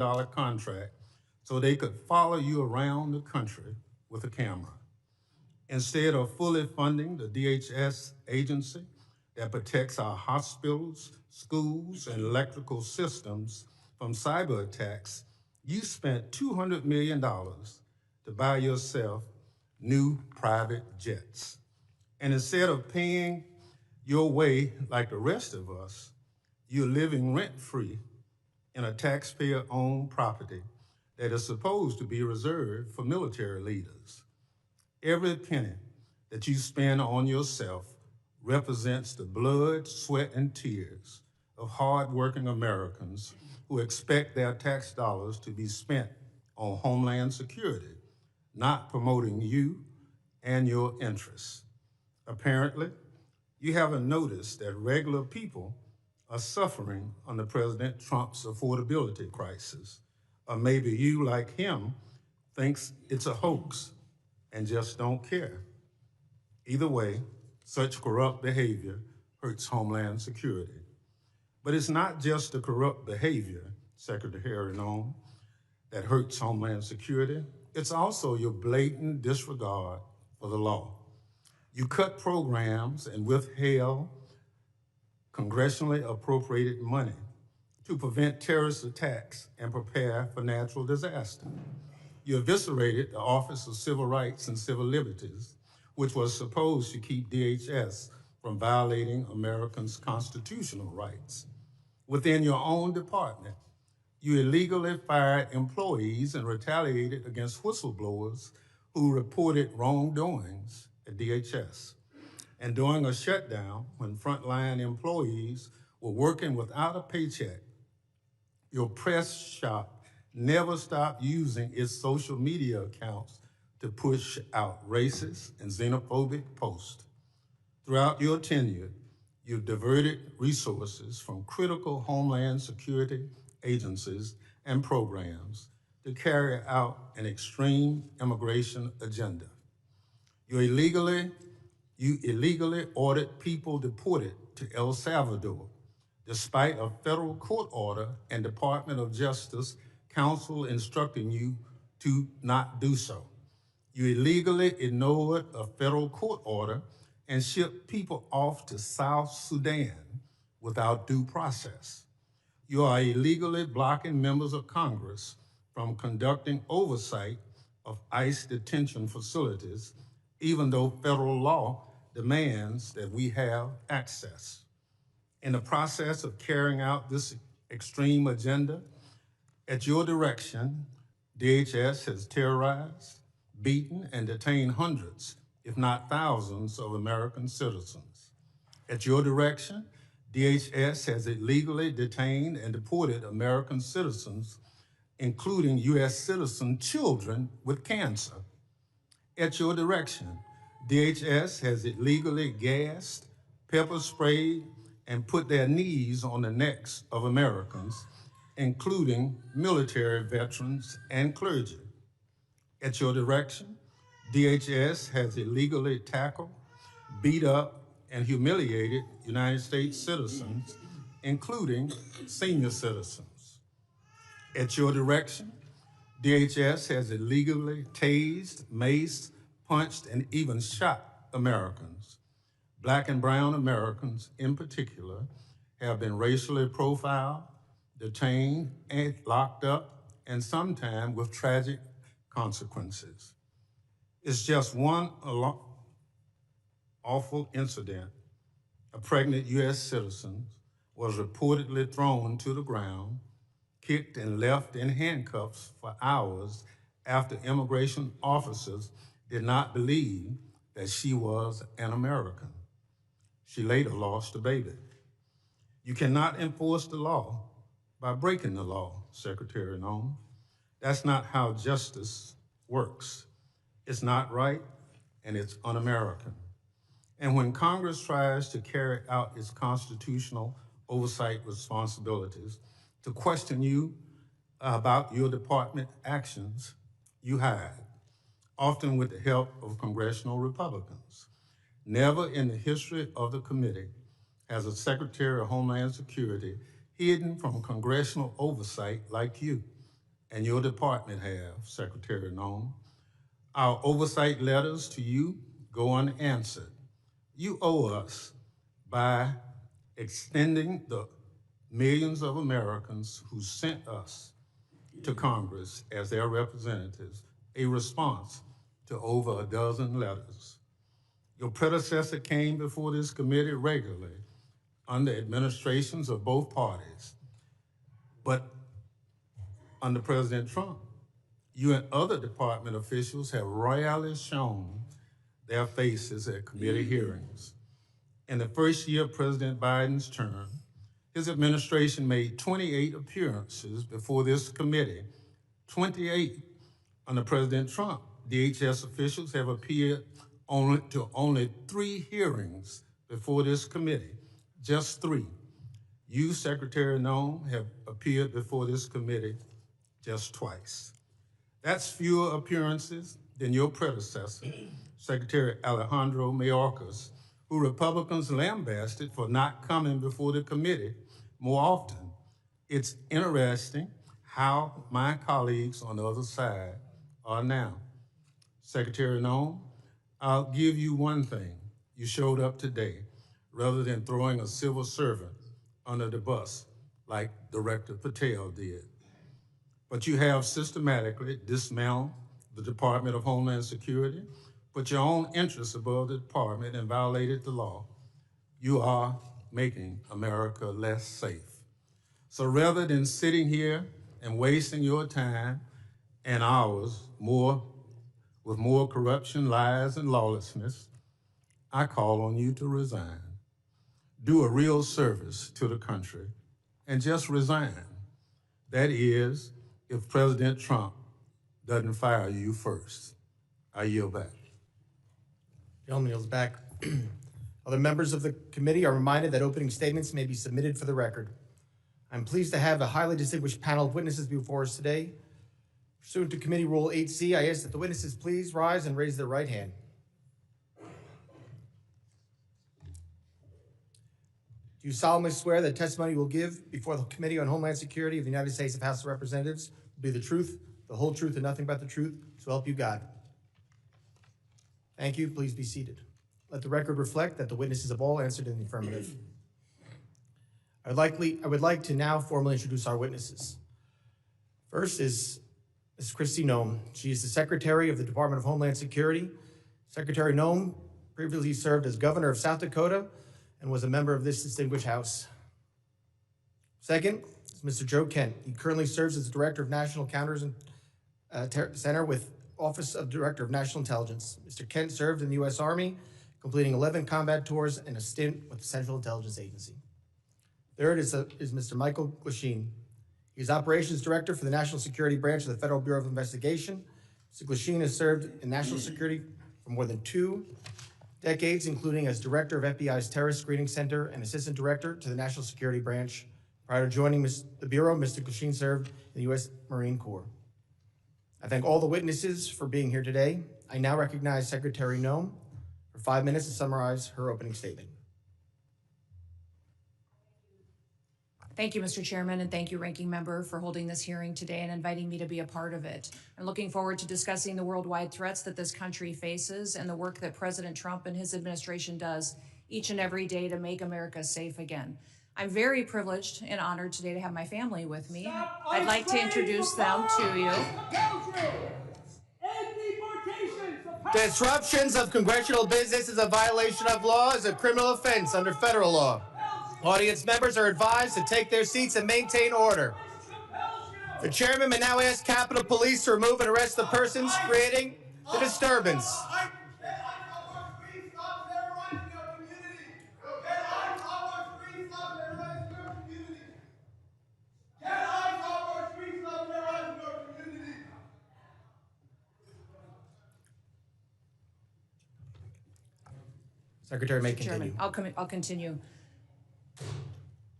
contract so they could follow you around the country with a camera. Instead of fully funding the DHS agency that protects our hospitals, schools, and electrical systems from cyber attacks, you spent $200 million to buy yourself new private jets. And instead of paying your way like the rest of us, you're living rent-free in a taxpayer-owned property that is supposed to be reserved for military leaders. Every penny that you spend on yourself represents the blood, sweat, and tears of hardworking Americans who expect their tax dollars to be spent on Homeland Security, not promoting you and your interests. Apparently, you haven't noticed that regular people are suffering under President Trump's affordability crisis. Or maybe you, like him, thinks it's a hoax and just don't care. Either way, such corrupt behavior hurts Homeland Security. But it's not just the corrupt behavior, Secretary Noem, that hurts Homeland Security. It's also your blatant disregard for the law. You cut programs and withheld congressionally appropriated money to prevent terrorist attacks and prepare for natural disaster. You eviscerated the Office of Civil Rights and Civil Liberties, which was supposed to keep DHS from violating Americans' constitutional rights. Within your own department, you illegally fired employees and retaliated against whistleblowers who reported wrongdoings at DHS. And during a shutdown, when frontline employees were working without a paycheck, your press shop never stopped using its social media accounts to push out racist and xenophobic posts. Throughout your tenure, you've diverted resources from critical Homeland Security agencies and programs to carry out an extreme immigration agenda. You illegally ordered people deported to El Salvador, despite a federal court order and Department of Justice counsel instructing you to not do so. You illegally ignored a federal court order and shipped people off to South Sudan without due process. You are illegally blocking members of Congress from conducting oversight of ICE detention facilities, even though federal law demands that we have access. In the process of carrying out this extreme agenda, at your direction, DHS has terrorized, beaten, and detained hundreds, if not thousands, of American citizens. At your direction, DHS has illegally detained and deported American citizens, including U.S. citizen children with cancer. At your direction, DHS has illegally gassed, pepper sprayed, and put their knees on the necks of Americans, including military veterans and clergy. At your direction, DHS has illegally tackled, beat up, and humiliated United States citizens, including senior citizens. At your direction, DHS has illegally tased, maced, punched, and even shot Americans. Black and brown Americans in particular have been racially profiled, detained, and locked up, and sometimes with tragic consequences. It's just one awful incident. A pregnant U.S. citizen was reportedly thrown to the ground, kicked, and left in handcuffs for hours after immigration officers did not believe that she was an American. She later lost a baby. You cannot enforce the law by breaking the law, Secretary Noem. That's not how justice works. It's not right, and it's un-American. And when Congress tries to carry out its constitutional oversight responsibilities to question you about your department actions, you hide, often with the help of congressional Republicans. Never in the history of the committee has a Secretary of Homeland Security hidden from congressional oversight like you. and your department have, Secretary Noem. Our oversight letters to you go unanswered. You owe us by extending the millions of Americans who sent us to Congress as their representatives a response to over a dozen letters. Your predecessor came before this committee regularly under administrations of both parties, but under President Trump, you and other department officials have rarely shown their faces at committee hearings. In the first year of President Biden's term, his administration made 28 appearances before this committee. 28. Under President Trump, DHS officials have appeared only 3 hearings before this committee, just 3. You, Secretary Noem, have appeared before this committee just twice. That's fewer appearances than your predecessor, Secretary Alejandro Mayorkas, who Republicans lambasted for not coming before the committee more often. It's interesting how my colleagues on the other side are now. Secretary Noem, I'll give you one thing. You showed up today rather than throwing a civil servant under the bus like Director Patel did. But you have systematically dismantled the Department of Homeland Security, put your own interests above the department, and violated the law. You are making America less safe. So rather than sitting here and wasting your time and ours with more corruption, lies, and lawlessness, I call on you to resign. Do a real service to the country and just resign. That is, if President Trump doesn't fire you first. I yield back. Gentleman yields back. Other members of the committee are reminded that opening statements may be submitted for the record. I'm pleased to have a highly distinguished panel of witnesses before us today. Pursuant to Committee Rule 8C, I ask that the witnesses please rise and raise their right hand. Do you solemnly swear that testimony you will give before the Committee on Homeland Security of the United States House of Representatives will be the truth, the whole truth, and nothing but the truth, so help you God? Thank you. Please be seated. Let the record reflect that the witnesses have all answered in the affirmative. I would like to now formally introduce our witnesses. First is Ms. Kristi Noem. She is the Secretary of the Department of Homeland Security. Secretary Noem previously served as Governor of South Dakota and was a member of this distinguished House. Second is Mr. Joe Kent. He currently serves as Director of National Counters Center with Office of Director of National Intelligence. Mr. Kent served in the U.S. Army, completing 11 combat tours and a stint with the Central Intelligence Agency. Third is Mr. Michael Glasheen. He is Operations Director for the National Security Branch of the Federal Bureau of Investigation. Mr. Glasheen has served in national security for more than 2 decades, including as Director of FBI's Terrorist Screening Center and Assistant Director to the National Security Branch. Prior to joining the Bureau, Mr. Glasheen served in the U.S. Marine Corps. I thank all the witnesses for being here today. I now recognize Secretary Noem for 5 minutes to summarize her opening statement. Thank you, Mr. Chairman, and thank you, Ranking Member, for holding this hearing today and inviting me to be a part of it. I'm looking forward to discussing the worldwide threats that this country faces and the work that President Trump and his administration does each and every day to make America safe again. I'm very privileged and honored today to have my family with me. I'd like to introduce them to you. Disruptions of congressional business is a violation of law, is a criminal offense under federal law. Audience members are advised to take their seats and maintain order. The chairman may now ask Capitol Police to remove and arrest the persons creating the disturbance. Secretary may continue. Chairman, I'll continue.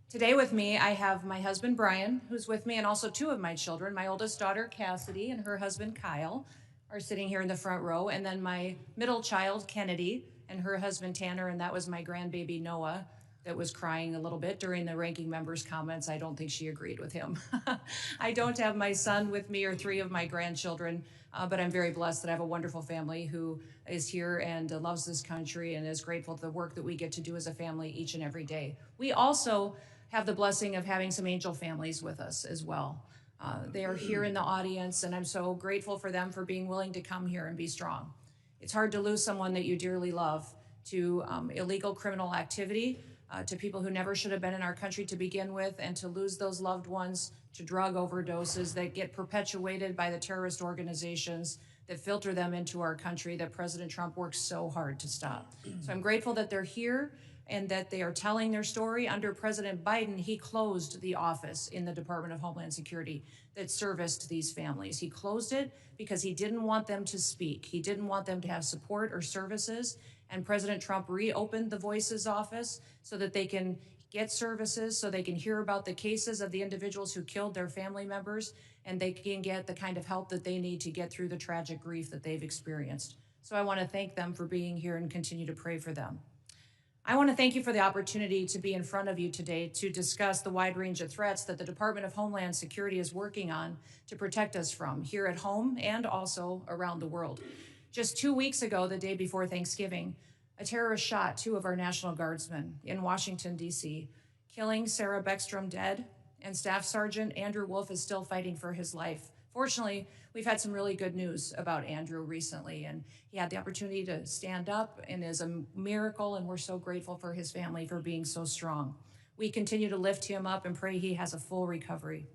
Today with me, I have my husband, Brian, who's with me, and also 2 of my children. My oldest daughter, Cassidy, and her husband, Kyle, are sitting here in the front row. And then my middle child, Kennedy, and her husband, Tanner, and that was my grandbaby, Noah, that was crying a little bit during the ranking member's comments. I don't think she agreed with him. I don't have my son with me or 3 of my grandchildren, but I'm very blessed that I have a wonderful family who is here and loves this country and is grateful for the work that we get to do as a family each and every day. We also have the blessing of having some angel families with us as well. They are here in the audience, and I'm so grateful for them for being willing to come here and be strong. It's hard to lose someone that you dearly love to illegal criminal activity, to people who never should have been in our country to begin with, and to lose those loved ones to drug overdoses that get perpetuated by the terrorist organizations that filter them into our country that President Trump works so hard to stop. So I'm grateful that they're here and that they are telling their story. Under President Biden, he closed the office in the Department of Homeland Security that serviced these families. He closed it because he didn't want them to speak. He didn't want them to have support or services. And President Trump reopened the Voices office so that they can get services, so they can hear about the cases of the individuals who killed their family members, and they can get the kind of help that they need to get through the tragic grief that they've experienced. So I want to thank them for being here and continue to pray for them. I want to thank you for the opportunity to be in front of you today to discuss the wide range of threats that the Department of Homeland Security is working on to protect us from here at home and also around the world. Just 2 weeks ago, the day before Thanksgiving, a terrorist shot 2 of our National Guardsmen in Washington, D.C., killing Sarah Beckstrom dead, and Staff Sergeant Andrew Wolf is still fighting for his life. Fortunately, we've had some really good news about Andrew recently, and he had the opportunity to stand up and is a miracle, and we're so grateful for his family for being so strong. We continue to lift him up and pray he has a full recovery.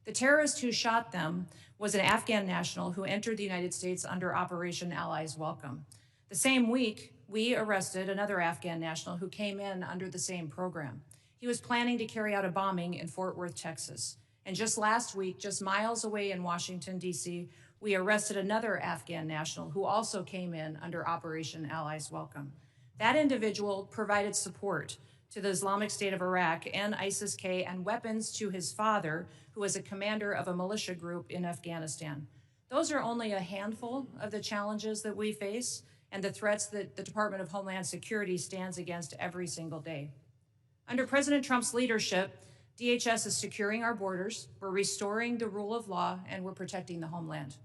The terrorist who shot them was an Afghan national who entered the United States under Operation Allies Welcome. The same week, we arrested another Afghan national who came in under the same program. He was planning to carry out a bombing in Fort Worth, Texas. And just last week, just miles away in Washington, D.C., we arrested another Afghan national who also came in under Operation Allies Welcome. That individual provided support to the Islamic State of Iraq and ISIS-K and weapons to his father, who was a commander of a militia group in Afghanistan. Those are only a handful of the challenges that we face and the threats that the Department of Homeland Security stands against every single day. Under President Trump's leadership, DHS is securing our borders, we're restoring the rule of law, and we're protecting the homeland.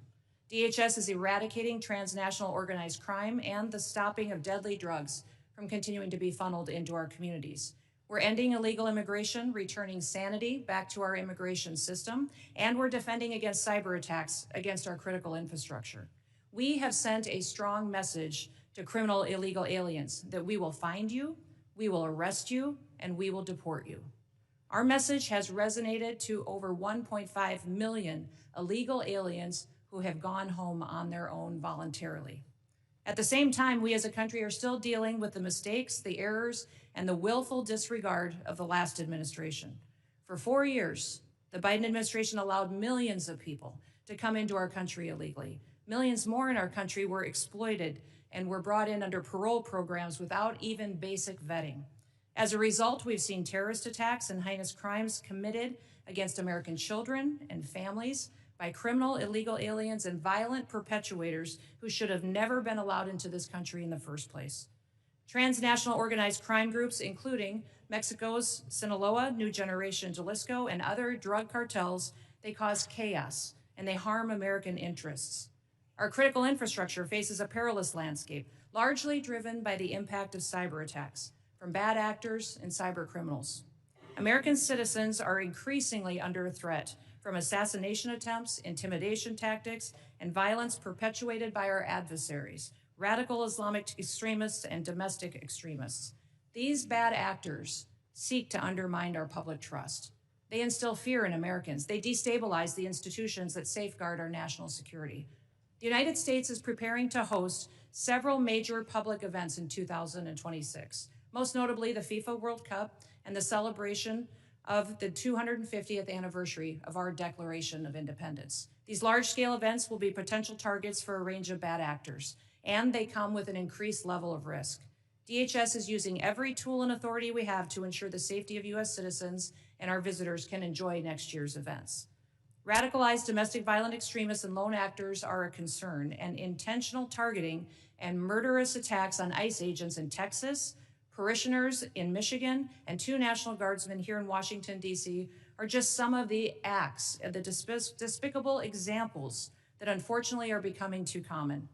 DHS is eradicating transnational organized crime and the stopping of deadly drugs from continuing to be funneled into our communities. We're ending illegal immigration, returning sanity back to our immigration system, and we're defending against cyber attacks against our critical infrastructure. We have sent a strong message to criminal illegal aliens that we will find you, we will arrest you, and we will deport you. Our message has resonated to over 1.5 million illegal aliens who have gone home on their own voluntarily. At the same time, we as a country are still dealing with the mistakes, the errors, and the willful disregard of the last administration. For 4 years, the Biden administration allowed millions of people to come into our country illegally. Millions more in our country were exploited and were brought in under parole programs without even basic vetting. As a result, we've seen terrorist attacks and heinous crimes committed against American children and families by criminal illegal aliens and violent perpetuators who should have never been allowed into this country in the first place. Transnational organized crime groups, including Mexico's Sinaloa, New Generation Jalisco, and other drug cartels, they cause chaos and they harm American interests. Our critical infrastructure faces a perilous landscape, largely driven by the impact of cyber attacks from bad actors and cyber criminals. American citizens are increasingly under threat from assassination attempts, intimidation tactics, and violence perpetuated by our adversaries, radical Islamic extremists and domestic extremists. These bad actors seek to undermine our public trust. They instill fear in Americans. They destabilize the institutions that safeguard our national security. The United States is preparing to host several major public events in 2026, most notably the FIFA World Cup and the celebration of the 250th anniversary of our Declaration of Independence. These large-scale events will be potential targets for a range of bad actors, and they come with an increased level of risk. DHS is using every tool and authority we have to ensure the safety of U.S. citizens and our visitors can enjoy next year's events. Radicalized domestic violent extremists and lone actors are a concern, and intentional targeting and murderous attacks on ICE agents in Texas, parishioners in Michigan, and 2 National Guardsmen here in Washington, D.C. are just some of the acts and the despicable examples that unfortunately are becoming too common.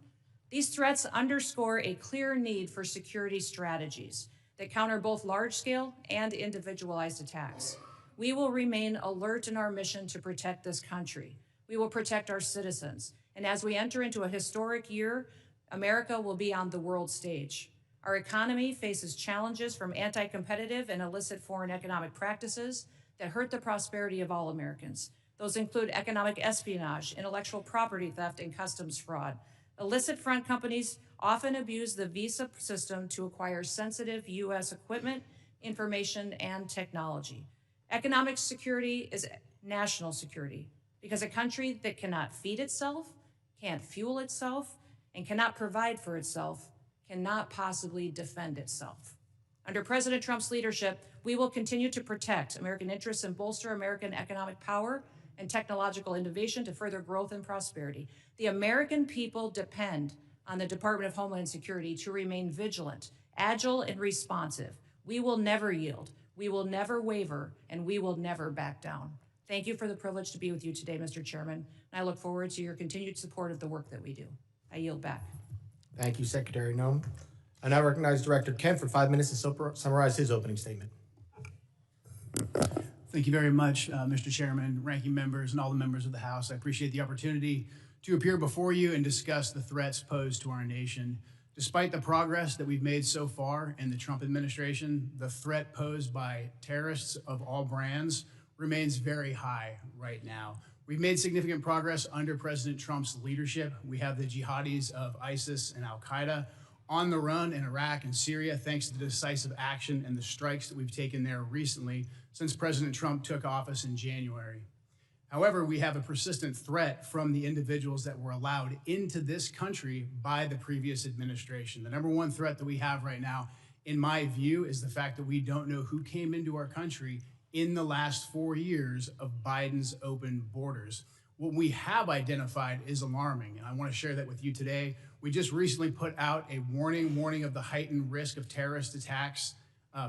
These threats underscore a clear need for security strategies that counter both large-scale and individualized attacks. We will remain alert in our mission to protect this country. We will protect our citizens. And as we enter into a historic year, America will be on the world stage. Our economy faces challenges from anti-competitive and illicit foreign economic practices that hurt the prosperity of all Americans. Those include economic espionage, intellectual property theft, and customs fraud. Illicit front companies often abuse the visa system to acquire sensitive U.S. equipment, information, and technology. Economic security is national security because a country that cannot feed itself, can't fuel itself, and cannot provide for itself cannot possibly defend itself. Under President Trump's leadership, we will continue to protect American interests and bolster American economic power and technological innovation to further growth and prosperity. The American people depend on the Department of Homeland Security to remain vigilant, agile, and responsive. We will never yield, we will never waver, and we will never back down. Thank you for the privilege to be with you today, Mr. Chairman, and I look forward to your continued support of the work that we do. I yield back. Thank you, Secretary Noem. I now recognize Director Kent for 5 minutes to summarize his opening statement. Thank you very much, Mr. Chairman, ranking members, and all the members of the House. I appreciate the opportunity to appear before you and discuss the threats posed to our nation. Despite the progress that we've made so far in the Trump administration, the threat posed by terrorists of all brands remains very high right now. We've made significant progress under President Trump's leadership. We have the jihadis of ISIS and al-Qaeda on the run in Iraq and Syria, thanks to the decisive action and the strikes that we've taken there recently since President Trump took office in January. However, we have a persistent threat from the individuals that were allowed into this country by the previous administration. The number one threat that we have right now, in my view, is the fact that we don't know who came into our country in the last 4 years of Biden's open borders. What we have identified is alarming, and I want to share that with you today. We just recently put out a warning of the heightened risk of terrorist attacks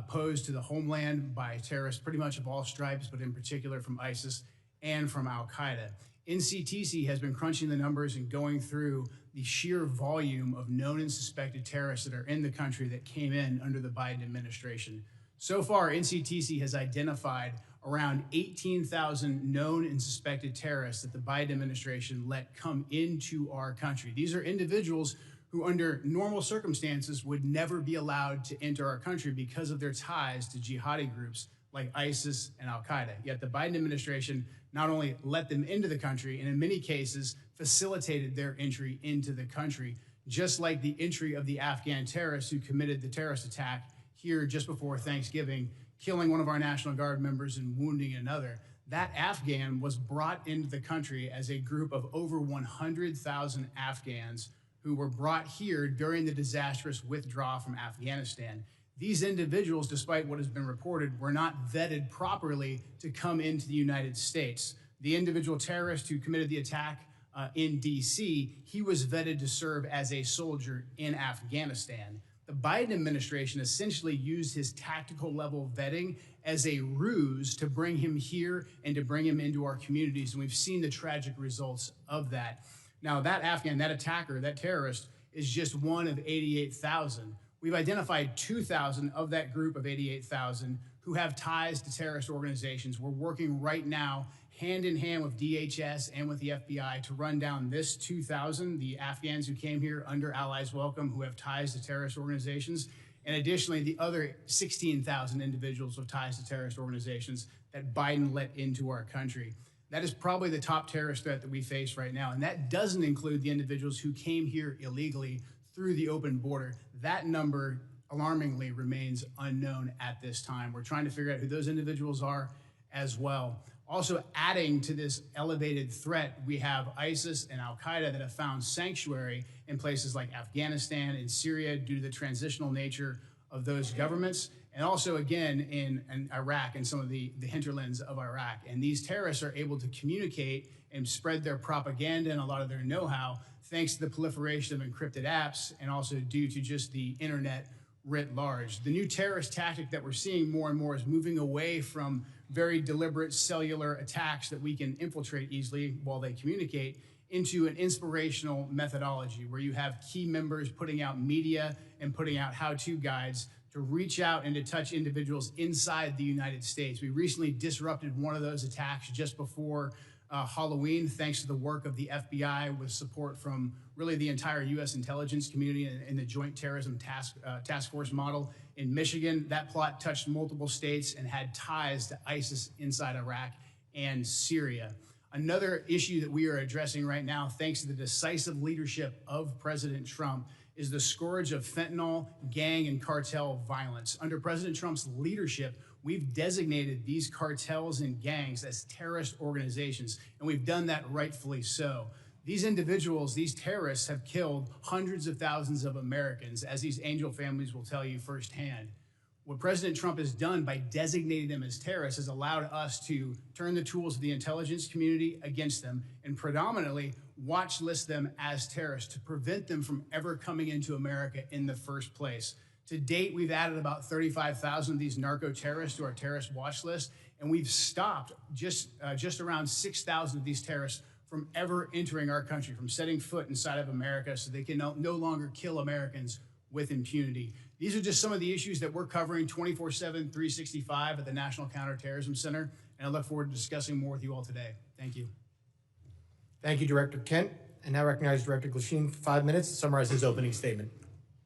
posed to the homeland by terrorists pretty much of all stripes, but in particular from ISIS and from al-Qaeda. NCTC has been crunching the numbers and going through the sheer volume of known and suspected terrorists that are in the country that came in under the Biden administration. So far, NCTC has identified around 18,000 known and suspected terrorists that the Biden administration let come into our country. These are individuals who under normal circumstances would never be allowed to enter our country because of their ties to jihadi groups like ISIS and al-Qaeda. Yet the Biden administration not only let them into the country, and in many cases facilitated their entry into the country, just like the entry of the Afghan terrorists who committed the terrorist attack here just before Thanksgiving, killing one of our National Guard members and wounding another. That Afghan was brought into the country as a group of over 100,000 Afghans who were brought here during the disastrous withdrawal from Afghanistan. These individuals, despite what has been reported, were not vetted properly to come into the United States. The individual terrorist who committed the attack in DC, he was vetted to serve as a soldier in Afghanistan. The Biden administration essentially used his tactical level vetting as a ruse to bring him here and to bring him into our communities. And we've seen the tragic results of that. Now, that Afghan, that attacker, that terrorist is just one of 88,000. We've identified 2,000 of that group of 88,000 who have ties to terrorist organizations. We're working right now hand in hand with DHS and with the FBI to run down this 2,000, the Afghans who came here under Allies Welcome who have ties to terrorist organizations, and additionally the other 16,000 individuals with ties to terrorist organizations that Biden let into our country. That is probably the top terrorist threat that we face right now, and that doesn't include the individuals who came here illegally through the open border. That number, alarmingly, remains unknown at this time. We're trying to figure out who those individuals are as well. Also adding to this elevated threat, we have ISIS and al-Qaeda that have found sanctuary in places like Afghanistan and Syria due to the transitional nature of those governments, and also again in Iraq and some of the hinterlands of Iraq. And these terrorists are able to communicate and spread their propaganda and a lot of their know-how thanks to the proliferation of encrypted apps and also due to just the internet writ large. The new terrorist tactic that we're seeing more and more is moving away from very deliberate cellular attacks that we can infiltrate easily while they communicate into an inspirational methodology where you have key members putting out media and putting out how-to guides to reach out and to touch individuals inside the United States. We recently disrupted one of those attacks just before Halloween, thanks to the work of the FBI with support from really the entire U.S. intelligence community and the Joint Terrorism Task Force model in Michigan. That plot touched multiple states and had ties to ISIS inside Iraq and Syria. Another issue that we are addressing right now, thanks to the decisive leadership of President Trump, is the scourge of fentanyl, gang, and cartel violence. Under President Trump's leadership, we've designated these cartels and gangs as terrorist organizations, and we've done that rightfully so. These individuals, these terrorists, have killed hundreds of thousands of Americans, as these angel families will tell you firsthand. What President Trump has done by designating them as terrorists has allowed us to turn the tools of the intelligence community against them and predominantly watch list them as terrorists to prevent them from ever coming into America in the first place. To date, we've added about 35,000 of these narco-terrorists to our terrorist watch list, and we've stopped just around 6,000 of these terrorists from ever entering our country, from setting foot inside of America, so they can no longer kill Americans with impunity. These are just some of the issues that we're covering 24/7, 365 at the National Counterterrorism Center, and I look forward to discussing more with you all today. Thank you. Thank you, Director Kent. And now recognize Director Glasheen for 5 minutes to summarize his opening statement.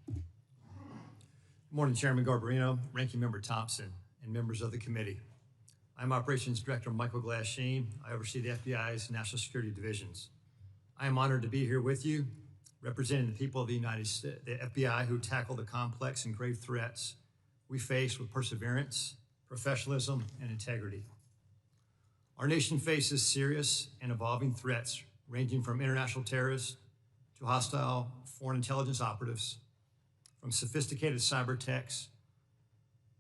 Good morning, Chairman Garbarino, Ranking Member Thompson, and members of the committee. I'm Operations Director Michael Glasheen. I oversee the FBI's National Security Divisions. I am honored to be here with you, representing the people of the United States, the FBI, who tackle the complex and grave threats we face with perseverance, professionalism, and integrity. Our nation faces serious and evolving threats ranging from international terrorists to hostile foreign intelligence operatives, from sophisticated cyber attacks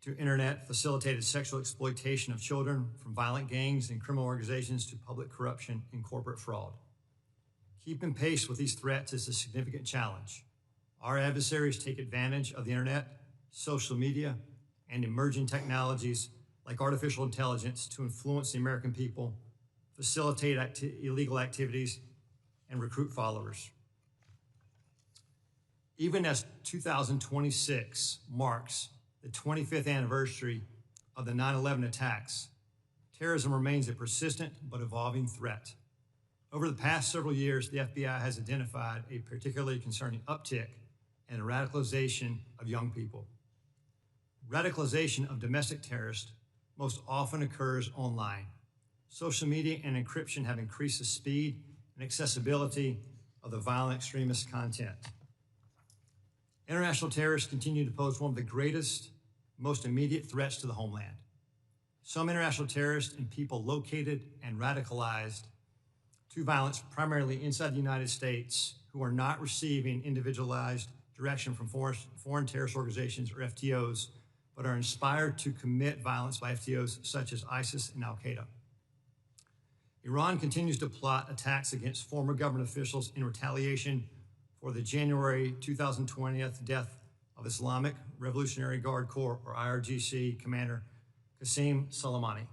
to internet-facilitated sexual exploitation of children, from violent gangs and criminal organizations to public corruption and corporate fraud. Keeping pace with these threats is a significant challenge. Our adversaries take advantage of the internet, social media, and emerging technologies like artificial intelligence to influence the American people, facilitate illegal activities, and recruit followers. Even as 2026 marks the 25th anniversary of the 9/11 attacks, terrorism remains a persistent but evolving threat. Over the past several years, the FBI has identified a particularly concerning uptick in the radicalization of young people. Radicalization of domestic terrorists most often occurs online. Social media and encryption have increased the speed and accessibility of the violent extremist content. International terrorists continue to pose one of the greatest, most immediate threats to the homeland. Some international terrorists and people located and radicalized to violence primarily inside the United States who are not receiving individualized direction from foreign terrorist organizations or FTOs, but are inspired to commit violence by FTOs such as ISIS and Al-Qaeda. Iran continues to plot attacks against former government officials in retaliation for the January 2020 death of Islamic Revolutionary Guard Corps, or IRGC, Commander Qasem Soleimani.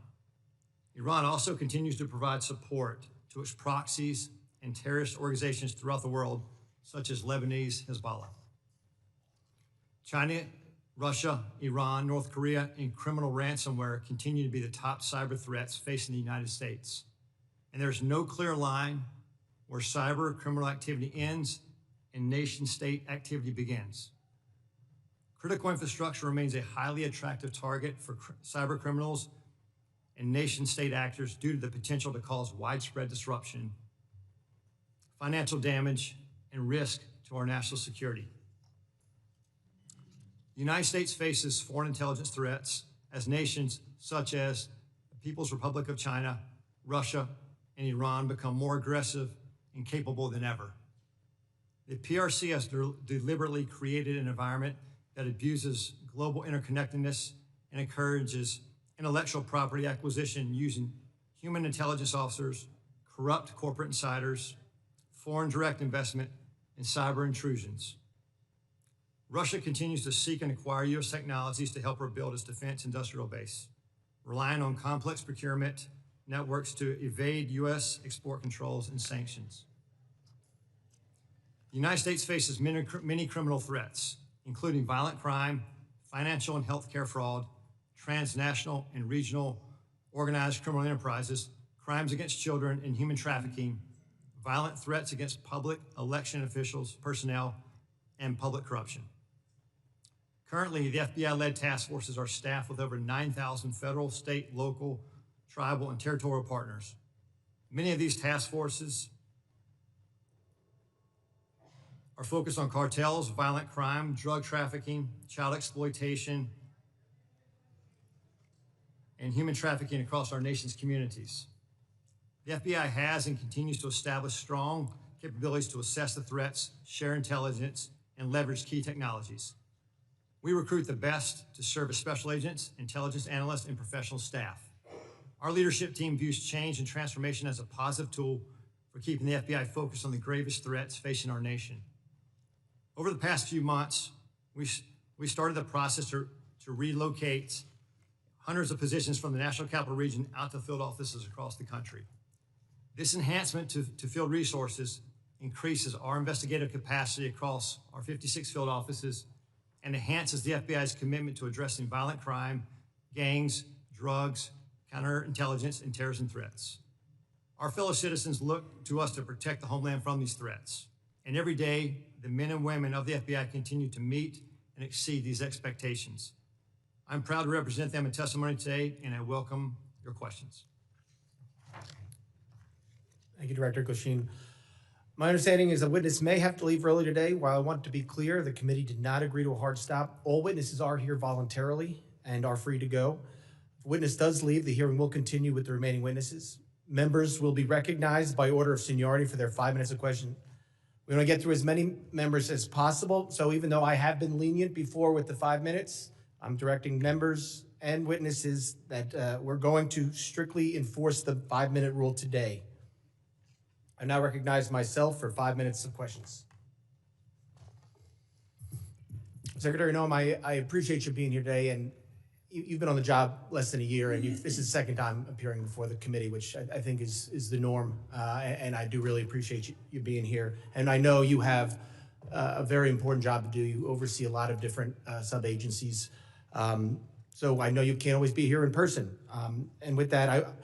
Iran also continues to provide support to its proxies and terrorist organizations throughout the world, such as Lebanese Hezbollah. China, Russia, Iran, North Korea, and criminal ransomware continue to be the top cyber threats facing the United States. And there's no clear line where cyber criminal activity ends and nation-state activity begins. Critical infrastructure remains a highly attractive target for cyber criminals and nation-state actors due to the potential to cause widespread disruption, financial damage, and risk to our national security. The United States faces foreign intelligence threats as nations such as the People's Republic of China, Russia, and Iran become more aggressive and capable than ever. The PRC has deliberately created an environment that abuses global interconnectedness and encourages intellectual property acquisition using human intelligence officers, corrupt corporate insiders, foreign direct investment, and cyber intrusions. Russia continues to seek and acquire U.S. technologies to help her build its defense industrial base, relying on complex procurement networks to evade U.S. export controls and sanctions. The United States faces many criminal threats, including violent crime, financial and healthcare fraud, transnational and regional organized criminal enterprises, crimes against children, and human trafficking, violent threats against public election officials, personnel, and public corruption. Currently, the FBI-led task forces are staffed with over 9,000 federal, state, local, tribal, and territorial partners. Many of these task forces are focused on cartels, violent crime, drug trafficking, child exploitation, and human trafficking across our nation's communities. The FBI has and continues to establish strong capabilities to assess the threats, share intelligence, and leverage key technologies. We recruit the best to serve as special agents, intelligence analysts, and professional staff. Our leadership team views change and transformation as a positive tool for keeping the FBI focused on the gravest threats facing our nation. Over the past few months, we started the process to relocate hundreds of positions from the National Capital Region out to field offices across the country. This enhancement to field resources increases our investigative capacity across our 56 field offices and enhances the FBI's commitment to addressing violent crime, gangs, drugs, counterintelligence, and terrorism threats. Our fellow citizens look to us to protect the homeland from these threats. And every day, the men and women of the FBI continue to meet and exceed these expectations. I'm proud to represent them in testimony today, and I welcome your questions. Thank you, Director Goshin. My understanding is a witness may have to leave early today. While I want to be clear, the committee did not agree to a hard stop. All witnesses are here voluntarily and are free to go. If a witness does leave, the hearing will continue with the remaining witnesses. Members will be recognized by order of seniority for their 5 minutes of question. We want to get through as many members as possible, so even though I have been lenient before with the 5 minutes, I'm directing members and witnesses that we're going to strictly enforce the 5-minute rule today. I now recognize myself for 5 minutes of questions. Secretary Noem, I appreciate you being here today, and you've been on the job less than a year, and this is the second time appearing before the committee, which I think is the norm, and I do really appreciate you being here. And I know you have a very important job to do. You oversee a lot of different sub-agencies, so I know you can't always be here in person. And with that,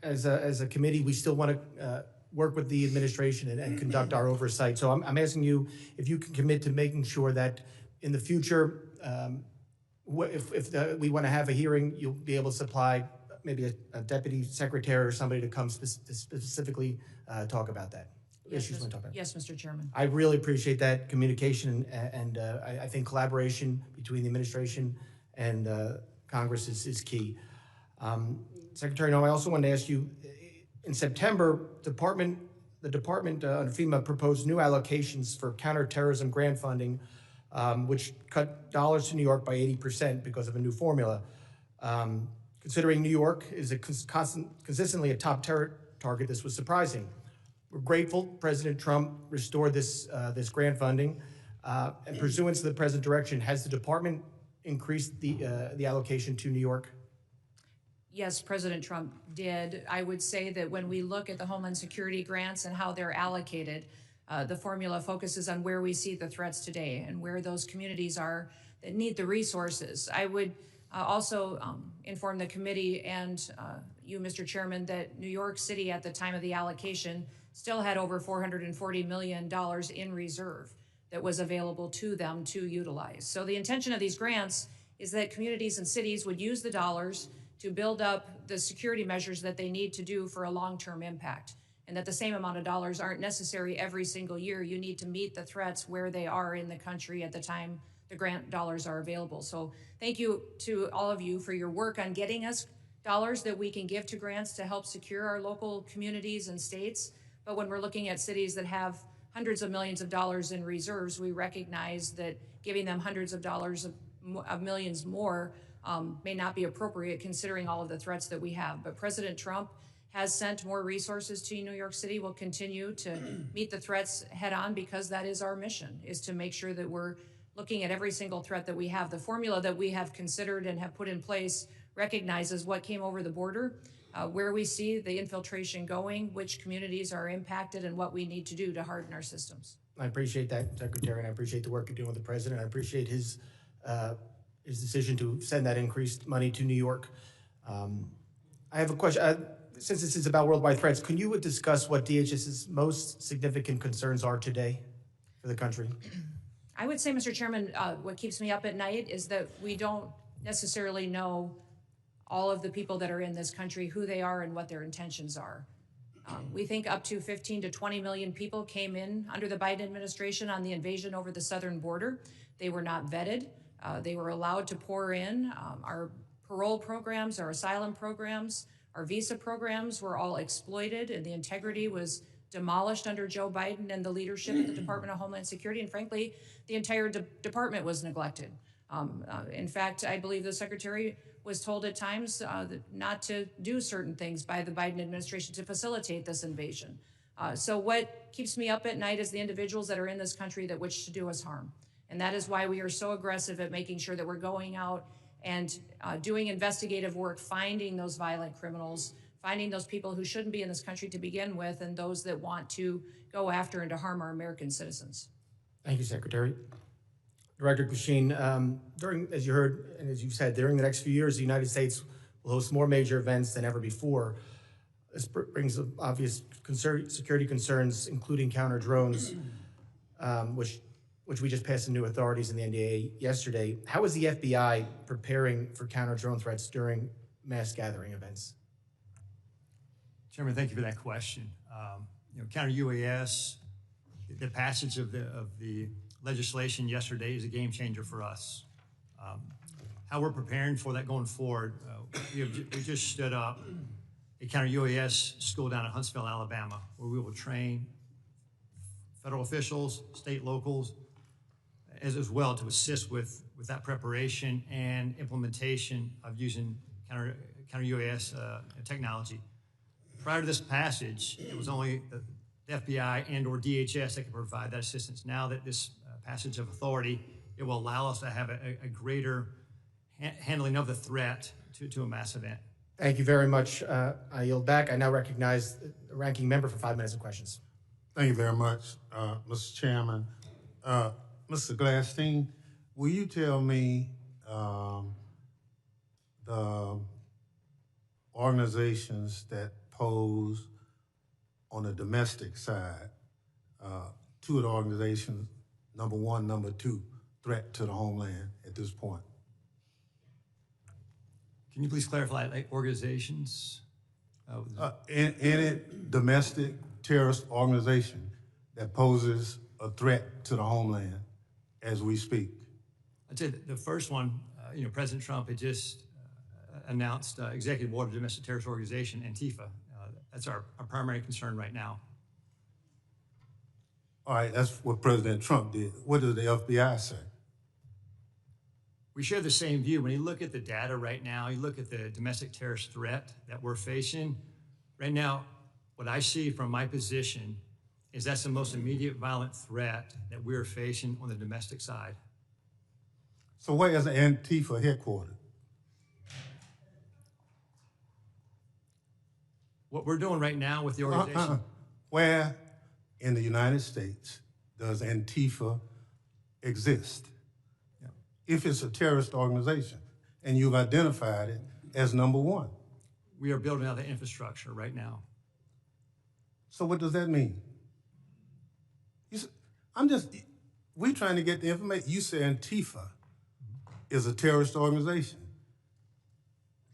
as a committee, we still want to work with the administration and conduct our oversight. So I'm asking you if you can commit to making sure that in the future, if we want to have a hearing, you'll be able to supply maybe a deputy secretary or somebody to come specifically talk about that. Yes, Issues we talk about. yes, Mr. Chairman. I really appreciate that communication, and I think collaboration between the administration and Congress is key. Secretary Noem, I also wanted to ask you, in September, the department under FEMA proposed new allocations for counterterrorism grant funding, which cut dollars to New York by 80% because of a new formula. Considering New York is consistently a top terror target, this was surprising. We're grateful President Trump restored this grant funding. And pursuant to the present direction, has the department increased the allocation to New York? Yes, President Trump did. I would say that when we look at the Homeland Security grants and how they're allocated, the formula focuses on where we see the threats today and where those communities are that need the resources. I would also inform the committee and you, Mr. Chairman, that New York City at the time of the allocation still had over $440 million in reserve that was available to them to utilize. So the intention of these grants is that communities and cities would use the dollars to build up the security measures that they need to do for a long-term impact, and that the same amount of dollars aren't necessary every single year. You need to meet the threats where they are in the country at the time the grant dollars are available. So thank you to all of you for your work on getting us dollars that we can give to grants to help secure our local communities and states. But when we're looking at cities that have hundreds of millions of dollars in reserves, we recognize that giving them hundreds of dollars of millions more may not be appropriate considering all of the threats that we have. But President Trump has sent more resources to New York City. We'll continue to meet the threats head on because that is our mission, is to make sure that we're looking at every single threat that we have. The formula that we have considered and have put in place recognizes what came over the border, where we see the infiltration going, which communities are impacted, and what we need to do to harden our systems. I appreciate that, Secretary, and I appreciate the work you're doing with the President. I appreciate his decision to send that increased money to New York. I have a question. Since this is about worldwide threats, can you discuss what DHS's most significant concerns are today for the country? I would say, Mr. Chairman, what keeps me up at night is that we don't necessarily know all of the people that are in this country, who they are and what their intentions are. We think up to 15 to 20 million people came in under the Biden administration on the invasion over the southern border. They were not vetted. They were allowed to pour in. Our parole programs, our asylum programs, our visa programs were all exploited, and the integrity was demolished under Joe Biden and the leadership of the Department of Homeland Security. And frankly, the entire department was neglected. In fact, I believe the Secretary was told at times not to do certain things by the Biden administration to facilitate this invasion. So what keeps me up at night is the individuals that are in this country that wish to do us harm. And that is why we are so aggressive at making sure that we're going out and doing investigative work, finding those violent criminals, finding those people who shouldn't be in this country to begin with, and those that want to go after and to harm our American citizens. Thank you, Secretary. Director Kushine, as you heard and as you said, during the next few years, the United States will host more major events than ever before. This brings up obvious security concerns, including counter drones, which we just passed into authorities in the NDA yesterday. How is the FBI preparing for counter drone threats during mass gathering events? Chairman, thank you for that question. Counter UAS, the passage of the legislation yesterday is a game changer for us. How we're preparing for that going forward, we just stood up a counter UAS school down in Huntsville, Alabama, where we will train federal officials, state locals, as well to assist with that preparation and implementation of using counter UAS technology. Prior to this passage, it was only the FBI and or DHS that could provide that assistance. Now that this passage of authority, it will allow us to have a greater handling of the threat to a mass event. Thank you very much. I yield back. I now recognize the ranking member for 5 minutes of questions. Thank you very much, Mr. Chairman. Mr. Glasstein, will you tell me the organizations that pose on the domestic side, two of the organizations, number one, number two, threat to the homeland at this point? Can you please clarify, like organizations? Any domestic terrorist organization that poses a threat to the homeland as we speak? I'd say the first one, President Trump had just announced executive order of domestic terrorist organization, Antifa. That's our primary concern right now. All right, that's what President Trump did. What does the FBI say? We share the same view. When you look at the data right now, you look at the domestic terrorist threat that we're facing, right now, what I see from my position is that's the most immediate violent threat that we're facing on the domestic side. So where is Antifa headquartered? What we're doing right now with the organization. Where in the United States does Antifa exist? Yeah. If it's a terrorist organization and you've identified it as number one. We are building out the infrastructure right now. So what does that mean? We're trying to get the information. You say Antifa is a terrorist organization.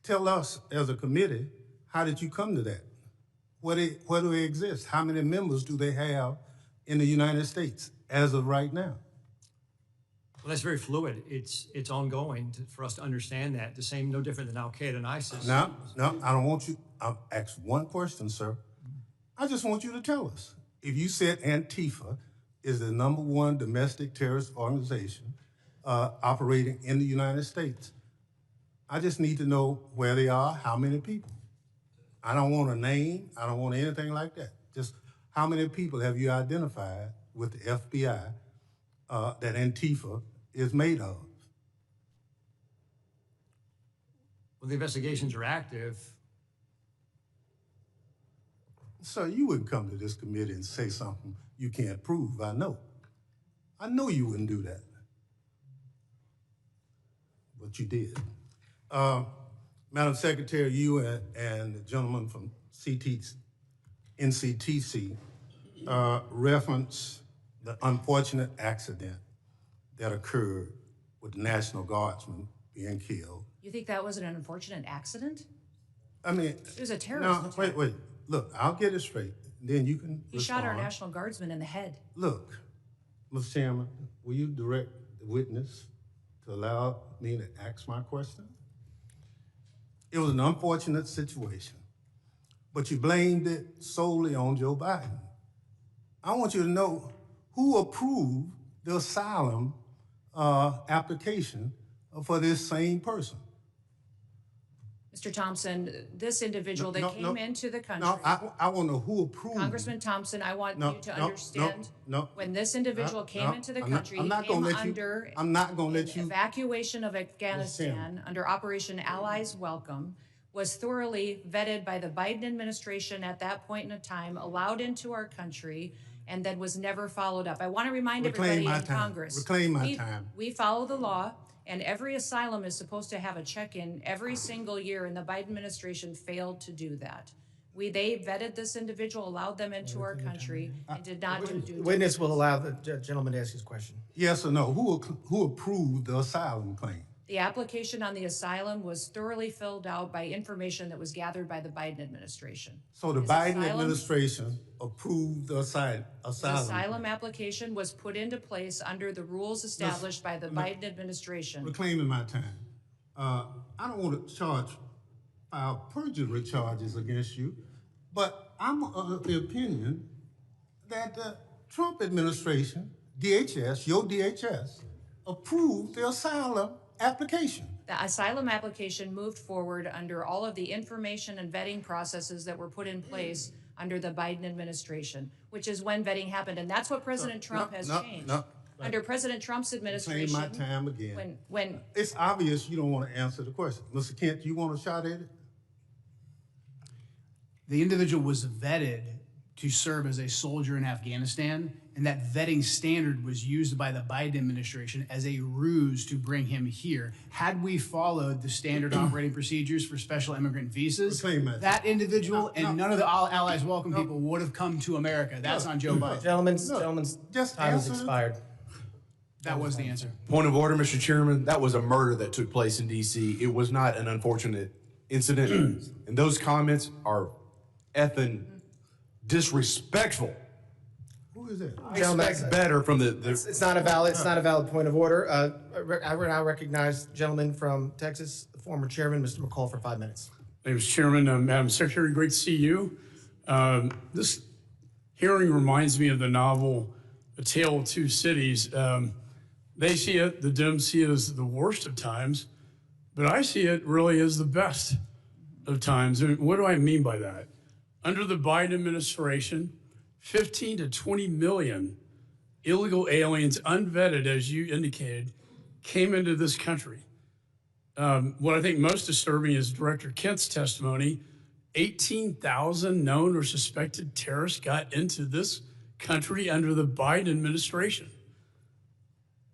Tell us as a committee, how did you come to that? Where do they exist? How many members do they have in the United States as of right now? Well, that's very fluid. It's ongoing for us to understand that. The same, no different than Al-Qaeda and ISIS. No, I don't want you. I'll ask one question, sir. I just want you to tell us. If you said Antifa is the number one domestic terrorist organization operating in the United States, I just need to know where they are, how many people. I don't want a name. I don't want anything like that. Just how many people have you identified with the FBI that Antifa is made of. Well, the investigations are active. Sir, you wouldn't come to this committee and say something you can't prove, I know. I know you wouldn't do that. But you did. Madam Secretary, you and the gentleman from NCTC reference the unfortunate accident that occurred with the National Guardsman being killed. You think that was an unfortunate accident? I mean, It was a terrorist attack. wait. Look, I'll get it straight. Then you can He shot our respond. National Guardsman in the head. Look, Mr. Chairman, will you direct the witness to allow me to ask my question? It was an unfortunate situation, but you blamed it solely on Joe Biden. I want you to know who approved the asylum application for this same person. Mr. Thompson, this individual that came into the country. No, I want to know who approved. Congressman Thompson, I want you to understand. When this individual came into the country, he came under I'm not going to let you. Evacuation of Afghanistan under Operation Allies Welcome, was thoroughly vetted by the Biden administration at that point in time, allowed into our country, and then was never followed up. I want to remind everybody in Congress. Reclaim my time. We follow the law, and every asylum is supposed to have a check-in every single year, and the Biden administration failed to do that. They vetted this individual, allowed them into our country, and did not do due Witness will allow the gentleman to ask his question. Yes or no? Who approved the asylum claim? The application on the asylum was thoroughly filled out by information that was gathered by the Biden administration. So the Biden administration approved the asylum. The asylum application was put into place under the rules established by the Biden administration. Reclaiming my time. I don't want to file perjury charges against you, but I'm of the opinion that the Trump administration, DHS, your DHS, approved the asylum application. The asylum application moved forward under all of the information and vetting processes that were put in place under the Biden administration, which is when vetting happened. And that's what President Trump has changed. Under President Trump's administration. Reclaim my time again. When it's obvious you don't want to answer the question. Mr. Kent, you want a shot at it? The individual was vetted to serve as a soldier in Afghanistan, and that vetting standard was used by the Biden administration as a ruse to bring him here. Had we followed the standard operating procedures for special immigrant visas, that individual and none of the Allies Welcome people would have come to America. That's on Joe Biden. Gentlemen's time has expired. That was the answer. Point of order, Mr. Chairman. That was a murder that took place in D.C. It was not an unfortunate incident. And those comments are effing disrespectful. Who is that? I expect better from the It's not a valid point of order. I will now recognize the gentleman from Texas, the former chairman, Mr. McCall, for 5 minutes. Thank you, Mr. Chairman. Madam Secretary, great to see you. This hearing reminds me of the novel A Tale of Two Cities. They see it, the Dems see it as the worst of times, but I see it really as the best of times. And what do I mean by that? Under the Biden administration, 15 to 20 million illegal aliens, unvetted, as you indicated, came into this country. What I think most disturbing is Director Kent's testimony. 18,000 known or suspected terrorists got into this country under the Biden administration.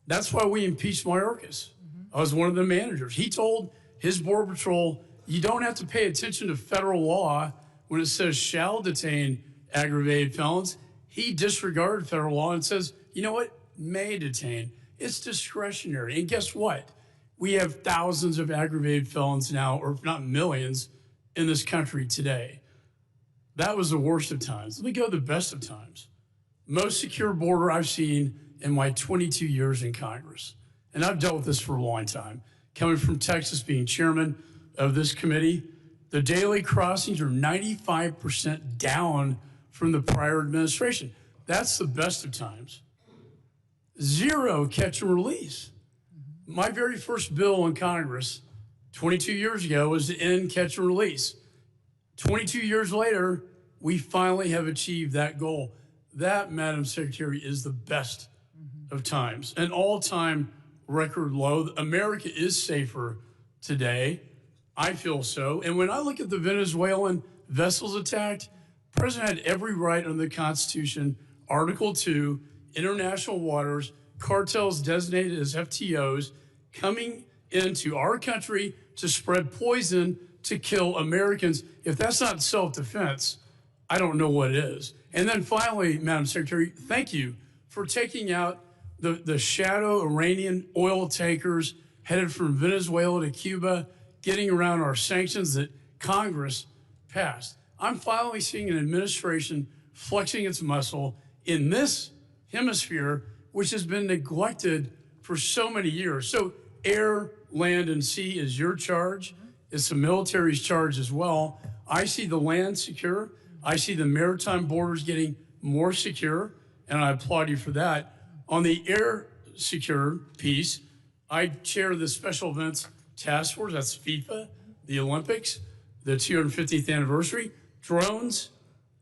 That's why we impeached Mayorkas. I was one of the managers. He told his Border Patrol, you don't have to pay attention to federal law when it says shall detain aggravated felons. He disregarded federal law and says, you know what, may detain. It's discretionary. And guess what? We have thousands of aggravated felons now, or if not millions, in this country today. That was the worst of times. Let me go to the best of times. Most secure border I've seen in my 22 years in Congress. And I've dealt with this for a long time. Coming from Texas, being chairman of this committee, the daily crossings are 95% down from the prior administration. That's the best of times. Zero catch and release. My very first bill in Congress 22 years ago was to end catch and release. 22 years later, we finally have achieved that goal. That, Madam Secretary, is the best of times, an all-time record low. America is safer today. I feel so. And when I look at the Venezuelan vessels attacked, the president had every right under the Constitution, Article 2, international waters, cartels designated as FTOs, coming into our country to spread poison to kill Americans. If that's not self-defense, I don't know what is. And then finally, Madam Secretary, thank you for taking out the shadow Iranian oil tankers headed from Venezuela to Cuba, getting around our sanctions that Congress passed. I'm finally seeing an administration flexing its muscle in this hemisphere, which has been neglected for so many years. So air, land, and sea is your charge. It's the military's charge as well. I see the land secure. I see the maritime borders getting more secure, and I applaud you for that. On the air secure piece, I chair the Special Events Task Force. That's FIFA, the Olympics, the 250th anniversary. Drones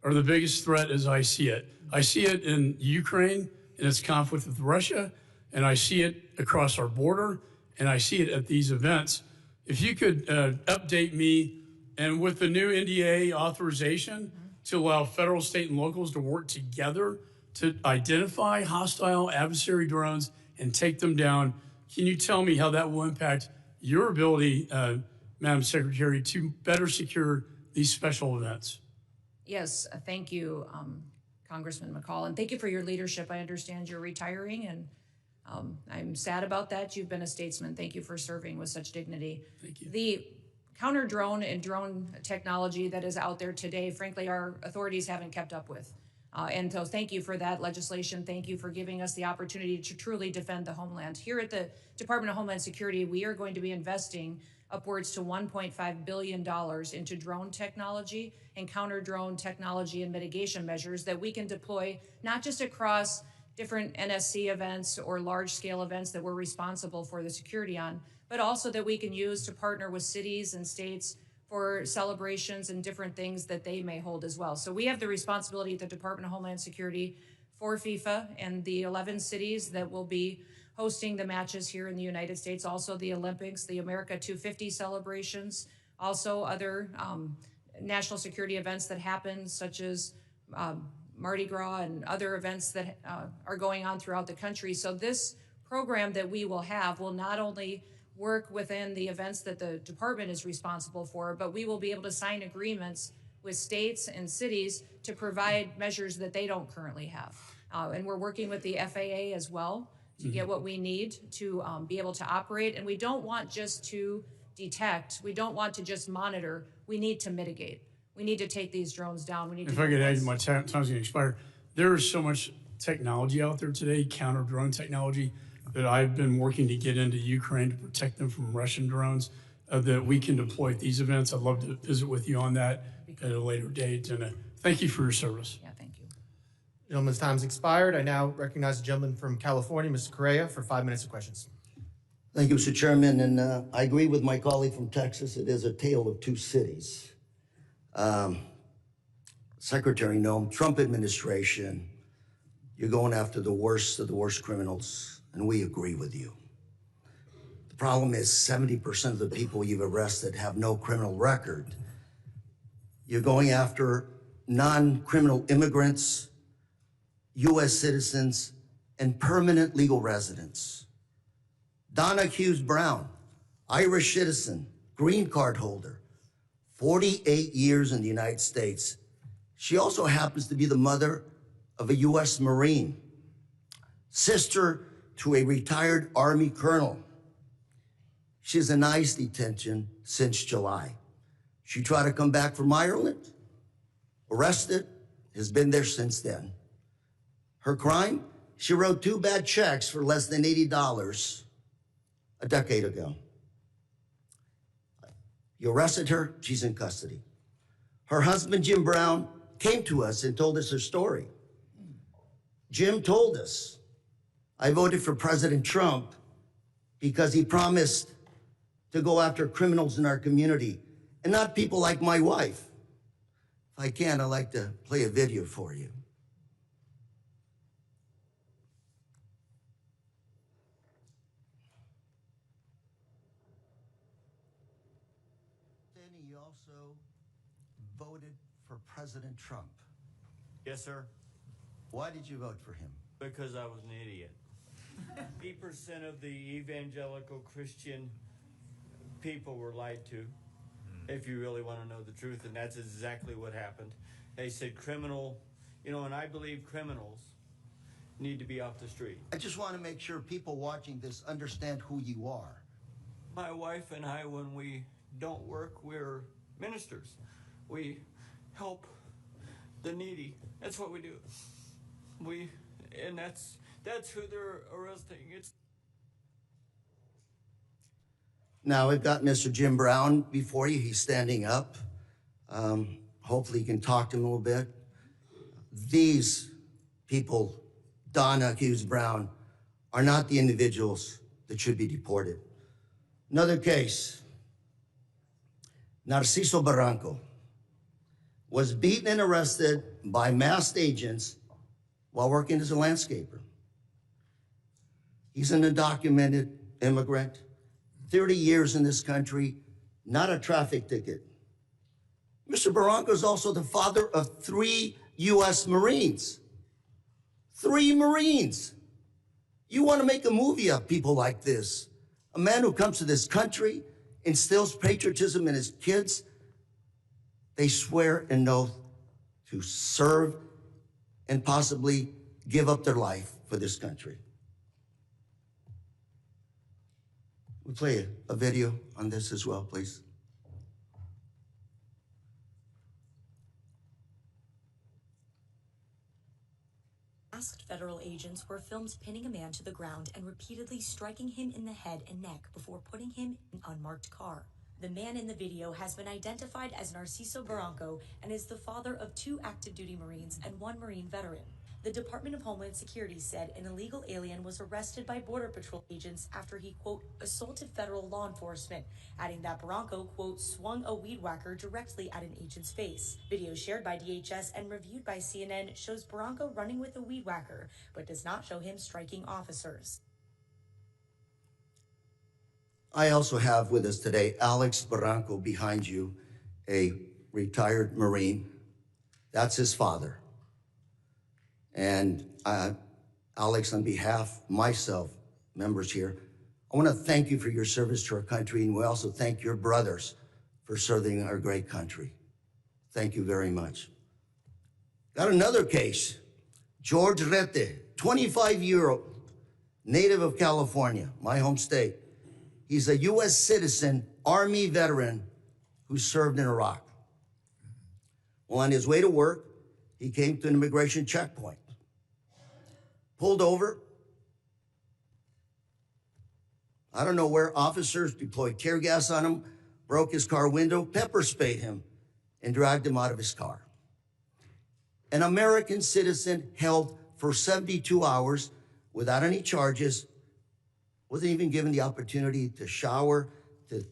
are the biggest threat as I see it. I see it in Ukraine in its conflict with Russia, and I see it across our border, and I see it at these events. If you could update me, and with the new NDA authorization to allow federal, state, and locals to work together to identify hostile adversary drones and take them down, can you tell me how that will impact your ability, Madam Secretary, to better secure these special events? Yes, thank you, Congressman McCall, and thank you for your leadership. I understand you're retiring, and I'm sad about that. You've been a statesman. Thank you for serving with such dignity. Thank you. The counter-drone and drone technology that is out there today, frankly, our authorities haven't kept up with. And so thank you for that legislation. Thank you for giving us the opportunity to truly defend the homeland. Here at the Department of Homeland Security, we are going to be investing upwards to $1.5 billion into drone technology and counter-drone technology and mitigation measures that we can deploy not just across different NSC events or large-scale events that we're responsible for the security on, but also that we can use to partner with cities and states for celebrations and different things that they may hold as well. So we have the responsibility at the Department of Homeland Security for FIFA and the 11 cities that will be hosting the matches here in the United States, also the Olympics, the America 250 celebrations, also other national security events that happen, such as Mardi Gras and other events that are going on throughout the country. So this program that we will have will not only work within the events that the department is responsible for, but we will be able to sign agreements with states and cities to provide measures that they don't currently have. And we're working with the FAA as well to get what we need to be able to operate. And we don't want just to detect, we don't want to just monitor, we need to mitigate. We need to take these drones down. We need If to I could add, my time's going to expire. There is so much technology out there today, counter-drone technology, that I've been working to get into Ukraine to protect them from Russian drones that we can deploy at these events. I'd love to visit with you on that at a later date. And thank you for your service. Yeah, thank you. Gentleman's time's expired. I now recognize the gentleman from California, Mr. Correa, for 5 minutes of questions. Thank you, Mr. Chairman, and I agree with my colleague from Texas. It is a tale of two cities. Secretary Noem, Trump administration, you're going after the worst of the worst criminals, and we agree with you. The problem is 70% of the people you've arrested have no criminal record. You're going after non-criminal immigrants, U.S. citizens, and permanent legal residents. Donna Hughes Brown, Irish citizen, green card holder, 48 years in the United States. She also happens to be the mother of a U.S. Marine, sister to a retired Army colonel. She's in ICE detention since July. She tried to come back from Ireland, arrested, has been there since then. Her crime? She wrote 2 bad checks for less than $80 a decade ago. You arrested her, she's in custody. Her husband, Jim Brown, came to us and told us her story. Jim told us, I voted for President Trump because he promised to go after criminals in our community and not people like my wife. If I can, I'd like to play a video for you. understanding you also voted for President Trump. Yes, sir. Why did you vote for him? Because I was an idiot. 80% of the evangelical Christian people were lied to, if you really want to know the truth, and that's exactly what happened. They said criminal, and I believe criminals need to be off the street. I just want to make sure people watching this understand who you are. My wife and I, when we don't work, we're ministers. We help the needy. That's what we do. And that's who they're arresting. Now we've got Mr. Jim Brown before you. He's standing up. Hopefully you can talk to him a little bit. These people, Donna Hughes Brown, are not the individuals that should be deported. Another case, Narciso Barranco was beaten and arrested by masked agents while working as a landscaper. He's an undocumented immigrant, 30 years in this country, not a traffic ticket. Mr. Barranco is also the father of 3 U.S. Marines. 3 Marines. You want to make a movie of people like this. A man who comes to this country, instills patriotism in his kids. They swear an oath to serve and possibly give up their life for this country. We play a video on this as well, please. Masked federal agents were filmed pinning a man to the ground and repeatedly striking him in the head and neck before putting him in an unmarked car. The man in the video has been identified as Narciso Barranco and is the father of 2 active duty Marines and 1 Marine veteran. The Department of Homeland Security said an illegal alien was arrested by Border Patrol agents after he, quote, assaulted federal law enforcement, adding that Barranco, quote, swung a weed whacker directly at an agent's face. Video shared by DHS and reviewed by CNN shows Barranco running with a weed whacker, but does not show him striking officers. I also have with us today Alex Barranco behind you, a retired Marine. That's his father. And Alex, on behalf of myself, members here, I want to thank you for your service to our country, and we also thank your brothers for serving our great country. Thank you very much. Got another case, George Rete, 25-year-old, native of California, my home state. He's a U.S. citizen, Army veteran who served in Iraq. Well, on his way to work, he came to an immigration checkpoint. Pulled over. I don't know where officers deployed tear gas on him, broke his car window, pepper sprayed him, and dragged him out of his car. An American citizen held for 72 hours without any charges, wasn't even given the opportunity to shower, to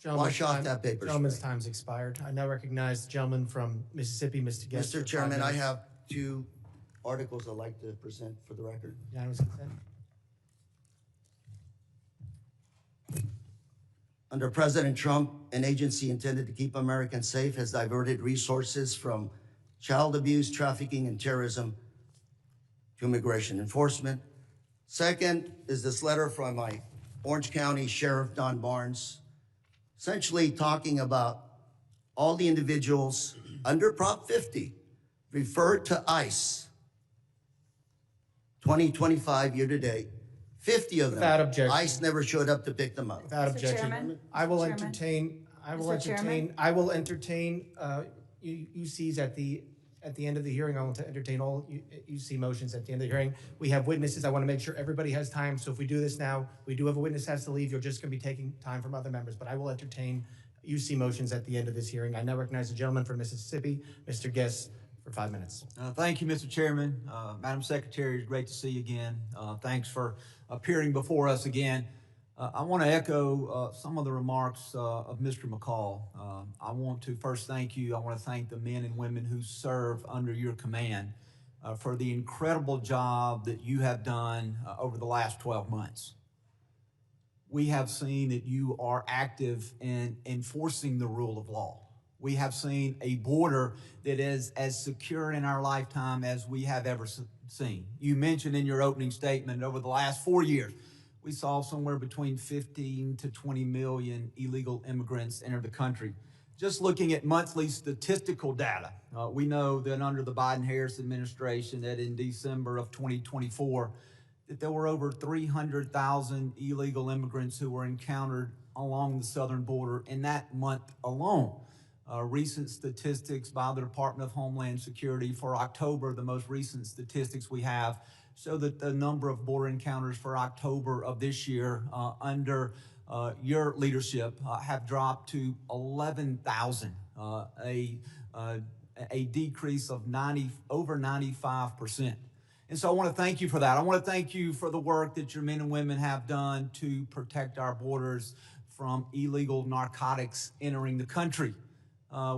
wash off that paper spray. Gentleman's time's expired. I now recognize the gentleman from Mississippi, Mr. Guest. Mr. Chairman, I have 2 articles I'd like to present for the record. Unanimous consent. Under President Trump, an agency intended to keep Americans safe has diverted resources from child abuse, trafficking, and terrorism to immigration enforcement. Second is this letter from my Orange County Sheriff, Don Barnes, essentially talking about all the individuals under Prop 50 referred to ICE. 2025 year to date, 50 of them. Without objection. ICE never showed up to pick them up. Without Mr. objection, Chairman? I will Mr. Chairman? entertain. Mr. I will entertain UCs at the end of the hearing. I want to entertain all UC motions at the end of the hearing. We have witnesses. I want to make sure everybody has time. So if we do this now, we do have a witness has to leave. You're just going to be taking time from other members. But I will entertain UC motions at the end of this hearing. I now recognize the gentleman from Mississippi, Mr. Guest, for 5 minutes. Thank you, Mr. Chairman. Madam Secretary, it's great to see you again. Thanks for appearing before us again. I want to echo some of the remarks of Mr. McCall. I want to first thank you. I want to thank the men and women who serve under your command for the incredible job that you have done over the last 12 months. we have seen that you are active in enforcing the rule of law. We have seen a border that is as secure in our lifetime as we have ever seen. You mentioned in your opening statement over the last 4 years, we saw somewhere between 15 to 20 million illegal immigrants enter the country. Just looking at monthly statistical data, we know that under the Biden-Harris administration, that in December of 2024, that there were over 300,000 illegal immigrants who were encountered along the southern border in that month alone. Recent statistics by the Department of Homeland Security for October, the most recent statistics we have, show that the number of border encounters for October of this year under your leadership have dropped to 11,000, a decrease of over 95%. And so I want to thank you for that. I want to thank you for the work that your men and women have done to protect our borders from illegal narcotics entering the country.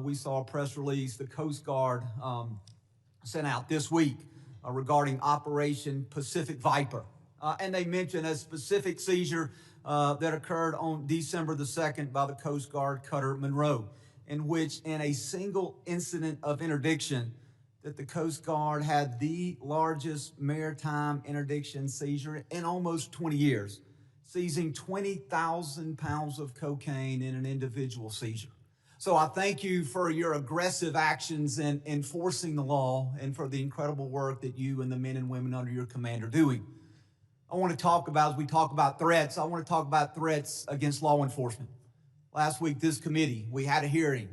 We saw a press release the Coast Guard sent out this week regarding Operation Pacific Viper. And they mentioned a specific seizure that occurred on December the 2nd by the Coast Guard cutter Monroe, in which in a single incident of interdiction that the Coast Guard had the largest maritime interdiction seizure in almost 20 years, seizing 20,000 pounds of cocaine in an individual seizure. So I thank you for your aggressive actions in enforcing the law and for the incredible work that you and the men and women under your command are doing. I want to talk about, as we talk about threats, I want to talk about threats against law enforcement. Last week, this committee, we had a hearing.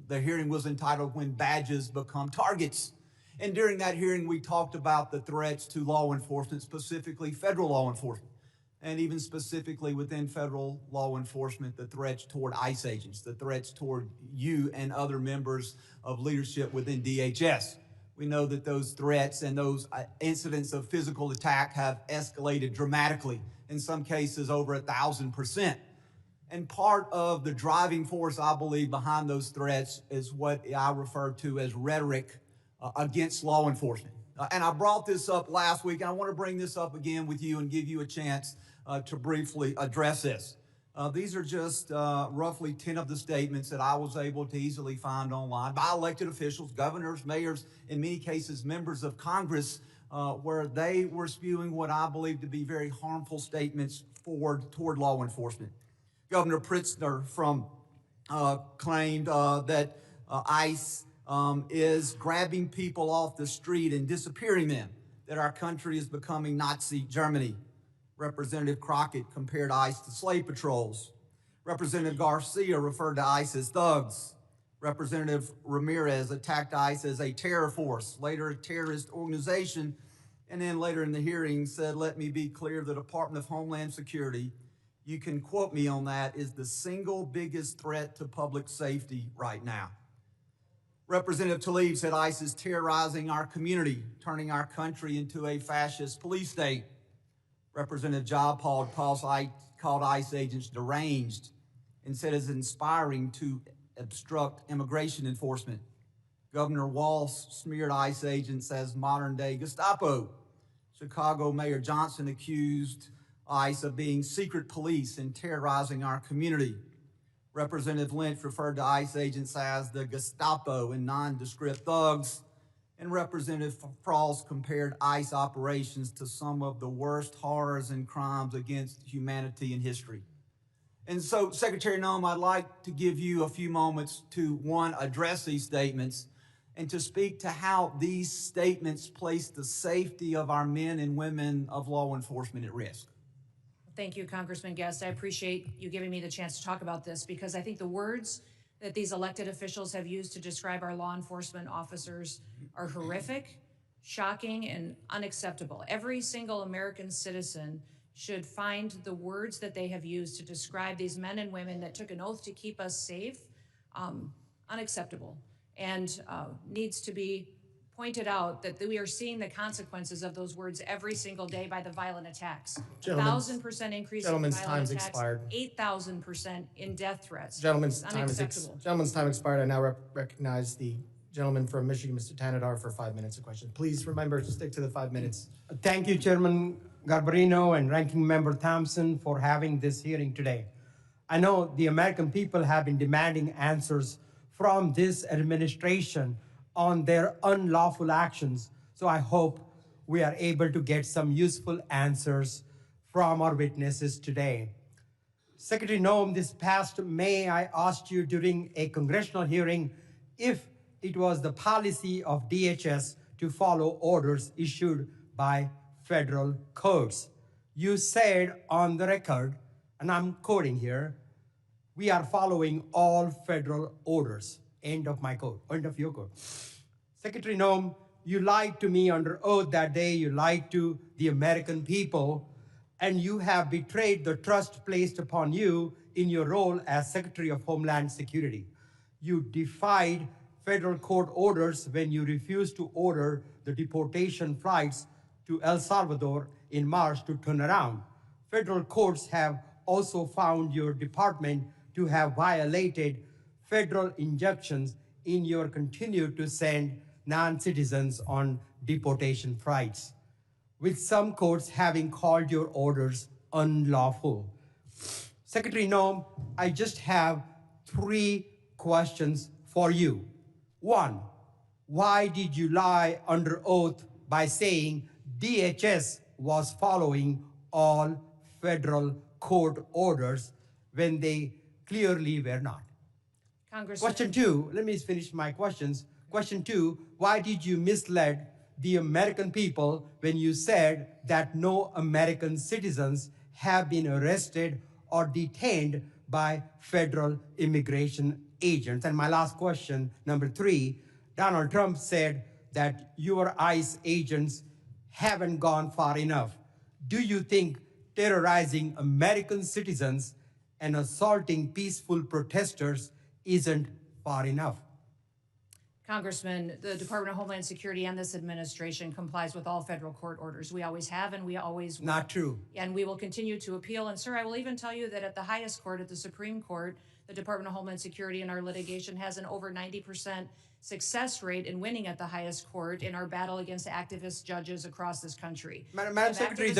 The hearing was entitled When Badges Become Targets. And during that hearing, we talked about the threats to law enforcement, specifically federal law enforcement. And even specifically within federal law enforcement, the threats toward ICE agents, the threats toward you and other members of leadership within DHS. We know that those threats and those incidents of physical attack have escalated dramatically, in some cases over 1,000%. And part of the driving force, I believe, behind those threats is what I refer to as rhetoric against law enforcement. And I brought this up last week, and I want to bring this up again with you and give you a chance to briefly address this. These are just roughly 10 of the statements that I was able to easily find online by elected officials, governors, mayors, in many cases members of Congress, where they were spewing what I believe to be very harmful statements toward law enforcement. Governor Pritzker claimed that ICE is grabbing people off the street and disappearing them, that our country is becoming Nazi Germany. Representative Crockett compared ICE to slave patrols. Representative Garcia referred to ICE as thugs. Representative Ramirez attacked ICE as a terror force, later a terrorist organization, and then later in the hearing said, let me be clear, the Department of Homeland Security, you can quote me on that, is the single biggest threat to public safety right now. Representative Tlaib said ICE is terrorizing our community, turning our country into a fascist police state. Representative Jayapal called ICE agents deranged and said it's inspiring to obstruct immigration enforcement. Governor Walz smeared ICE agents as modern-day Gestapo. Chicago Mayor Johnson accused ICE of being secret police and terrorizing our community. Representative Lynch referred to ICE agents as the Gestapo and nondescript thugs. And Representative Frost compared ICE operations to some of the worst horrors and crimes against humanity in history. And so, Secretary Noem, I'd like to give you a few moments to, one, address these statements and to speak to how these statements place the safety of our men and women of law enforcement at risk. Thank you, Congressman Guest. I appreciate you giving me the chance to talk about this because I think the words that these elected officials have used to describe our law enforcement officers are horrific, shocking, and unacceptable. Every single American citizen should find the words that they have used to describe these men and women that took an oath to keep us safe unacceptable and needs to be pointed out that we are seeing the consequences of those words every single day by the violent attacks. 1,000% increase in violent time's attacks, expired. 8,000% in death threats. Gentlemen's It's time unacceptable. gentleman's time expired. I now recognize the gentleman from Michigan, Mr. Tanadar, for 5 minutes of question. Please remember to stick to the 5 minutes. Thank you, Chairman Garbarino and Ranking Member Thompson for having this hearing today. I know the American people have been demanding answers from this administration on their unlawful actions, so I hope we are able to get some useful answers from our witnesses today. Secretary Noem, this past May, I asked you during a congressional hearing if it was the policy of DHS to follow orders issued by federal courts. You said on the record, and I'm quoting here, "We are following all federal orders." End of my quote, end of your quote. Secretary Noem, you lied to me under oath that day. You lied to the American people, and you have betrayed the trust placed upon you in your role as Secretary of Homeland Security. You defied federal court orders when you refused to order the deportation flights to El Salvador in March to turn around. Federal courts have also found your department to have violated federal injunctions in your continue to send non-citizens on deportation flights, with some courts having called your orders unlawful. Secretary Noem, I just have 3 questions for you. 1, why did you lie under oath by saying DHS was following all federal court orders when they clearly were not? Congressman. Question 2, let me finish my questions. Question 2, why did you mislead the American people when you said that no American citizens have been arrested or detained by federal immigration agents? And my last question, number 3, Donald Trump said that your ICE agents haven't gone far enough. Do you think terrorizing American citizens and assaulting peaceful protesters isn't far enough? Congressman, the Department of Homeland Security and this administration complies with all federal court orders. We always have and we always will. Not true. And we will continue to appeal. And sir, I will even tell you that at the highest court, at the Supreme Court, the Department of Homeland Security in our litigation has an over 90% success rate in winning at the highest court in our battle against activist judges across this country. Madam Secretary,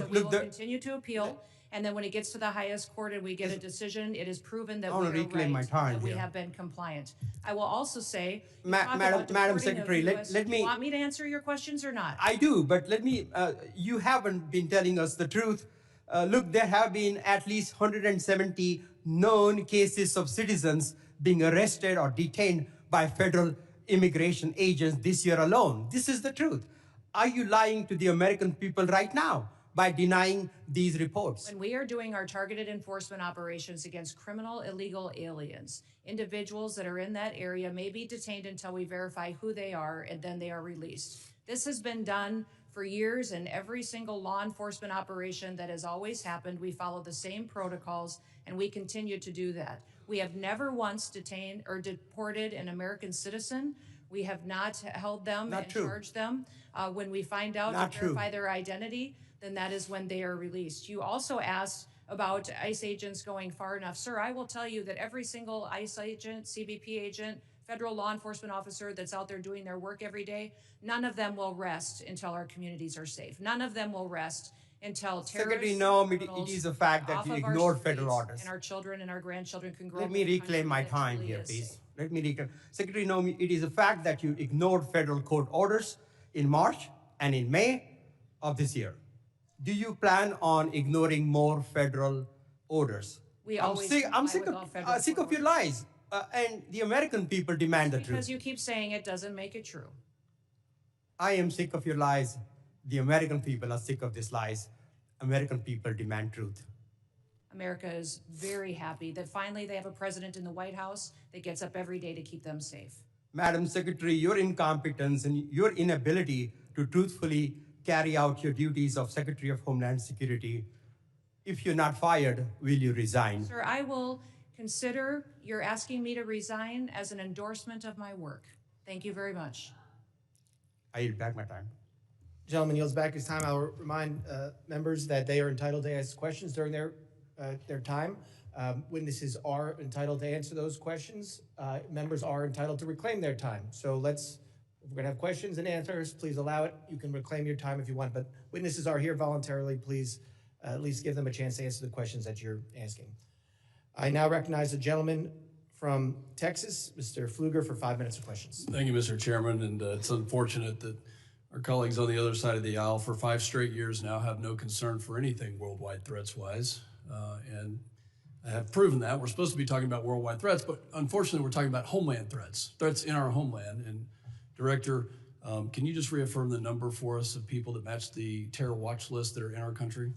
we will continue to appeal. And then when it gets to the highest court and we get a decision, it is proven that we are right, that we have been compliant. I will also say, Madam Secretary, let me. You want me to answer your questions or not? I do, but let me. You haven't been telling us the truth. Look, there have been at least 170 known cases of citizens being arrested or detained by federal immigration agents this year alone. This is the truth. Are you lying to the American people right now by denying these reports? When we are doing our targeted enforcement operations against criminal illegal aliens, individuals that are in that area may be detained until we verify who they are, and then they are released. This has been done for years, and every single law enforcement operation that has always happened, we follow the same protocols, and we continue to do that. We have never once detained or deported an American citizen. We have not held them and charged them. When we find out and verify their identity, then that is when they are released. You also asked about ICE agents going far enough. Sir, I will tell you that every single ICE agent, CBP agent, federal law enforcement officer that's out there doing their work every day, none of them will rest until our communities are safe. None of them will rest until Secretary Noem, it is a fact that you ignored federal orders. And our children and our grandchildren can grow up. Let me reclaim my time here, please. Let me reclaim. Secretary Noem, it is a fact that you ignored federal court orders in March and in May of this year. Do you plan on ignoring more federal orders? I'm sick of your lies. And the American people demand the truth. Because you keep saying it doesn't make it true. I am sick of your lies. The American people are sick of these lies. American people demand truth. America is very happy that finally they have a president in the White House that gets up every day to keep them safe. Madam Secretary, your incompetence and your inability to truthfully carry out your duties of Secretary of Homeland Security, if you're not fired, will you resign? Sir, I will consider your asking me to resign as an endorsement of my work. Thank you very much. I yield back my time. Gentleman yields back his time. I'll remind members that they are entitled to ask questions during their time. Witnesses are entitled to answer those questions. Members are entitled to reclaim their time. So let's If we're gonna have questions and answers, please allow it. You can reclaim your time if you want, but witnesses are here voluntarily. Please at least give them a chance to answer the questions that you're asking. I now recognize the gentleman from Texas, Mr. Pfluger, for 5 minutes of questions. Thank you, Mr. Chairman, and it's unfortunate that our colleagues on the other side of the aisle for 5 straight years now have no concern for anything worldwide threats-wise, and have proven that. We're supposed to be talking about worldwide threats, but unfortunately we're talking about homeland threats in our homeland. And Director, can you just reaffirm the number for us of people that match the terror watch list that are in our country?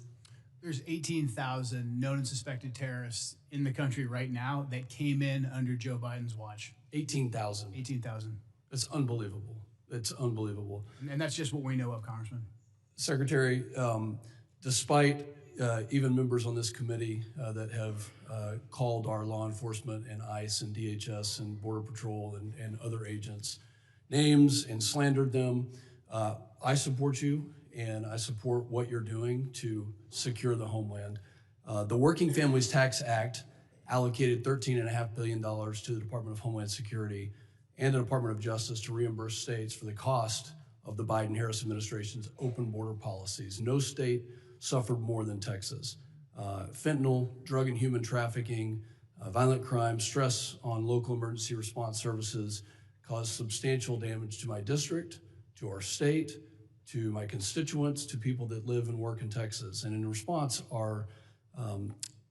There's 18,000 known and suspected terrorists in the country right now that came in under Joe Biden's watch. 18,000. 18,000. It's unbelievable. It's unbelievable. And that's just what we know of, Congressman. Secretary, despite even members on this committee that have called our law enforcement and ICE and DHS and Border Patrol and other agents names and slandered them, I support you, and I support what you're doing to secure the homeland. The Working Families Tax Act allocated $13.5 billion to the Department of Homeland Security and the Department of Justice to reimburse states for the cost of the Biden-Harris administration's open border policies. No state suffered more than Texas. Fentanyl, drug and human trafficking, violent crime, stress on local emergency response services caused substantial damage to my district, to our state, to my constituents, to people that live and work in Texas. And in response, our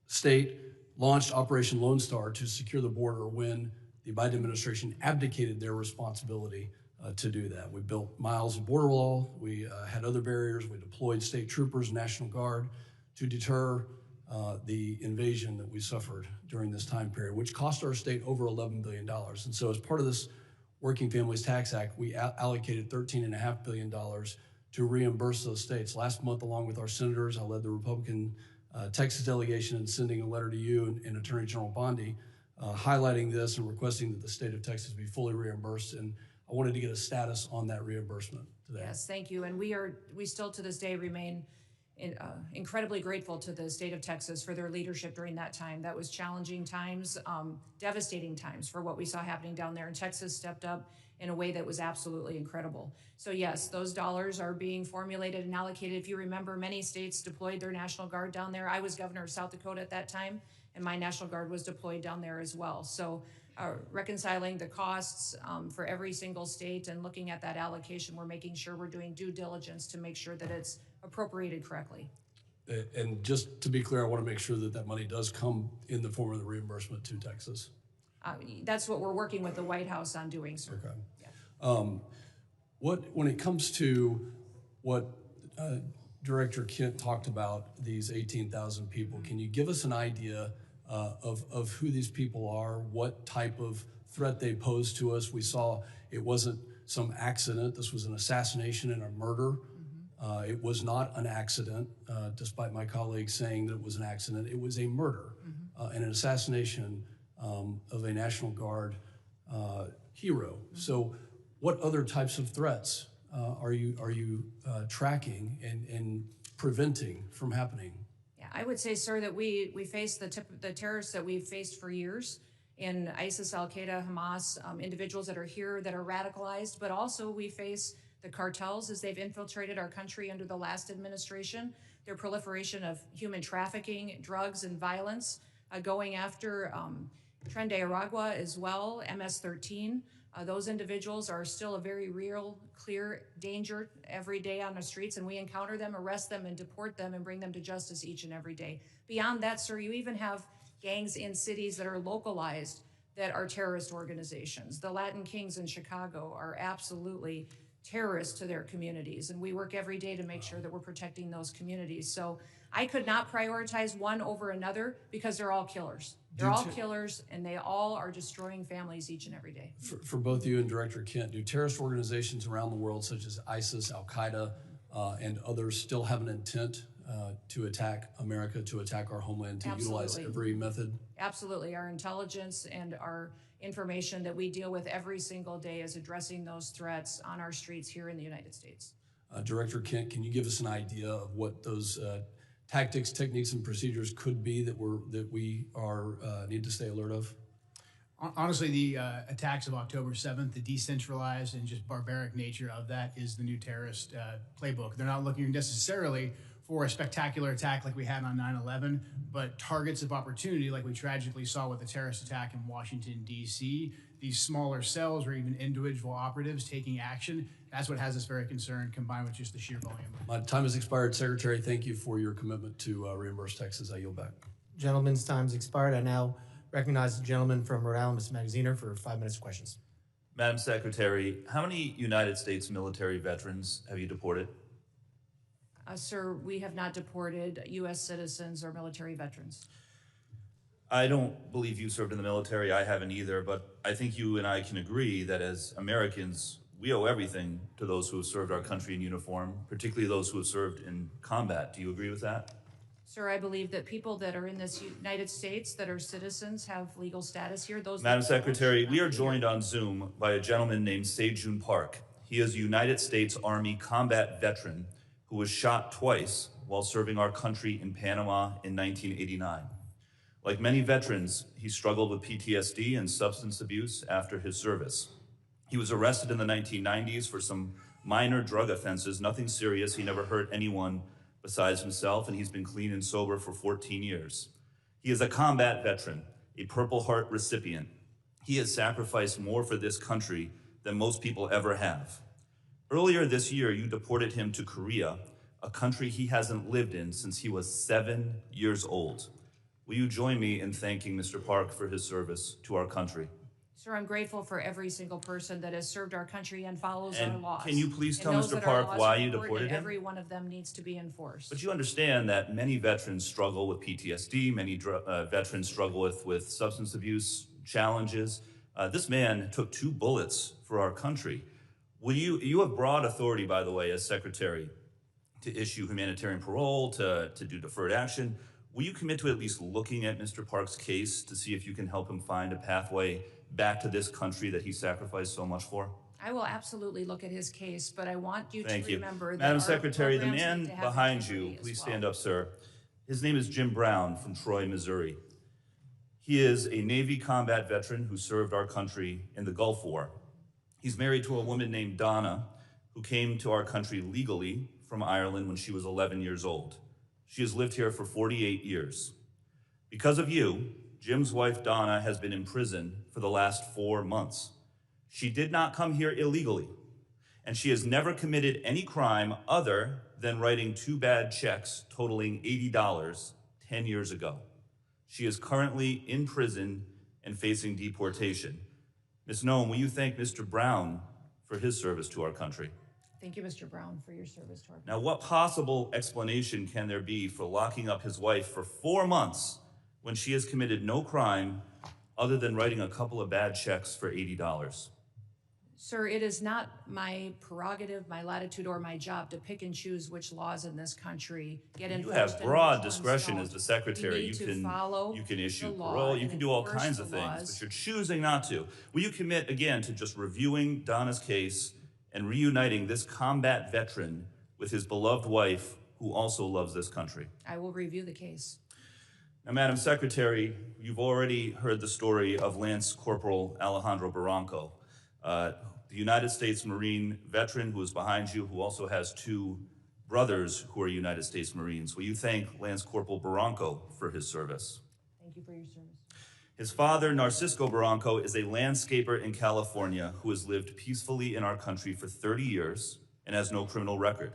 state launched Operation Lone Star to secure the border when the Biden administration abdicated their responsibility to do that. We built miles of border wall, we had other barriers, we deployed state troopers, National Guard to deter the invasion that we suffered during this time period, which cost our state over $11 billion. And so as part of this Working Families Tax Act, we allocated $13.5 billion to reimburse those states. Last month, along with our senators, I led the Republican Texas delegation in sending a letter to you and Attorney General Bondi highlighting this and requesting that the state of Texas be fully reimbursed. And I wanted to get a status on that reimbursement today. Yes, thank you. And we still to this day remain incredibly grateful to the state of Texas for their leadership during that time. That was challenging times, devastating times for what we saw happening down there. And Texas stepped up in a way that was absolutely incredible. So yes, those dollars are being formulated and allocated. If you remember, many states deployed their National Guard down there. I was governor of South Dakota at that time, and my National Guard was deployed down there as well. So reconciling the costs for every single state and looking at that allocation, we're making sure we're doing due diligence to make sure that it's appropriated correctly. And just to be clear, I want to make sure that that money does come in the form of the reimbursement to Texas. That's what we're working with the White House on doing, sir. Okay. Yeah. When it comes to what Director Kent talked about, these 18,000 people, can you give us an idea of who these people are, what type of threat they pose to us? We saw it wasn't some accident. This was an assassination and a murder. It was not an accident, despite my colleagues saying that it was an accident. It was a murder and an assassination of a National Guard hero. So what other types of threats are you tracking and preventing from happening? Yeah, I would say, sir, that we face the terrorists that we've faced for years in ISIS, Al-Qaeda, Hamas, individuals that are here that are radicalized, but also we face the cartels as they've infiltrated our country under the last administration, their proliferation of human trafficking, drugs, and violence, going after Tren de Aragua as well, MS-13. Those individuals are still a very real, clear danger every day on the streets, and we encounter them, arrest them, and deport them and bring them to justice each and every day. Beyond that, sir, you even have gangs in cities that are localized that are terrorist organizations. The Latin Kings in Chicago are absolutely terrorists to their communities, and we work every day to make sure that we're protecting those communities. So I could not prioritize one over another because they're all killers. They're all killers, and they all are destroying families each and every day. For both you and Director Kent, do terrorist organizations around the world, such as ISIS, Al-Qaeda, and others, still have an intent to attack America, to attack our homeland, to utilize every method? Absolutely. Our intelligence and our information that we deal with every single day is addressing those threats on our streets here in the United States. Director Kent, can you give us an idea of what those tactics, techniques, and procedures could be that we need to stay alert of? Honestly, the attacks of October 7th, the decentralized and just barbaric nature of that is the new terrorist playbook. They're not looking necessarily for a spectacular attack like we had on 9/11, but targets of opportunity like we tragically saw with the terrorist attack in Washington, D.C., these smaller cells or even individual operatives taking action. That's what has us very concerned, combined with just the sheer volume. My time has expired, Secretary. Thank you for your commitment to reimburse taxes. I yield back. Gentleman's time's expired. I now recognize the gentleman from Rhode Island, Mr. Magaziner, for 5 minutes of questions. Madam Secretary, how many United States military veterans have you deported? Sir, we have not deported U.S. citizens or military veterans. I don't believe you served in the military. I haven't either, but I think you and I can agree that as Americans, we owe everything to those who have served our country in uniform, particularly those who have served in combat. Do you agree with that? Sir, I believe that people that are in this United States that are citizens have legal status here. Madam Secretary, we are joined on Zoom by a gentleman named Se-Jun Park. He is a United States Army combat veteran who was shot twice while serving our country in Panama in 1989. Like many veterans, he struggled with PTSD and substance abuse after his service. He was arrested in the 1990s for some minor drug offenses, nothing serious. He never hurt anyone besides himself, and he's been clean and sober for 14 years. He is a combat veteran, a Purple Heart recipient. He has sacrificed more for this country than most people ever have. Earlier this year, you deported him to Korea, a country he hasn't lived in since he was 7 years old. Will you join me in thanking Mr. Park for his service to our country? Sir, I'm grateful for every single person that has served our country and follows our laws. Can you please tell knows Mr. that our Park laws why are you important deported and him? every one of them needs to be enforced. But you understand that many veterans struggle with PTSD, many veterans struggle with substance abuse challenges. This man took 2 bullets for our country. You have broad authority, by the way, as Secretary, to issue humanitarian parole, to do deferred action. Will you commit to at least looking at Mr. Park's case to see if you can help him find a pathway back to this country that he sacrificed so much for? I will absolutely look at his case, but I want you Thank to you. remember that Madam our Secretary, the programs man need to have behind integrity you, as please well. stand up, sir. His name is Jim Brown from Troy, Missouri. He is a Navy combat veteran who served our country in the Gulf War. He's married to a woman named Donna, who came to our country legally from Ireland when she was 11 years old. She has lived here for 48 years. Because of you, Jim's wife, Donna, has been in prison for the last 4 months. She did not come here illegally, and she has never committed any crime other than writing 2 bad checks totaling $80 10 years ago. She is currently in prison and facing deportation. Ms. Noem, will you thank Mr. Brown for his service to our country? Thank you, Mr. Brown, for your service to our country. Now, what possible explanation can there be for locking up his wife for 4 months when she has committed no crime other than writing a couple of bad checks for $80? Sir, it is not my prerogative, my latitude, or my job to pick and choose which laws in this country get enforced. You have and broad which ones discretion don't. as the Secretary. We need to follow You can issue the law parole, you and can do all enforce kinds the of things, laws. but you're choosing not to. Will you commit again to just reviewing Donna's case and reuniting this combat veteran with his beloved wife, who also loves this country? I will review the case. Now, Madam Secretary, you've already heard the story of Lance Corporal Alejandro Barranco, the United States Marine veteran who is behind you, who also has 2 brothers who are United States Marines. Will you thank Lance Corporal Barranco for his service? Thank you for your service. His father, Narcisco Barranco, is a landscaper in California who has lived peacefully in our country for 30 years and has no criminal record.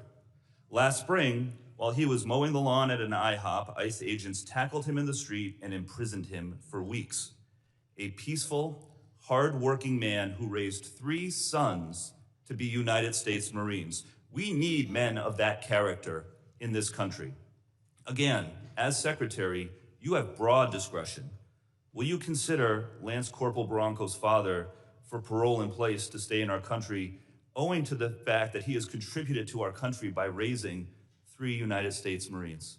Last spring, while he was mowing the lawn at an IHOP, ICE agents tackled him in the street and imprisoned him for weeks. A peaceful, hard-working man who raised 3 sons to be United States Marines. We need men of that character in this country. Again, as Secretary, you have broad discretion. Will you consider Lance Corporal Barranco's father for parole in place to stay in our country, owing to the fact that he has contributed to our country by raising 3 United States Marines?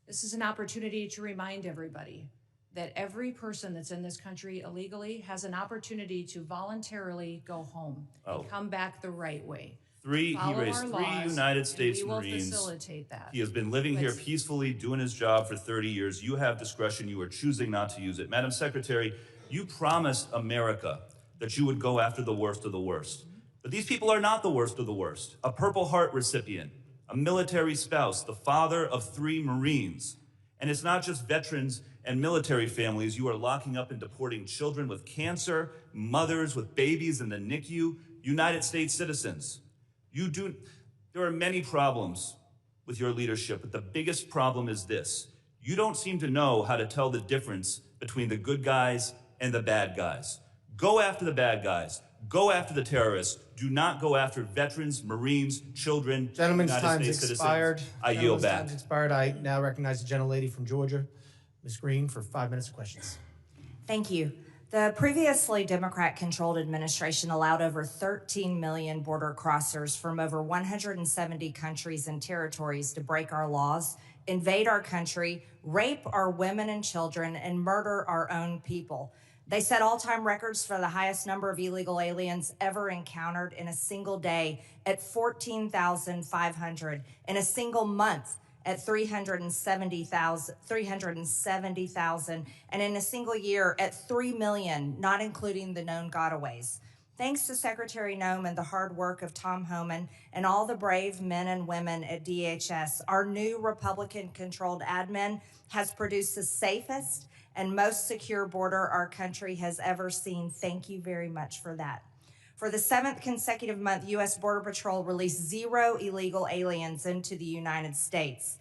This is an opportunity to remind everybody that every person that's in this country illegally has an opportunity to voluntarily go home and come back the right way. He raised 3 United States and we will Marines. Facilitate that. He has been living here peacefully, doing his job for 30 years. You have discretion. You are choosing not to use it. Madam Secretary, You promised America that you would go after the worst of the worst. But these people are not the worst of the worst. A Purple Heart recipient, a military spouse, the father of 3 Marines. And it's not just veterans and military families. You are locking up and deporting children with cancer, mothers with babies in the NICU, United States citizens. There are many problems with your leadership, but the biggest problem is this. You don't seem to know how to tell the difference between the good guys and the bad guys. Go after the bad guys. Go after the terrorists. Do not go after veterans, Marines, children, Gentleman's United time's States expired. citizens. I yield back. Time's expired. I now recognize the gentlelady from Georgia, Ms. Green, for 5 minutes of questions. Thank you. The previously Democrat-controlled administration allowed over 13 million border crossers from over 170 countries and territories to break our laws, invade our country, rape our women and children, and murder our own people. They set all-time records for the highest number of illegal aliens ever encountered in a single day at 14,500, in a single month at 370,000, and in a single year at 3 million, not including the known gotaways. Thanks to Secretary Noem and the hard work of Tom Homan and all the brave men and women at DHS, our new Republican-controlled admin has produced the safest and most secure border our country has ever seen. Thank you very much for that. For the 7th consecutive month, U.S. Border Patrol released 0 illegal aliens into the United States.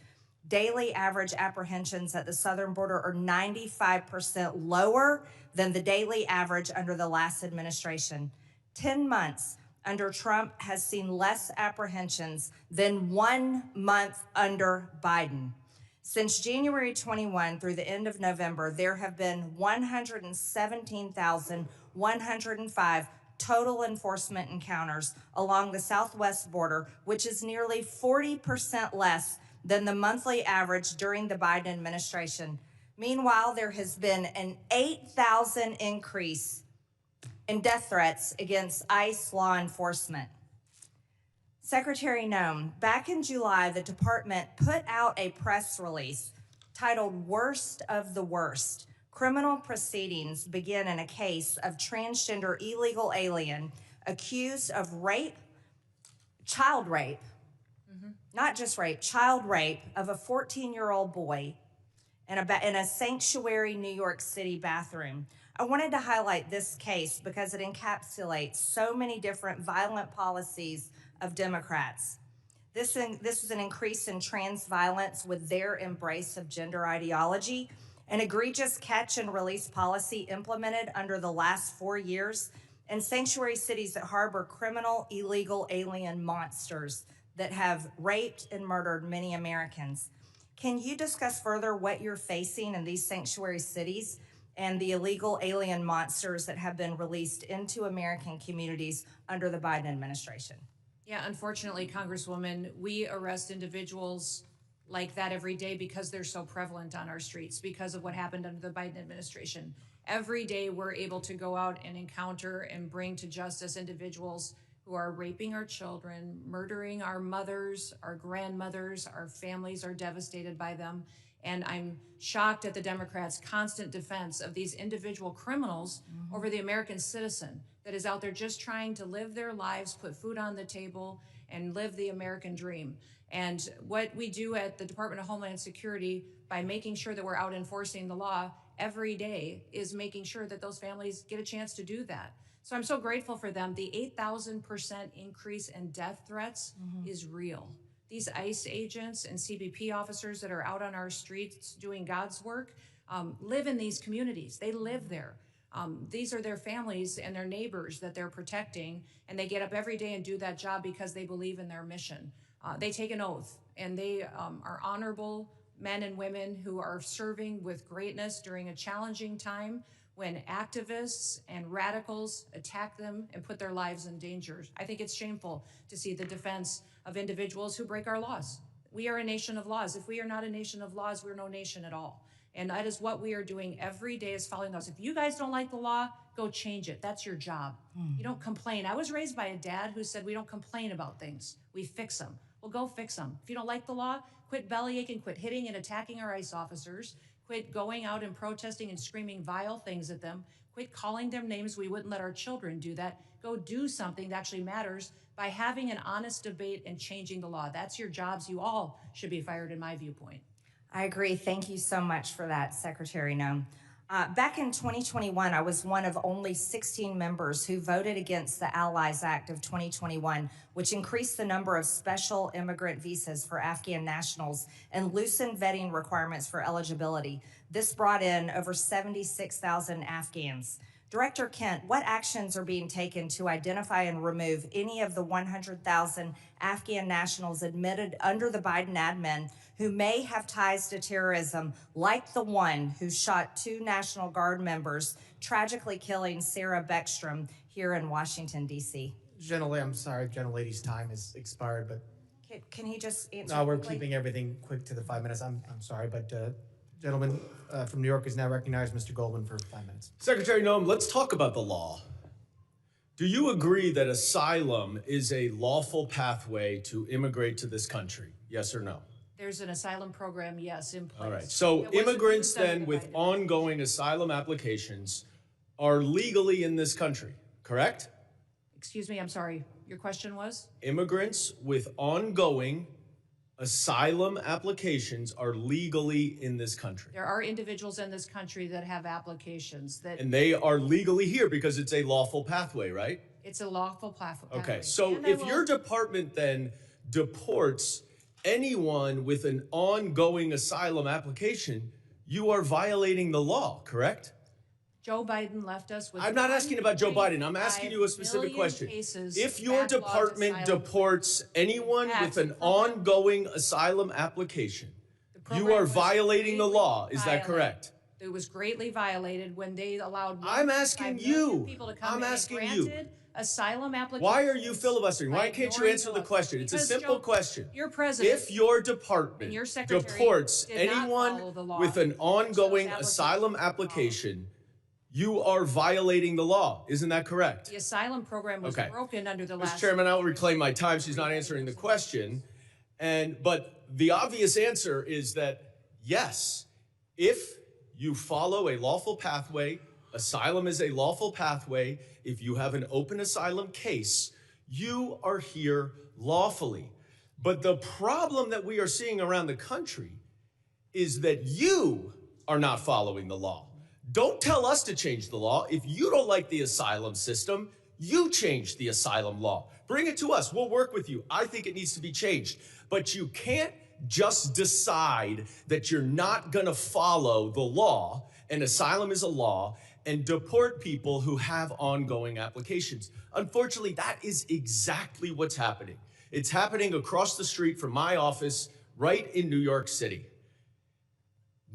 Daily average apprehensions at the southern border are 95% lower than the daily average under the last administration. 10 months under Trump has seen less apprehensions than 1 month under Biden. Since January 21 through the end of November, there have been 117,105 total enforcement encounters along the southwest border, which is nearly 40% less than the monthly average during the Biden administration. Meanwhile, there has been an 8,000 increase in death threats against ICE law enforcement. Secretary Noem, back in July, the department put out a press release titled "Worst of the Worst." Criminal proceedings begin in a case of transgender illegal alien accused of rape, child rape, not just rape, child rape of a 14-year-old boy in a sanctuary New York City bathroom. I wanted to highlight this case because it encapsulates so many different violent policies of Democrats. This is an increase in trans violence with their embrace of gender ideology, an egregious catch and release policy implemented under the last 4 years, and sanctuary cities that harbor criminal illegal alien monsters that have raped and murdered many Americans. Can you discuss further what you're facing in these sanctuary cities and the illegal alien monsters that have been released into American communities under the Biden administration? Yeah, unfortunately, Congresswoman, we arrest individuals like that every day because they're so prevalent on our streets because of what happened under the Biden administration. Every day we're able to go out and encounter and bring to justice individuals who are raping our children, murdering our mothers, our grandmothers, our families are devastated by them. And I'm shocked at the Democrats' constant defense of these individual criminals over the American citizen that is out there just trying to live their lives, put food on the table, and live the American dream. And what we do at the Department of Homeland Security by making sure that we're out enforcing the law every day is making sure that those families get a chance to do that. So I'm so grateful for them. The 8,000% increase in death threats is real. These ICE agents and CBP officers that are out on our streets doing God's work live in these communities. They live there. These are their families and their neighbors that they're protecting, and they get up every day and do that job because they believe in their mission. They take an oath, and they are honorable men and women who are serving with greatness during a challenging time when activists and radicals attack them and put their lives in danger. I think it's shameful to see the defense of individuals who break our laws. We are a nation of laws. If we are not a nation of laws, we're no nation at all. And that is what we are doing every day, is following laws. If you guys don't like the law, go change it. That's your job. You don't complain. I was raised by a dad who said we don't complain about things. We fix them. Well, go fix them. If you don't like the law, quit bellyaching, quit hitting and attacking our ICE officers, Quit going out and protesting and screaming vile things at them. Quit calling them names. We wouldn't let our children do that. Go do something that actually matters by having an honest debate and changing the law. That's your jobs. You all should be fired, in my viewpoint. I agree. Thank you so much for that, Secretary Noem. Back in 2021, I was one of only 16 members who voted against the Allies Act of 2021, which increased the number of special immigrant visas for Afghan nationals and loosened vetting requirements for eligibility. This brought in over 76,000 Afghans. Director Kent, what actions are being taken to identify and remove any of the 100,000 Afghan nationals admitted under the Biden admin who may have ties to terrorism, like the one who shot 2 National Guard members, tragically killing Sarah Beckstrom here in Washington, D.C.? Gentlelady, I'm sorry, gentlelady's time has expired, but Can he just answer? no, we're quickly? keeping everything quick to the 5 minutes. I'm sorry, but gentleman from New York is now recognized, Mr. Goldman, for 5 minutes. Secretary Noem, let's talk about the law. Do you agree that asylum is a lawful pathway to immigrate to this country? Yes or no? There's an asylum program, yes, in place. All right. So It wasn't immigrants used under then the with Biden. ongoing asylum applications are legally in this country, correct? Excuse me, I'm sorry. Your question was? Immigrants with ongoing asylum applications are legally in this country. There are individuals in this country that have applications that And they are legally here because it's a lawful pathway, right? it's a lawful platform. Okay, so if your department then deports anyone with an ongoing asylum application, you are violating the law, correct? Joe Biden left us with. I'm not asking about Joe Biden. I'm asking you a specific question. If your department deports anyone with an ongoing asylum application, you are violating the law. Is that correct? It was greatly violated when they allowed. I'm asking you. People to come I'm in and asking granted you. Asylum applications. Why are you filibustering? Why can't you answer the question? It's a simple question. Your president. If your department and your secretary deports did not follow anyone the law, with an ongoing asylum application, you are violating the law. Isn't that correct? The asylum program was broken under the last. Mr. Chairman, I will reclaim my time. She's not answering the question. But the obvious answer is that yes, if you follow a lawful pathway, asylum is a lawful pathway. If you have an open asylum case, you are here lawfully. But the problem that we are seeing around the country is that you are not following the law. Don't tell us to change the law. If you don't like the asylum system, you change the asylum law. Bring it to us. We'll work with you. I think it needs to be changed. But you can't just decide that you're not going to follow the law, and asylum is a law, and deport people who have ongoing applications. Unfortunately, that is exactly what's happening. It's happening across the street from my office right in New York City.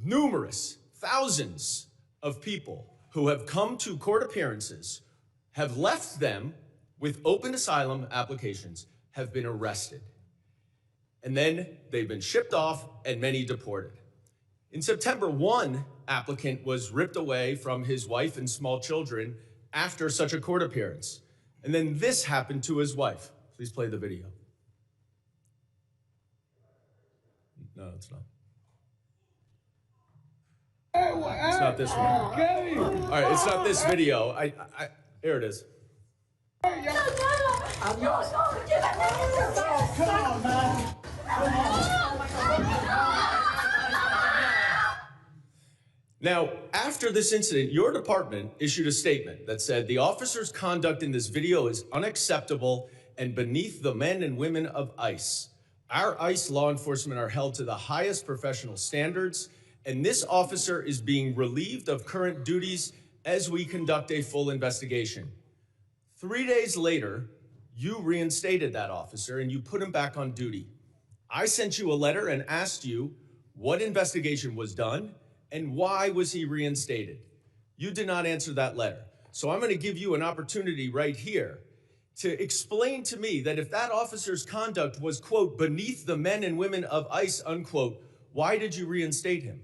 Numerous, thousands of people who have come to court appearances, have left them with open asylum applications, have been arrested. And then they've been shipped off and many deported. In September, one applicant was ripped away from his wife and small children after such a court appearance. And then this happened to his wife. Please play the video. No, it's not. It's not this one. All right, it's not this video. Here it is. Come on, man. Now, after this incident, your department issued a statement that said the officer's conduct in this video is unacceptable and beneath the men and women of ICE. Our ICE law enforcement are held to the highest professional standards, and this officer is being relieved of current duties as we conduct a full investigation. 3 days later, you reinstated that officer and you put him back on duty. I sent you a letter and asked you what investigation was done and why was he reinstated. You did not answer that letter. So I'm going to give you an opportunity right here to explain to me that if that officer's conduct was, quote, beneath the men and women of ICE, unquote, why did you reinstate him?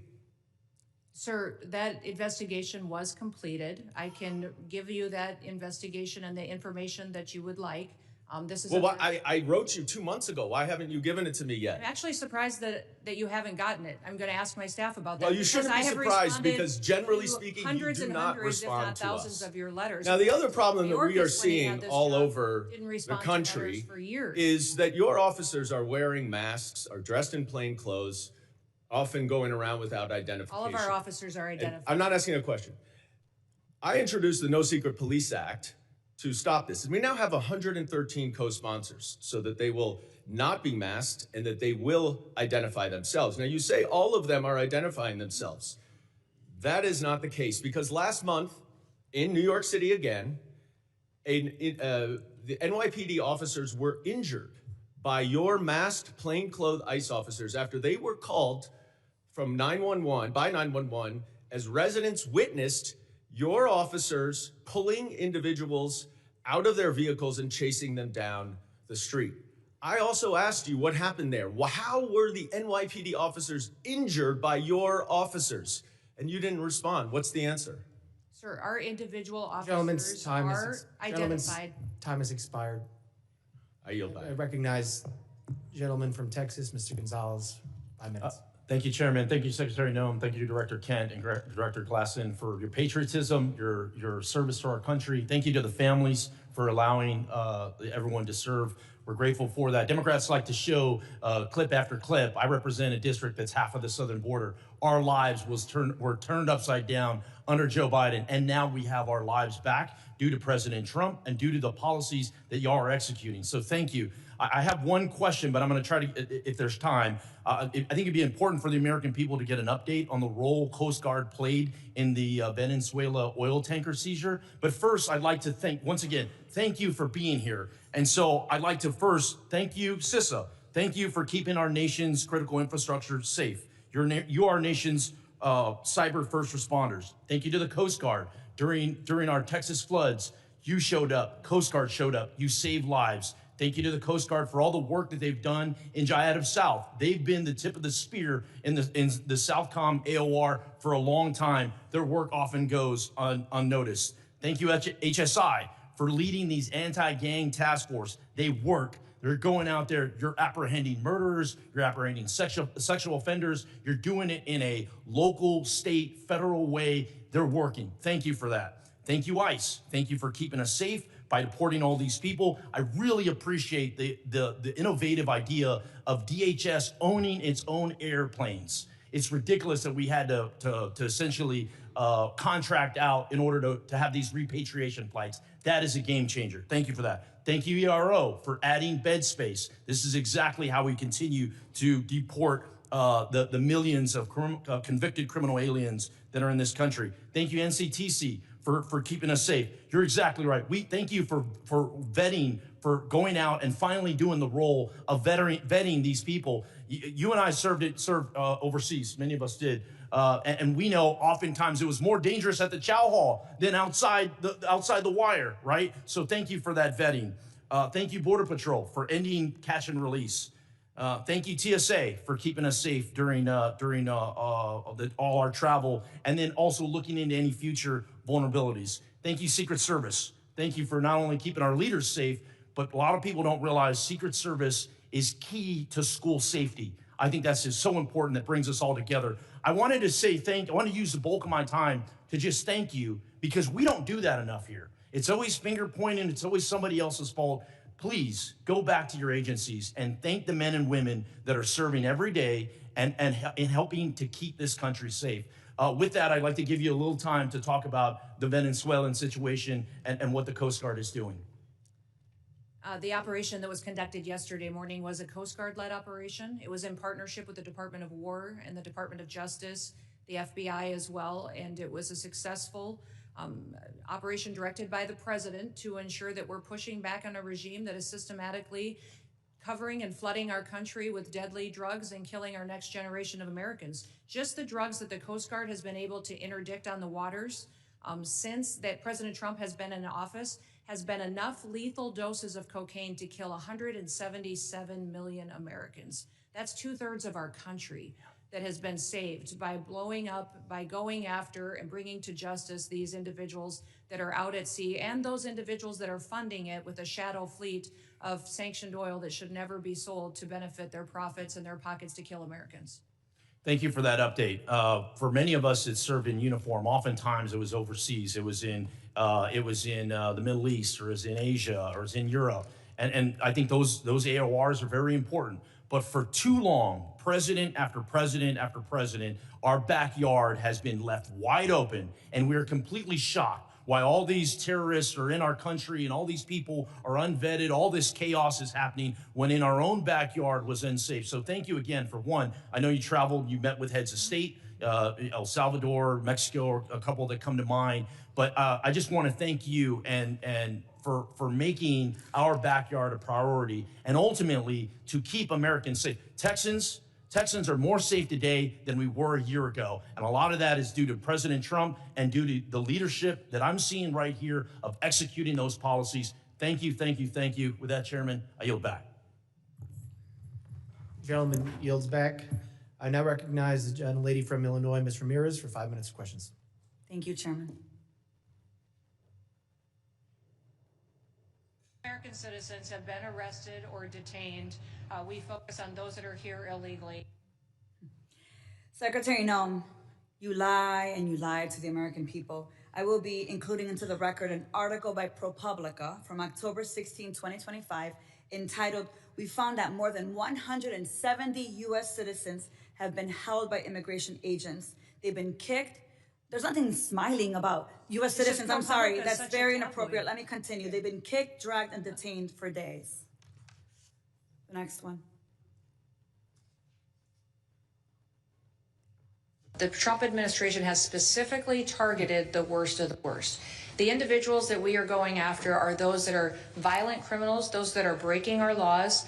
Sir, that investigation was completed. I can give you that investigation and the information that you would like. This is Well, I wrote you 2 months ago. Why haven't you given it to me yet? I'm actually surprised that you haven't gotten it. I'm going to ask my staff about that. Well, you shouldn't be because I have surprised responded because generally to speaking, you hundreds do and not hundreds, if respond not to thousands us. of your letters. Now, the other problem New that we York are is when he had seeing this all job, over didn't the respond to country letters for years. is that your officers are wearing masks, are dressed in plain clothes, often going around without identification. All of our officers are And identified. I'm not asking a question. I introduced the No Secret Police Act to stop this. And we now have 113 co-sponsors so that they will not be masked and that they will identify themselves. Now, you say all of them are identifying themselves. That is not the case because last month in New York City again, the NYPD officers were injured by your masked plainclothes ICE officers after they were called from 911 as residents witnessed your officers pulling individuals out of their vehicles and chasing them down the street. I also asked you what happened there. How were the NYPD officers injured by your officers? And you didn't respond. What's the answer? Sir, our individual Gentlemen's officers time are is identified. time has expired. I yield back. I recognize gentleman from Texas, Mr. Gonzalez, 5 minutes. Thank you, Chairman. Thank you, Secretary Noem. Thank you, Director Kent and Director Glasson, for your patriotism, your service to our country. Thank you to the families for allowing everyone to serve. We're grateful for that. Democrats like to show clip after clip. I represent a district that's half of the southern border. Our lives were turned upside down under Joe Biden, and now we have our lives back due to President Trump and due to the policies that y'all are executing. So thank you. I have one question, but I'm going to try to, if there's time, I think it'd be important for the American people to get an update on the role Coast Guard played in the Venezuela oil tanker seizure. But first, I'd like to once again, thank you for being here. And so I'd like to first thank you, CISA. Thank you for keeping our nation's critical infrastructure safe. You are our nation's cyber first responders. Thank you to the Coast Guard. During our Texas floods, you showed up, Coast Guard showed up, you saved lives. Thank you to the Coast Guard for all the work that they've done in Jayada South. They've been the tip of the spear in the Southcom AOR for a long time. Their work often goes unnoticed. Thank you, HSI, for leading these anti-gang task force. They work. They're going out there. You're apprehending murderers. You're apprehending sexual offenders. You're doing it in a local, state, federal way. They're working. Thank you for that. Thank you, ICE. Thank you for keeping us safe by deporting all these people. I really appreciate the innovative idea of DHS owning its own airplanes. It's ridiculous that we had to essentially contract out in order to have these repatriation flights. That is a game changer. Thank you for that. Thank you, ERO, for adding bed space. This is exactly how we continue to deport the millions of convicted criminal aliens that are in this country. Thank you, NCTC, for keeping us safe. You're exactly right. We thank you for vetting, for going out and finally doing the role of vetting these people. You and I served overseas. Many of us did. And we know oftentimes it was more dangerous at the chow hall than outside the wire, right? So thank you for that vetting. Thank you, Border Patrol, for ending catch and release. Thank you, TSA, for keeping us safe during all our travel, and then also looking into any future vulnerabilities. Thank you, Secret Service. Thank you for not only keeping our leaders safe, but a lot of people don't realize Secret Service is key to school safety. I think that's just so important that brings us all together. I wanted to say I want to use the bulk of my time to just thank you, because we don't do that enough here. It's always finger pointing. It's always somebody else's fault. Please go back to your agencies and thank the men and women that are serving every day and helping to keep this country safe. With that, I'd like to give you a little time to talk about the Venezuelan situation and what the Coast Guard is doing. The operation that was conducted yesterday morning was a Coast Guard-led operation. It was in partnership with the Department of War and the Department of Justice, the FBI as well, and it was a successful operation directed by the president to ensure that we're pushing back on a regime that is systematically covering and flooding our country with deadly drugs and killing our next generation of Americans. Just the drugs that the Coast Guard has been able to interdict on the waters since that President Trump has been in office has been enough lethal doses of cocaine to kill 177 million Americans. That's 2/3 of our country. that has been saved by blowing up, by going after and bringing to justice these individuals that are out at sea and those individuals that are funding it with a shadow fleet of sanctioned oil that should never be sold to benefit their profits and their pockets to kill Americans. Thank you for that update. For many of us that served in uniform, oftentimes it was overseas. It was in the Middle East, or it was in Asia, or it was in Europe. And I think those AORs are very important. But for too long, president after president after president, our backyard has been left wide open, and we're completely shocked why all these terrorists are in our country and all these people are unvetted. All this chaos is happening when in our own backyard was unsafe. So thank you again for one. I know you traveled, you met with heads of state, El Salvador, Mexico, a couple that come to mind. But I just want to thank you and for making our backyard a priority and ultimately to keep Americans safe. Texans are more safe today than we were a year ago. And a lot of that is due to President Trump and due to the leadership that I'm seeing right here of executing those policies. Thank you, thank you, thank you. With that, Chairman, I yield back. Gentleman yields back. I now recognize the gentlelady from Illinois, Ms. Ramirez, for 5 minutes of questions. Thank you, Chairman. American citizens have been arrested or detained. We focus on those that are here illegally. Secretary Noem, you lie and you lied to the American people. I will be including into the record an article by ProPublica from October 16, 2025, entitled, "We found that more than 170 U.S. citizens have been held by immigration agents. They've been kicked." There's nothing smiling about U.S. citizens. I'm sorry, that's very inappropriate. Let me continue. They've been kicked, dragged, and detained for days. The next one. The Trump administration has specifically targeted the worst of the worst. The individuals that we are going after are those that are violent criminals, those that are breaking our laws.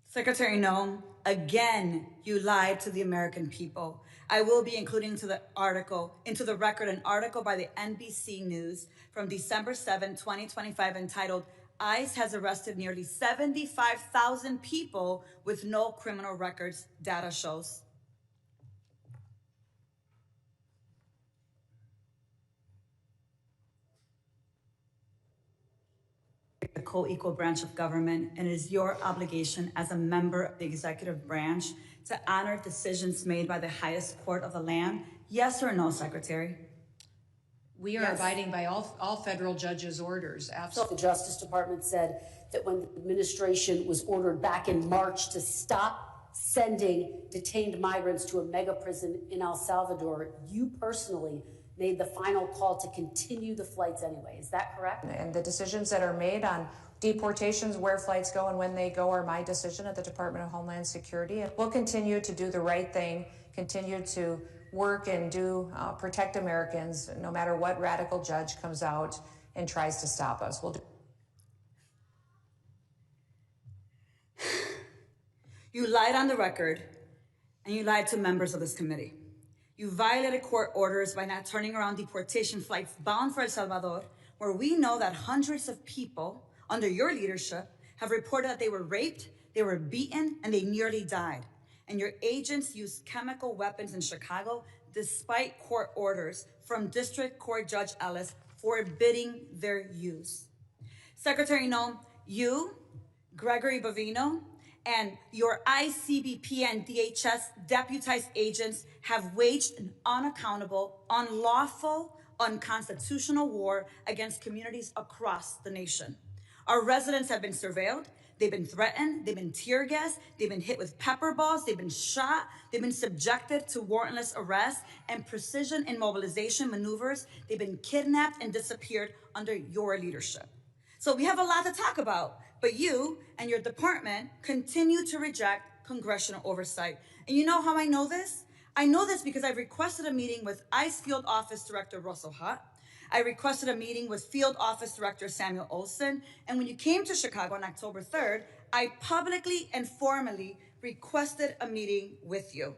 Secretary Noem, again, you lied to the American people. I will be including into the record an article by the NBC News from December 7, 2025, entitled, "ICE has arrested nearly 75,000 people with no criminal records, data shows." The co-equal branch of government, and it is your obligation as a member of the executive branch to honor decisions made by the highest court of the land. Yes or no, Secretary? We are abiding by all federal judges' orders. Absolutely. The Justice Department said that when the administration was ordered back in March to stop sending detained migrants to a mega prison in El Salvador, you personally made the final call to continue the flights anyway. Is that correct? And the decisions that are made on deportations, where flights go and when they go, are my decision at the Department of Homeland Security. And we'll continue to do the right thing, continue to work and protect Americans, no matter what radical judge comes out and tries to stop us. We'll do. You lied on the record, and you lied to members of this committee. You violated court orders by not turning around deportation flights bound for El Salvador, where we know that hundreds of people under your leadership have reported that they were raped, they were beaten, and they nearly died. And your agents used chemical weapons in Chicago despite court orders from District Court Judge Ellis forbidding their use. Secretary Noem, you, Gregory Bovino, and your ICBP and DHS deputized agents have waged an unaccountable, unlawful, unconstitutional war against communities across the nation. Our residents have been surveilled, they've been threatened, they've been tear gassed, they've been hit with pepper balls, they've been shot, they've been subjected to warrantless arrest and precision immobilization maneuvers, they've been kidnapped and disappeared under your leadership. So we have a lot to talk about, but you and your department continue to reject congressional oversight. And you know how I know this? I know this because I've requested a meeting with ICE Field Office Director Russell Hutt. I requested a meeting with Field Office Director Samuel Olson. And when you came to Chicago on October 3rd, I publicly and formally requested a meeting with you.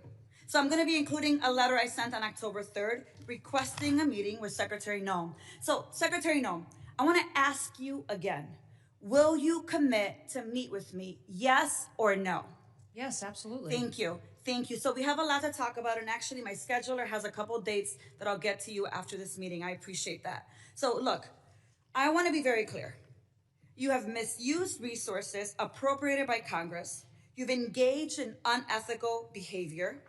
So I'm going to be including a letter I sent on October 3rd requesting a meeting with Secretary Noem. So Secretary Noem, I want to ask you again, will you commit to meet with me, yes or no? Yes, absolutely. Thank you. Thank you. So we have a lot to talk about, and actually my scheduler has a couple dates that I'll get to you after this meeting. I appreciate that. So look, I want to be very clear. You have misused resources appropriated by Congress. You've engaged in unethical behavior.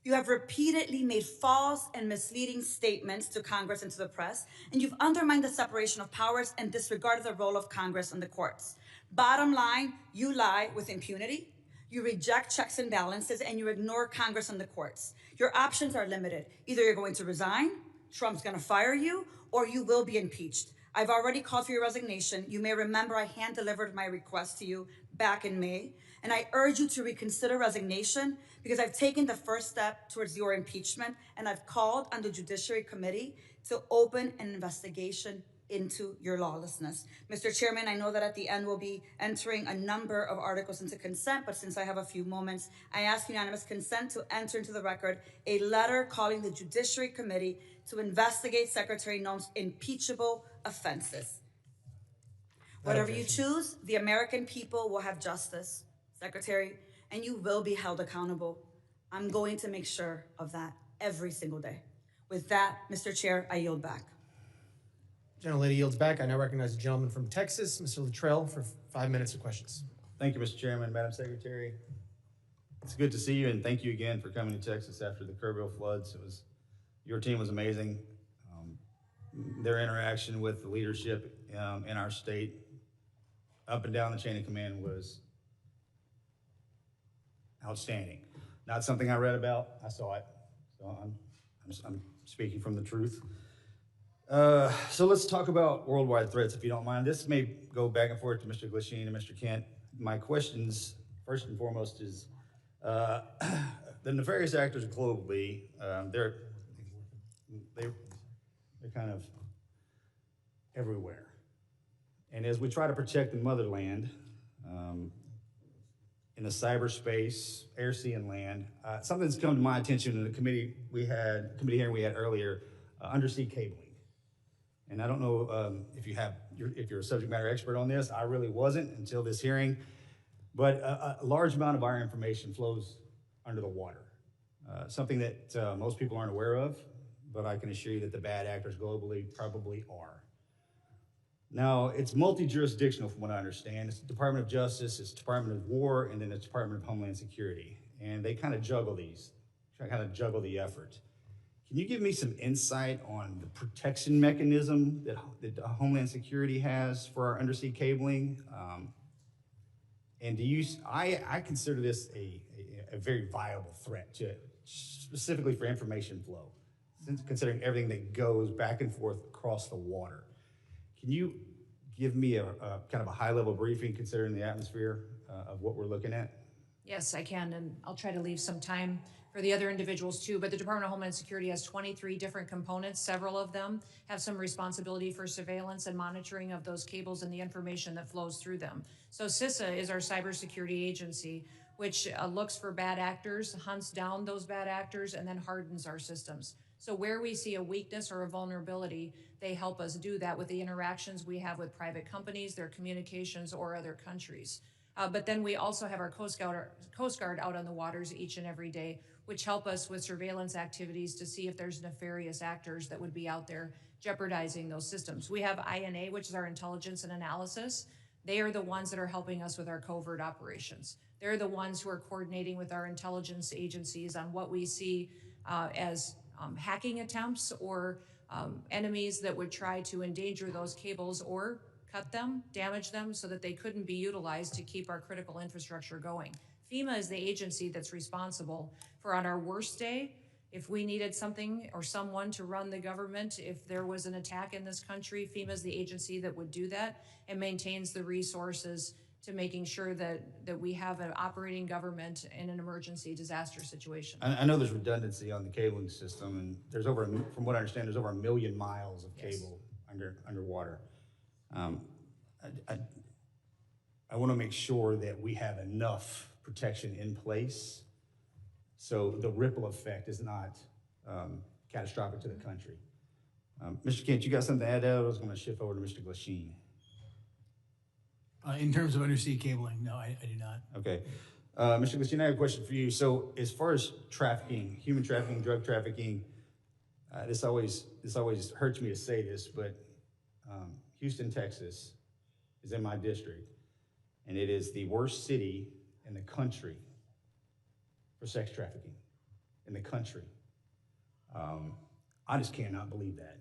You have repeatedly made false and misleading statements to Congress and to the press, and you've undermined the separation of powers and disregarded the role of Congress and the courts. Bottom line, you lie with impunity, you reject checks and balances, and you ignore Congress and the courts. Your options are limited. Either you're going to resign, Trump's going to fire you, or you will be impeached. I've already called for your resignation. You may remember I hand-delivered my request to you back in May, and I urge you to reconsider resignation because I've taken the first step towards your impeachment, and I've called on the Judiciary Committee to open an investigation into your lawlessness. Mr. Chairman, I know that at the end we'll be entering a number of articles into consent, but since I have a few moments, I ask unanimous consent to enter into the record a letter calling the Judiciary Committee to investigate Secretary Noem's impeachable offenses. Whatever you choose, the American people will have justice, Secretary, and you will be held accountable. I'm going to make sure of that every single day. With that, Mr. Chair, I yield back. Gentlelady yields back. I now recognize the gentleman from Texas, Mr. Luttrell, for 5 minutes of questions. Thank you, Mr. Chairman, Madam Secretary. It's good to see you, and thank you again for coming to Texas after the Kerrville floods. Your team was amazing. Their interaction with the leadership in our state, up and down the chain of command, was outstanding. Not something I read about, I saw it. So I'm speaking from the truth. So let's talk about worldwide threats, if you don't mind. This may go back and forth to Mr. Glasheen and Mr. Kent. My questions, first and foremost, is the nefarious actors globally, they're kind of everywhere. And as we try to protect the motherland, in the cyberspace, air, sea, and land, something that's come to my attention in the committee hearing we had earlier, undersea cabling. And I don't know if you're a subject matter expert on this. I really wasn't until this hearing. But a large amount of our information flows under the water, something that most people aren't aware of, but I can assure you that the bad actors globally probably are. Now, it's multi-jurisdictional from what I understand. It's the Department of Justice, it's Department of War, and then it's Department of Homeland Security. And they kind of juggle these, kind of juggle the effort. Can you give me some insight on the protection mechanism that Homeland Security has for our undersea cabling? And I consider this a very viable threat specifically for information flow, considering everything that goes back and forth across the water. Can you give me a kind of a high-level briefing considering the atmosphere of what we're looking at? Yes, I can, and I'll try to leave some time for the other individuals too, but the Department of Homeland Security has 23 different components. Several of them have some responsibility for surveillance and monitoring of those cables and the information that flows through them. So CISA is our cybersecurity agency, which looks for bad actors, hunts down those bad actors, and then hardens our systems. So where we see a weakness or a vulnerability, they help us do that with the interactions we have with private companies, their communications, or other countries. But then we also have our Coast Guard out on the waters each and every day, which help us with surveillance activities to see if there's nefarious actors that would be out there jeopardizing those systems. We have INA, which is our intelligence and analysis. They are the ones that are helping us with our covert operations. They're the ones who are coordinating with our intelligence agencies on what we see as hacking attempts or enemies that would try to endanger those cables or cut them, damage them so that they couldn't be utilized to keep our critical infrastructure going. FEMA is the agency that's responsible for, on our worst day, if we needed something or someone to run the government, if there was an attack in this country, FEMA is the agency that would do that and maintains the resources to making sure that we have an operating government in an emergency disaster situation. I know there's redundancy on the cabling system, and there's from what I understand, there's over 1 million miles of cable underwater. I want to make sure that we have enough protection in place so the ripple effect is not catastrophic to the country. Mr. Kent, you got something to add to that? I was going to shift over to Mr. Glasheen. In terms of undersea cabling, no, I do not. Okay. Mr. Glasheen, I have a question for you. So as far as trafficking, human trafficking, drug trafficking, this always hurts me to say this, but Houston, Texas is in my district, and it is the worst city in the country for sex trafficking in the country. I just cannot believe that.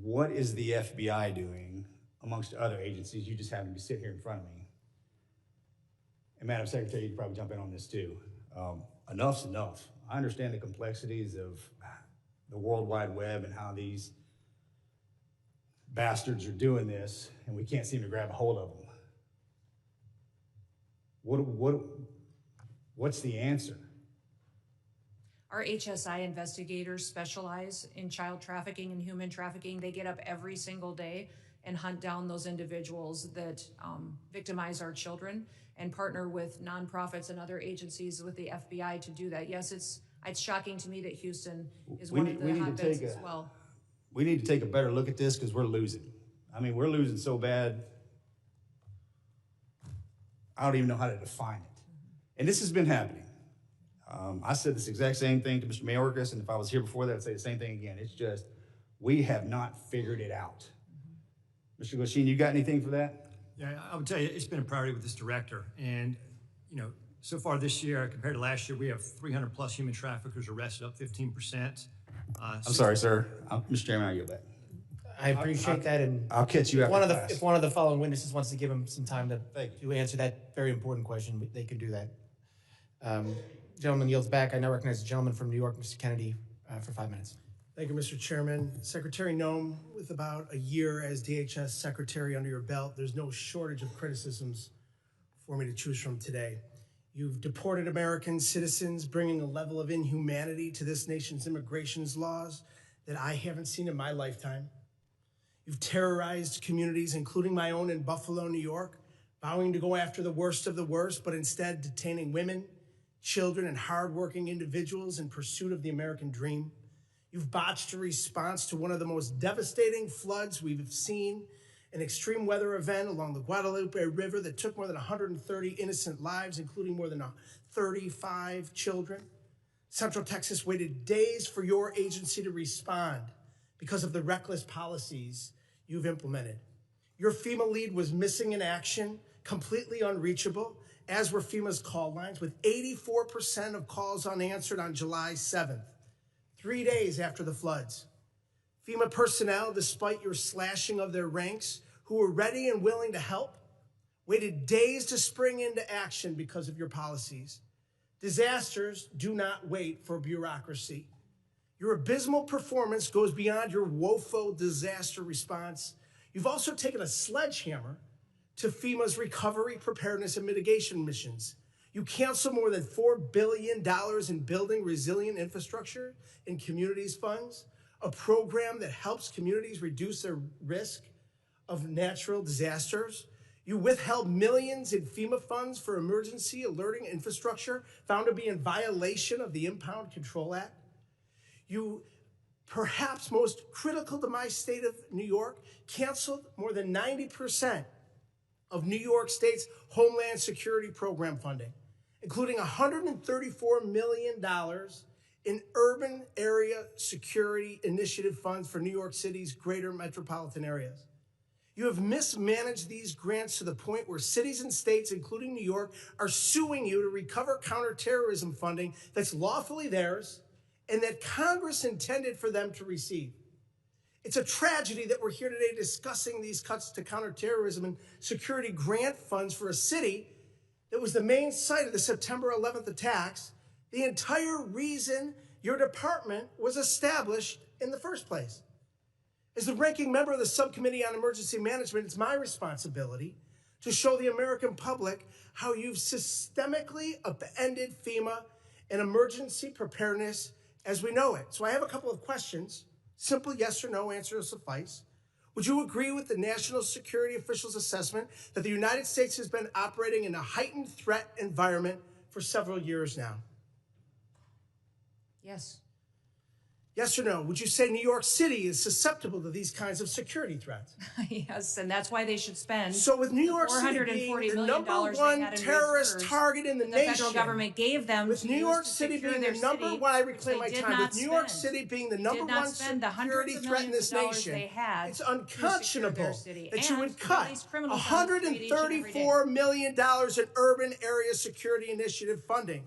What is the FBI doing amongst other agencies? You just happen to be sitting here in front of me. And Madam Secretary, you can probably jump in on this too. Enough's enough. I understand the complexities of the World Wide Web and how these bastards are doing this, and we can't seem to grab a hold of them. What's the answer? Our HSI investigators specialize in child trafficking and human trafficking. They get up every single day and hunt down those individuals that victimize our children and partner with nonprofits and other agencies with the FBI to do that. Yes, it's shocking to me that Houston is one of the hotbeds as well. We need to take a better look at this because we're losing. I mean, we're losing so bad, I don't even know how to define it. And this has been happening. I said this exact same thing to Mr. Mayorkas, and if I was here before that, I'd say the same thing again. It's just, we have not figured it out. Mr. Glasheen, you got anything for that? Yeah, I would tell you, it's been a priority with this director. And, you know, so far this year, compared to last year, we have 300 plus human traffickers arrested, up 15%. I'm sorry, sir. Mr. Chairman, I yield back. I appreciate that, and I'll catch you after class. If one of the following witnesses wants to give him some time to answer that very important question, they can do that. Gentleman yields back. I now recognize the gentleman from New York, Mr. Kennedy, for 5 minutes. Thank you, Mr. Chairman. Secretary Noem, with about a year as DHS Secretary under your belt, there's no shortage of criticisms for me to choose from today. You've deported American citizens, bringing a level of inhumanity to this nation's immigration laws that I haven't seen in my lifetime. You've terrorized communities, including my own in Buffalo, New York, vowing to go after the worst of the worst, but instead detaining women, children, and hardworking individuals in pursuit of the American dream. You've botched a response to one of the most devastating floods we've seen, an extreme weather event along the Guadalupe River that took more than 130 innocent lives, including more than 35 children. Central Texas waited days for your agency to respond because of the reckless policies you've implemented. Your FEMA lead was missing in action, completely unreachable, as were FEMA's call lines, with 84% of calls unanswered on July 7th, 3 days after the floods. FEMA personnel, despite your slashing of their ranks, who were ready and willing to help, waited days to spring into action because of your policies. Disasters do not wait for bureaucracy. Your abysmal performance goes beyond your woeful disaster response. You've also taken a sledgehammer to FEMA's recovery, preparedness, and mitigation missions. You canceled more than $4 billion in building resilient infrastructure in communities funds, a program that helps communities reduce their risk of natural disasters. You withheld millions in FEMA funds for emergency alerting infrastructure found to be in violation of the Impound Control Act. You, perhaps most critical to my state of New York, canceled more than 90% of New York State's Homeland Security Program funding, including $134 million in urban area security initiative funds for New York City's greater metropolitan areas. You have mismanaged these grants to the point where cities and states, including New York, are suing you to recover counterterrorism funding that's lawfully theirs and that Congress intended for them to receive. It's a tragedy that we're here today discussing these cuts to counterterrorism and security grant funds for a city that was the main site of the September 11th attacks, the entire reason your department was established in the first place. As the ranking member of the Subcommittee on Emergency Management, it's my responsibility to show the American public how you've systemically upended FEMA and emergency preparedness as we know it. So I have a couple of questions. Simple yes or no answer will suffice. Would you agree with the national security officials' assessment that the United States has been operating in a heightened threat environment for several years now? Yes. Yes or no? Would you say New York City is susceptible to these kinds of security threats? Yes, and that's why they should spend So with New York City $440 being the million number they one had in terrorist reserves target in the that nation, the federal government gave them with to New use York to City secure being their the number city, one, I which reclaim they my did time, not with New York spend. City being the They number did not one spend the security hundreds of threat in millions this of dollars nation, they had it's to secure their unconscionable city that you and would to cut release criminals on the street each and every day. $134 million in urban area security initiative funding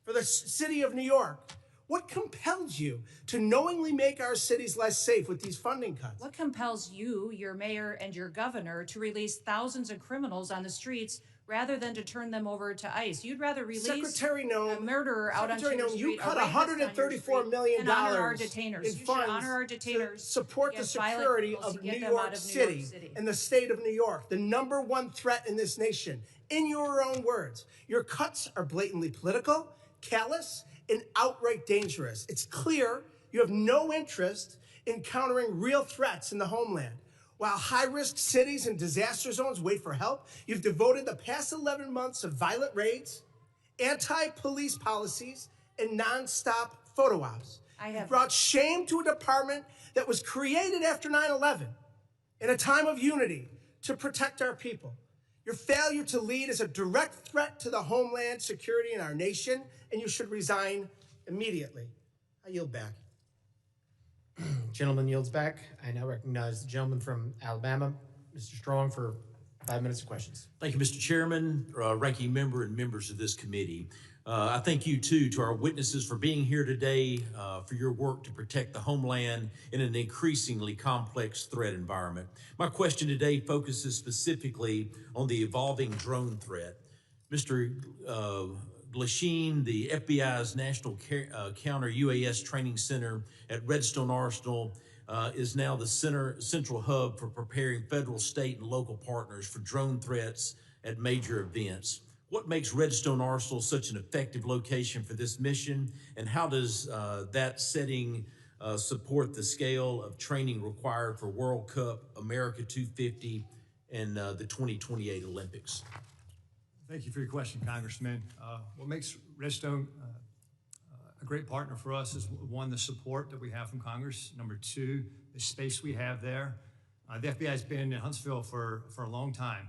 for the city of New York. What compels you to knowingly make our cities less safe with these funding cuts? What compels you, your mayor, and your governor to release thousands of criminals on the streets rather than to turn them over to ICE? You'd rather release Secretary Noem, a murderer out on Secretary your Noem, street, you cut a rapist on your $134 street, million and honor our detainers. in You should funds honor our to detainers support the against violent security criminals of to get New them out York of New York City City. and the state of New York, the number one threat in this nation. In your own words, your cuts are blatantly political, callous, and outright dangerous. It's clear you have no interest in countering real threats in the homeland. While high-risk cities and disaster zones wait for help, you've devoted the past 11 months of violent raids, anti-police policies, and nonstop photo ops. You've brought shame to a department that was created after 9/11 in a time of unity to protect our people. Your failure to lead is a direct threat to the homeland security in our nation, and you should resign immediately. I yield back. Gentleman yields back. I now recognize the gentleman from Alabama, Mr. Strong, for 5 minutes of questions. Thank you, Mr. Chairman, ranking member, and members of this committee. I thank you, too, to our witnesses for being here today, for your work to protect the homeland in an increasingly complex threat environment. My question today focuses specifically on the evolving drone threat. Mr. Glasheen, the FBI's National Counter UAS Training Center at Redstone Arsenal, is now the central hub for preparing federal, state, and local partners for drone threats at major events. What makes Redstone Arsenal such an effective location for this mission, and how does that setting support the scale of training required for World Cup, America 250, and the 2028 Olympics? Thank you for your question, Congressman. What makes Redstone a great partner for us is, one, the support that we have from Congress. Number two, the space we have there. The FBI has been in Huntsville for a long time.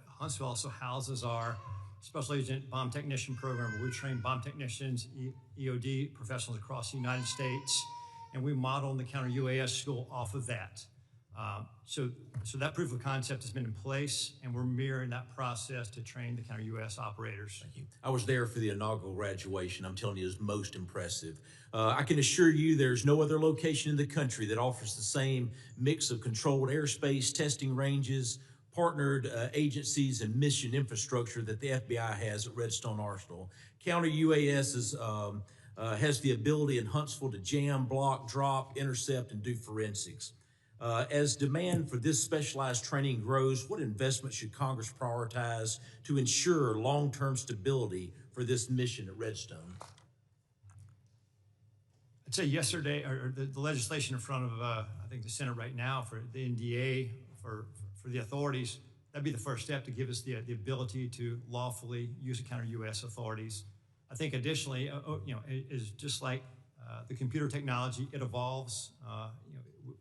Huntsville also houses our Special Agent Bomb Technician Program, where we train bomb technicians, EOD professionals across the United States, and we model the counter UAS school off of that. So that proof of concept has been in place, and we're mirroring that process to train the counter UAS operators. Thank you. I was there for the inaugural graduation. I'm telling you, it was most impressive. I can assure you there's no other location in the country that offers the same mix of controlled airspace, testing ranges, partnered agencies, and mission infrastructure that the FBI has at Redstone Arsenal. Counter UAS has the ability in Huntsville to jam, block, drop, intercept, and do forensics. As demand for this specialized training grows, what investment should Congress prioritize to ensure long-term stability for this mission at Redstone? I'd say yesterday, or the legislation in front of, I think, the Senate right now for the NDA, for the authorities, that'd be the first step to give us the ability to lawfully use the counter U.S. authorities. I think additionally, it is just like the computer technology, it evolves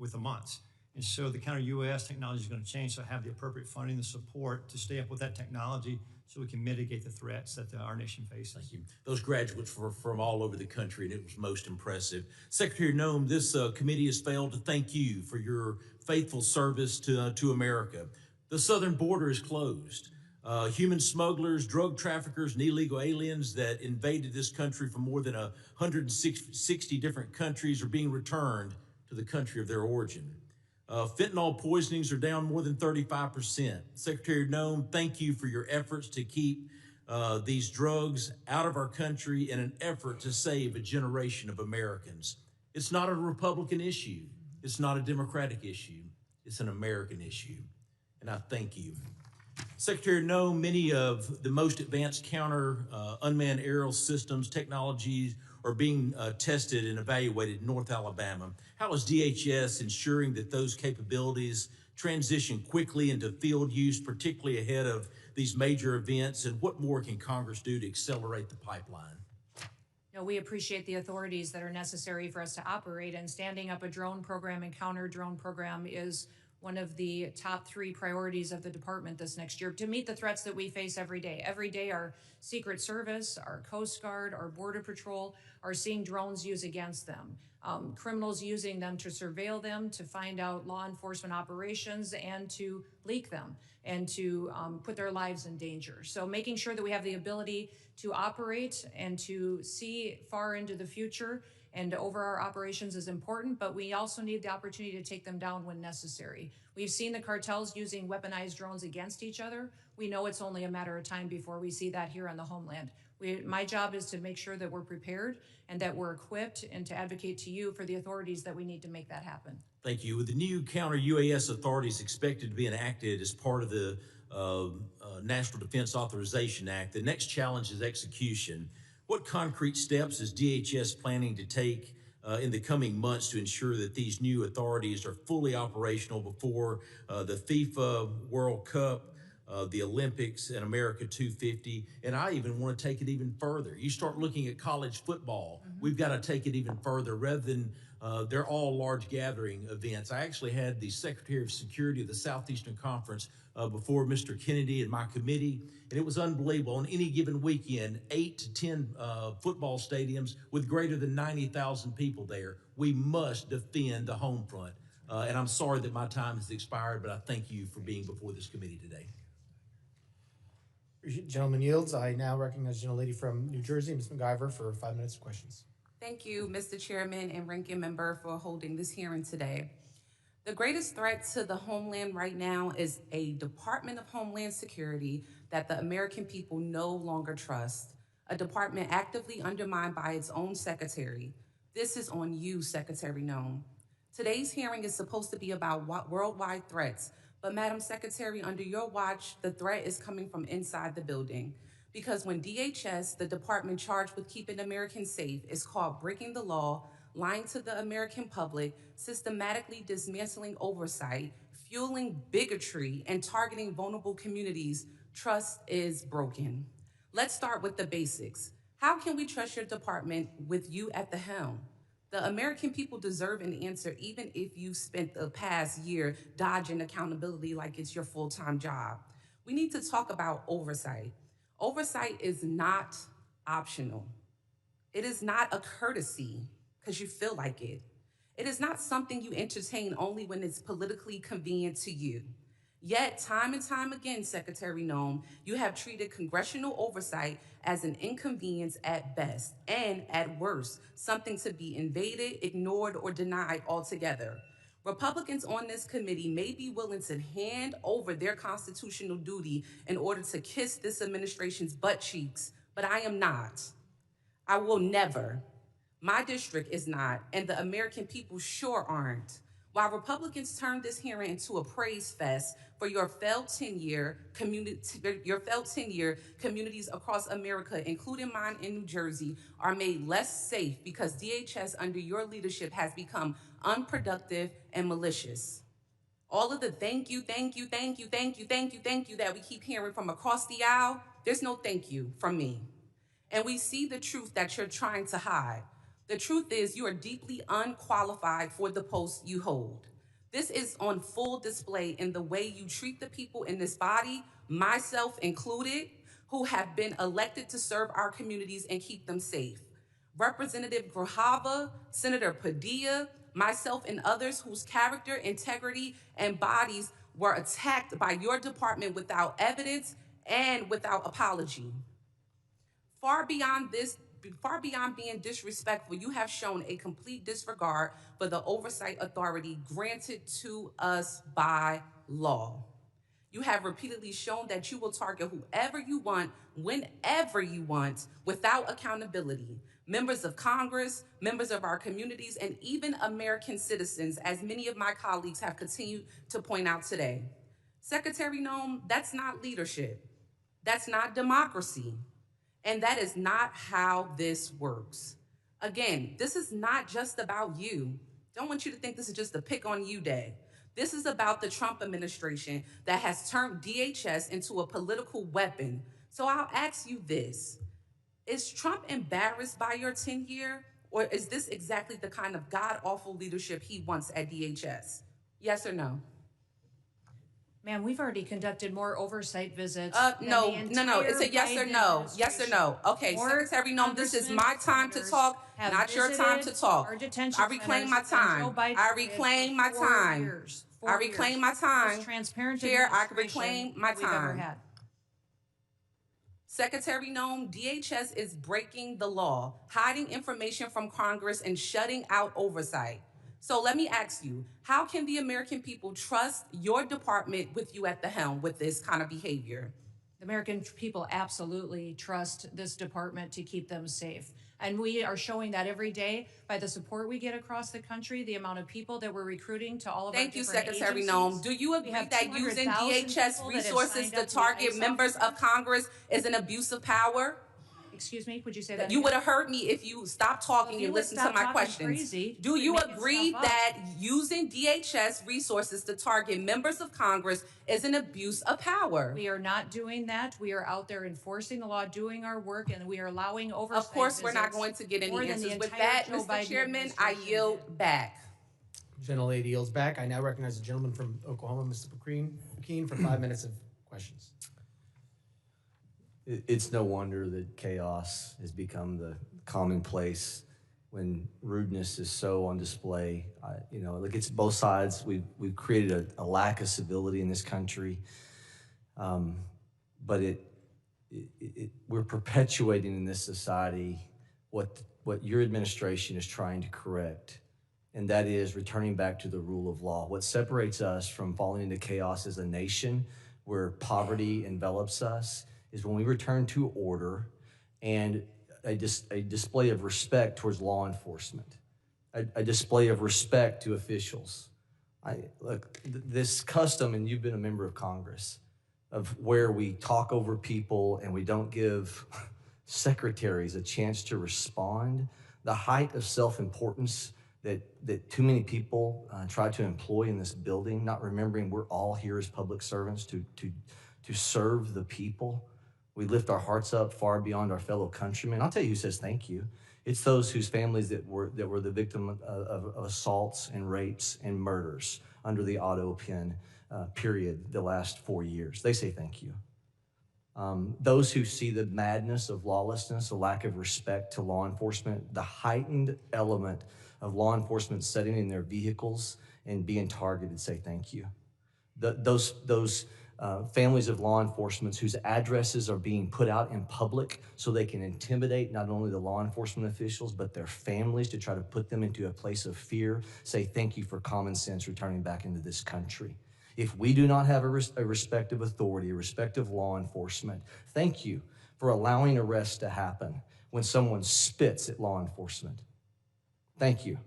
with the months. And so the counter UAS technology is going to change, so have the appropriate funding and support to stay up with that technology so we can mitigate the threats that our nation faces. Thank you. Those graduates were from all over the country, and it was most impressive. Secretary Noem, this committee has failed to thank you for your faithful service to America. The southern border is closed. Human smugglers, drug traffickers, and illegal aliens that invaded this country from more than 160 different countries are being returned to the country of their origin. Fentanyl poisonings are down more than 35%. Secretary Noem, thank you for your efforts to keep these drugs out of our country in an effort to save a generation of Americans. It's not a Republican issue. It's not a Democratic issue. It's an American issue. And I thank you. Secretary Noem, many of the most advanced counter unmanned aerial systems technologies are being tested and evaluated in North Alabama. How is DHS ensuring that those capabilities transition quickly into field use, particularly ahead of these major events? And what more can Congress do to accelerate the pipeline? No, we appreciate the authorities that are necessary for us to operate, and standing up a drone program and counter drone program is one of the top 3 priorities of the department this next year to meet the threats that we face every day. Every day, our Secret Service, our Coast Guard, our Border Patrol are seeing drones used against them. Criminals using them to surveil them, to find out law enforcement operations, and to leak them, and to put their lives in danger. So making sure that we have the ability to operate and to see far into the future and over our operations is important, but we also need the opportunity to take them down when necessary. We've seen the cartels using weaponized drones against each other. We know it's only a matter of time before we see that here on the homeland. My job is to make sure that we're prepared and that we're equipped, and to advocate to you for the authorities that we need to make that happen. Thank you. With the new counter-UAS authorities expected to be enacted as part of the National Defense Authorization Act, the next challenge is execution. What concrete steps is DHS planning to take in the coming months to ensure that these new authorities are fully operational before the FIFA World Cup, the Olympics, and America 250? And I even want to take it even further. You start looking at college football. We've got to take it even further rather than they're all large gathering events. I actually had the Secretary of Security of the Southeastern Conference before Mr. Kennedy and my committee, and it was unbelievable. On any given weekend, 8 to 10 football stadiums with greater than 90,000 people there. We must defend the home front. And I'm sorry that my time has expired, but I thank you for being before this committee today. Gentleman yields. I now recognize the gentlelady from New Jersey, Ms. McIver, for 5 minutes of questions. Thank you, Mr. Chairman and Ranking Member, for holding this hearing today. The greatest threat to the homeland right now is a Department of Homeland Security that the American people no longer trust, a department actively undermined by its own secretary. This is on you, Secretary Noem. Today's hearing is supposed to be about worldwide threats, but Madam Secretary, under your watch, the threat is coming from inside the building. Because when DHS, the department charged with keeping Americans safe, is caught breaking the law, lying to the American public, systematically dismantling oversight, fueling bigotry, and targeting vulnerable communities, trust is broken. Let's start with the basics. How can we trust your department with you at the helm? The American people deserve an answer, even if you spent the past year dodging accountability like it's your full-time job. We need to talk about oversight. Oversight is not optional. It is not a courtesy because you feel like it. It is not something you entertain only when it's politically convenient to you. Yet, time and time again, Secretary Noem, you have treated congressional oversight as an inconvenience at best, and at worst, something to be invaded, ignored, or denied altogether. Republicans on this committee may be willing to hand over their constitutional duty in order to kiss this administration's butt cheeks, but I am not. I will never. My district is not, and the American people sure aren't. While Republicans turned this hearing into a praise fest for your failed 10-year communities across America, including mine in New Jersey, are made less safe because DHS under your leadership has become unproductive and malicious. All of the thank you that we keep hearing from across the aisle, there's no thank you from me. And we see the truth that you're trying to hide. The truth is you are deeply unqualified for the post you hold. This is on full display in the way you treat the people in this body, myself included, who have been elected to serve our communities and keep them safe. Representative Grajava, Senator Padilla, myself and others whose character, integrity, and bodies were attacked by your department without evidence and without apology. Far beyond being disrespectful, you have shown a complete disregard for the oversight authority granted to us by law. You have repeatedly shown that you will target whoever you want, whenever you want, without accountability. Members of Congress, members of our communities, and even American citizens, as many of my colleagues have continued to point out today. Secretary Noem, that's not leadership. That's not democracy. And that is not how this works. Again, this is not just about you. Don't want you to think this is just a pick on you day. This is about the Trump administration that has turned DHS into a political weapon. So I'll ask you this. Is Trump embarrassed by your tenure, or is this exactly the kind of god-awful leadership he wants at DHS? Yes or no? Ma'am, we've already conducted more oversight visits. No. It's a yes or no. Yes or no. Okay, More Secretary Noem, this is my time to talk, not your time to talk. I reclaim my time. I reclaim my time. I reclaim my time. Chair, I reclaim my time. Secretary Noem, DHS is breaking the law, hiding information from Congress, and shutting out oversight. So let me ask you, how can the American people trust your department with you at the helm with this kind of behavior? The American people absolutely trust this department to keep them safe. And we are showing that every day by the support we get across the country, the amount of people that we're recruiting to all of our different agencies. Thank you, Secretary Noem. Do you agree that using DHS resources to target members of Congress is an abuse of power? Excuse me, would you say that You again? would have heard me if you stopped talking and listened to my questions. Crazy, Do you agree that using DHS resources to target members of Congress is an abuse of power? We are not doing that. We are out there enforcing the law, doing our work, and we are allowing oversight. Of course, we're not going to get any answers. With that, Mr. Chairman, I yield back. Gentlelady yields back. I now recognize the gentleman from Oklahoma, Mr. McKean, for 5 minutes of questions. It's no wonder that chaos has become the commonplace when rudeness is so on display. Like it's both sides. We've created a lack of civility in this country, but we're perpetuating in this society what your administration is trying to correct, and that is returning back to the rule of law. What separates us from falling into chaos as a nation where poverty envelops us is when we return to order and a display of respect towards law enforcement, a display of respect to officials. This custom, and you've been a member of Congress, of where we talk over people and we don't give secretaries a chance to respond, the height of self-importance that too many people try to employ in this building, not remembering we're all here as public servants to serve the people. We lift our hearts up far beyond our fellow countrymen. I'll tell you who says thank you. It's those whose families that were the victim of assaults and rapes and murders under the auto pen period the last 4 years. They say thank you. Those who see the madness of lawlessness, a lack of respect to law enforcement, the heightened element of law enforcement sitting in their vehicles and being targeted, say thank you. Those families of law enforcement whose addresses are being put out in public so they can intimidate not only the law enforcement officials, but their families to try to put them into a place of fear, say thank you for common sense returning back into this country. If we do not have a respect of authority, a respect of law enforcement, thank you for allowing arrests to happen when someone spits at law enforcement. Thank you.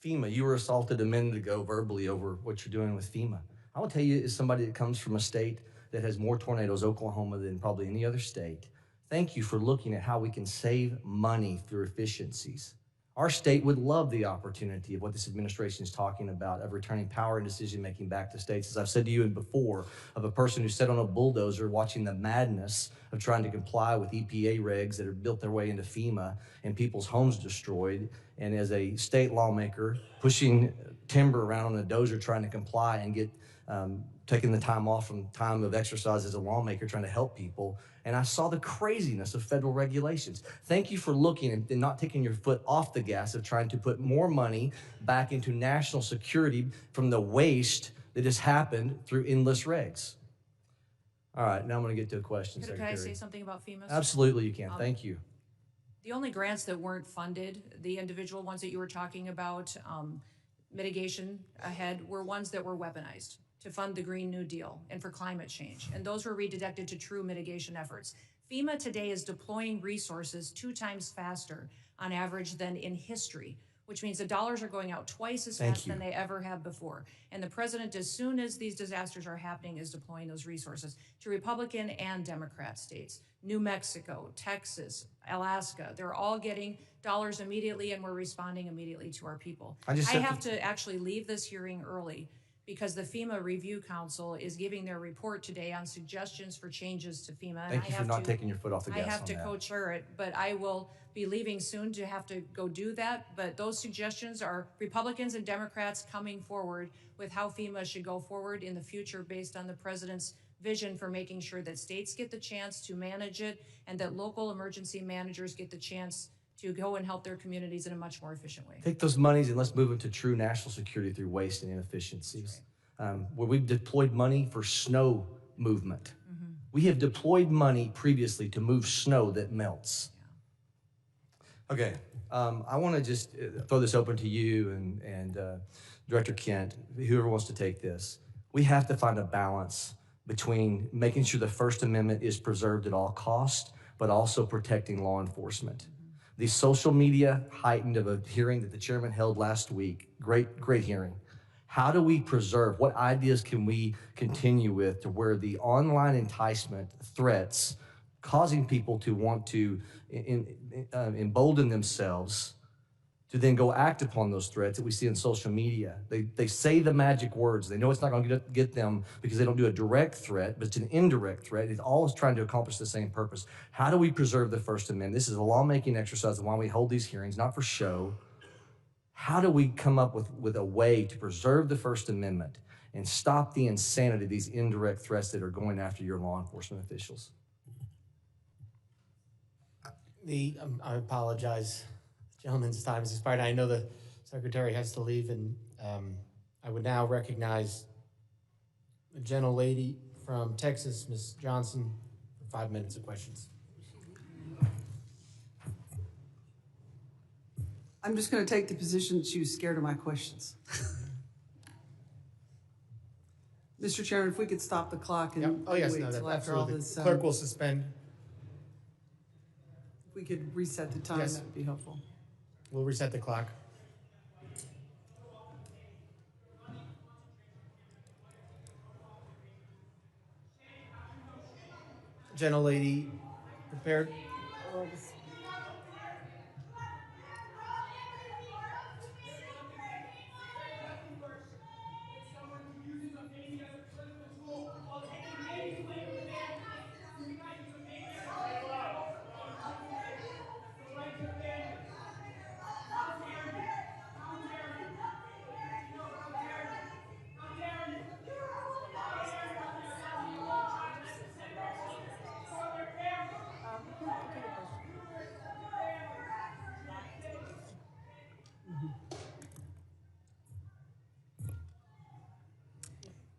FEMA, you were assaulted a minute ago verbally over what you're doing with FEMA. I will tell you, as somebody that comes from a state that has more tornadoes, Oklahoma, than probably any other state, thank you for looking at how we can save money through efficiencies. Our state would love the opportunity of what this administration is talking about, of returning power and decision-making back to states. As I've said to you before, of a person who sat on a bulldozer watching the madness of trying to comply with EPA regs that have built their way into FEMA and people's homes destroyed. And as a state lawmaker, pushing timber around on a dozer trying to comply and get taking the time off from time of exercise as a lawmaker trying to help people. And I saw the craziness of federal regulations. Thank you for looking and not taking your foot off the gas of trying to put more money back into national security from the waste that has happened through endless regs. All right, now I'm going to get to a question, Can Secretary. I say something about FEMA? Absolutely, you can. Thank you. The only grants that weren't funded, the individual ones that you were talking about, mitigation ahead, were ones that were weaponized to fund the Green New Deal and for climate change. And those were redirected to true mitigation efforts. FEMA today is deploying resources 2 times faster on average than in history, which means the dollars are going out twice as fast than they ever have before. And the president, as soon as these disasters are happening, is deploying those resources to Republican and Democrat states. New Mexico, Texas, Alaska, they're all getting dollars immediately, and we're responding immediately to our people. I have to actually leave this hearing early because the FEMA Review Council is giving their report today on suggestions for changes to FEMA. Thank you for not taking your foot off the gas on that. I have to co-chair it, but I will be leaving soon to have to go do that. But those suggestions are Republicans and Democrats coming forward with how FEMA should go forward in the future based on the president's vision for making sure that states get the chance to manage it and that local emergency managers get the chance to go and help their communities in a much more efficient way. Take those monies and let's move them to true national security through waste and inefficiencies. Where we've deployed money for snow movement. We have deployed money previously to move snow that melts. Okay, I want to just throw this open to you and Director Kent, whoever wants to take this. We have to find a balance between making sure the First Amendment is preserved at all costs, but also protecting law enforcement. The social media heightened of a hearing that the chairman held last week, great hearing. How do we preserve, what ideas can we continue with to where the online enticement threats causing people to want to embolden themselves to then go act upon those threats that we see in social media. They say the magic words. They know it's not going to get them because they don't do a direct threat, but it's an indirect threat. It's always trying to accomplish the same purpose. How do we preserve the First Amendment? This is a lawmaking exercise of why we hold these hearings, not for show. How do we come up with a way to preserve the First Amendment and stop the insanity of these indirect threats that are going after your law enforcement officials? I apologize. The gentleman's time has expired. I know the secretary has to leave, and I would now recognize the gentlelady from Texas, Ms. Johnson, for 5 minutes of questions. I'm just going to take the position that she was scared of my questions. Mr. Chairman, if we could stop the clock and Oh, yes, wait no, till after all absolutely. this. Clerk will suspend. If we could reset the time, Yes. that would be helpful. We'll reset the clock. Gentlelady, prepared.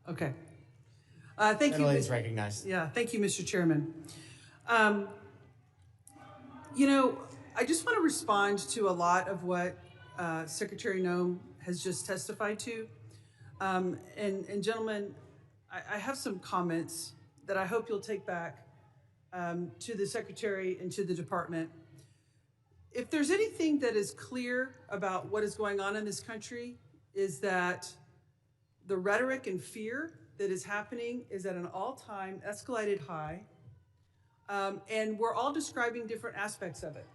Okay. Thank you. Gentlelady is recognized. Yeah, thank you, Mr. Chairman. You know, I just want to respond to a lot of what Secretary Noem has just testified to. And gentlemen, I have some comments that I hope you'll take back to the Secretary and to the Department. If there's anything that is clear about what is going on in this country, is that the rhetoric and fear that is happening is at an all-time escalated high. And we're all describing different aspects of it.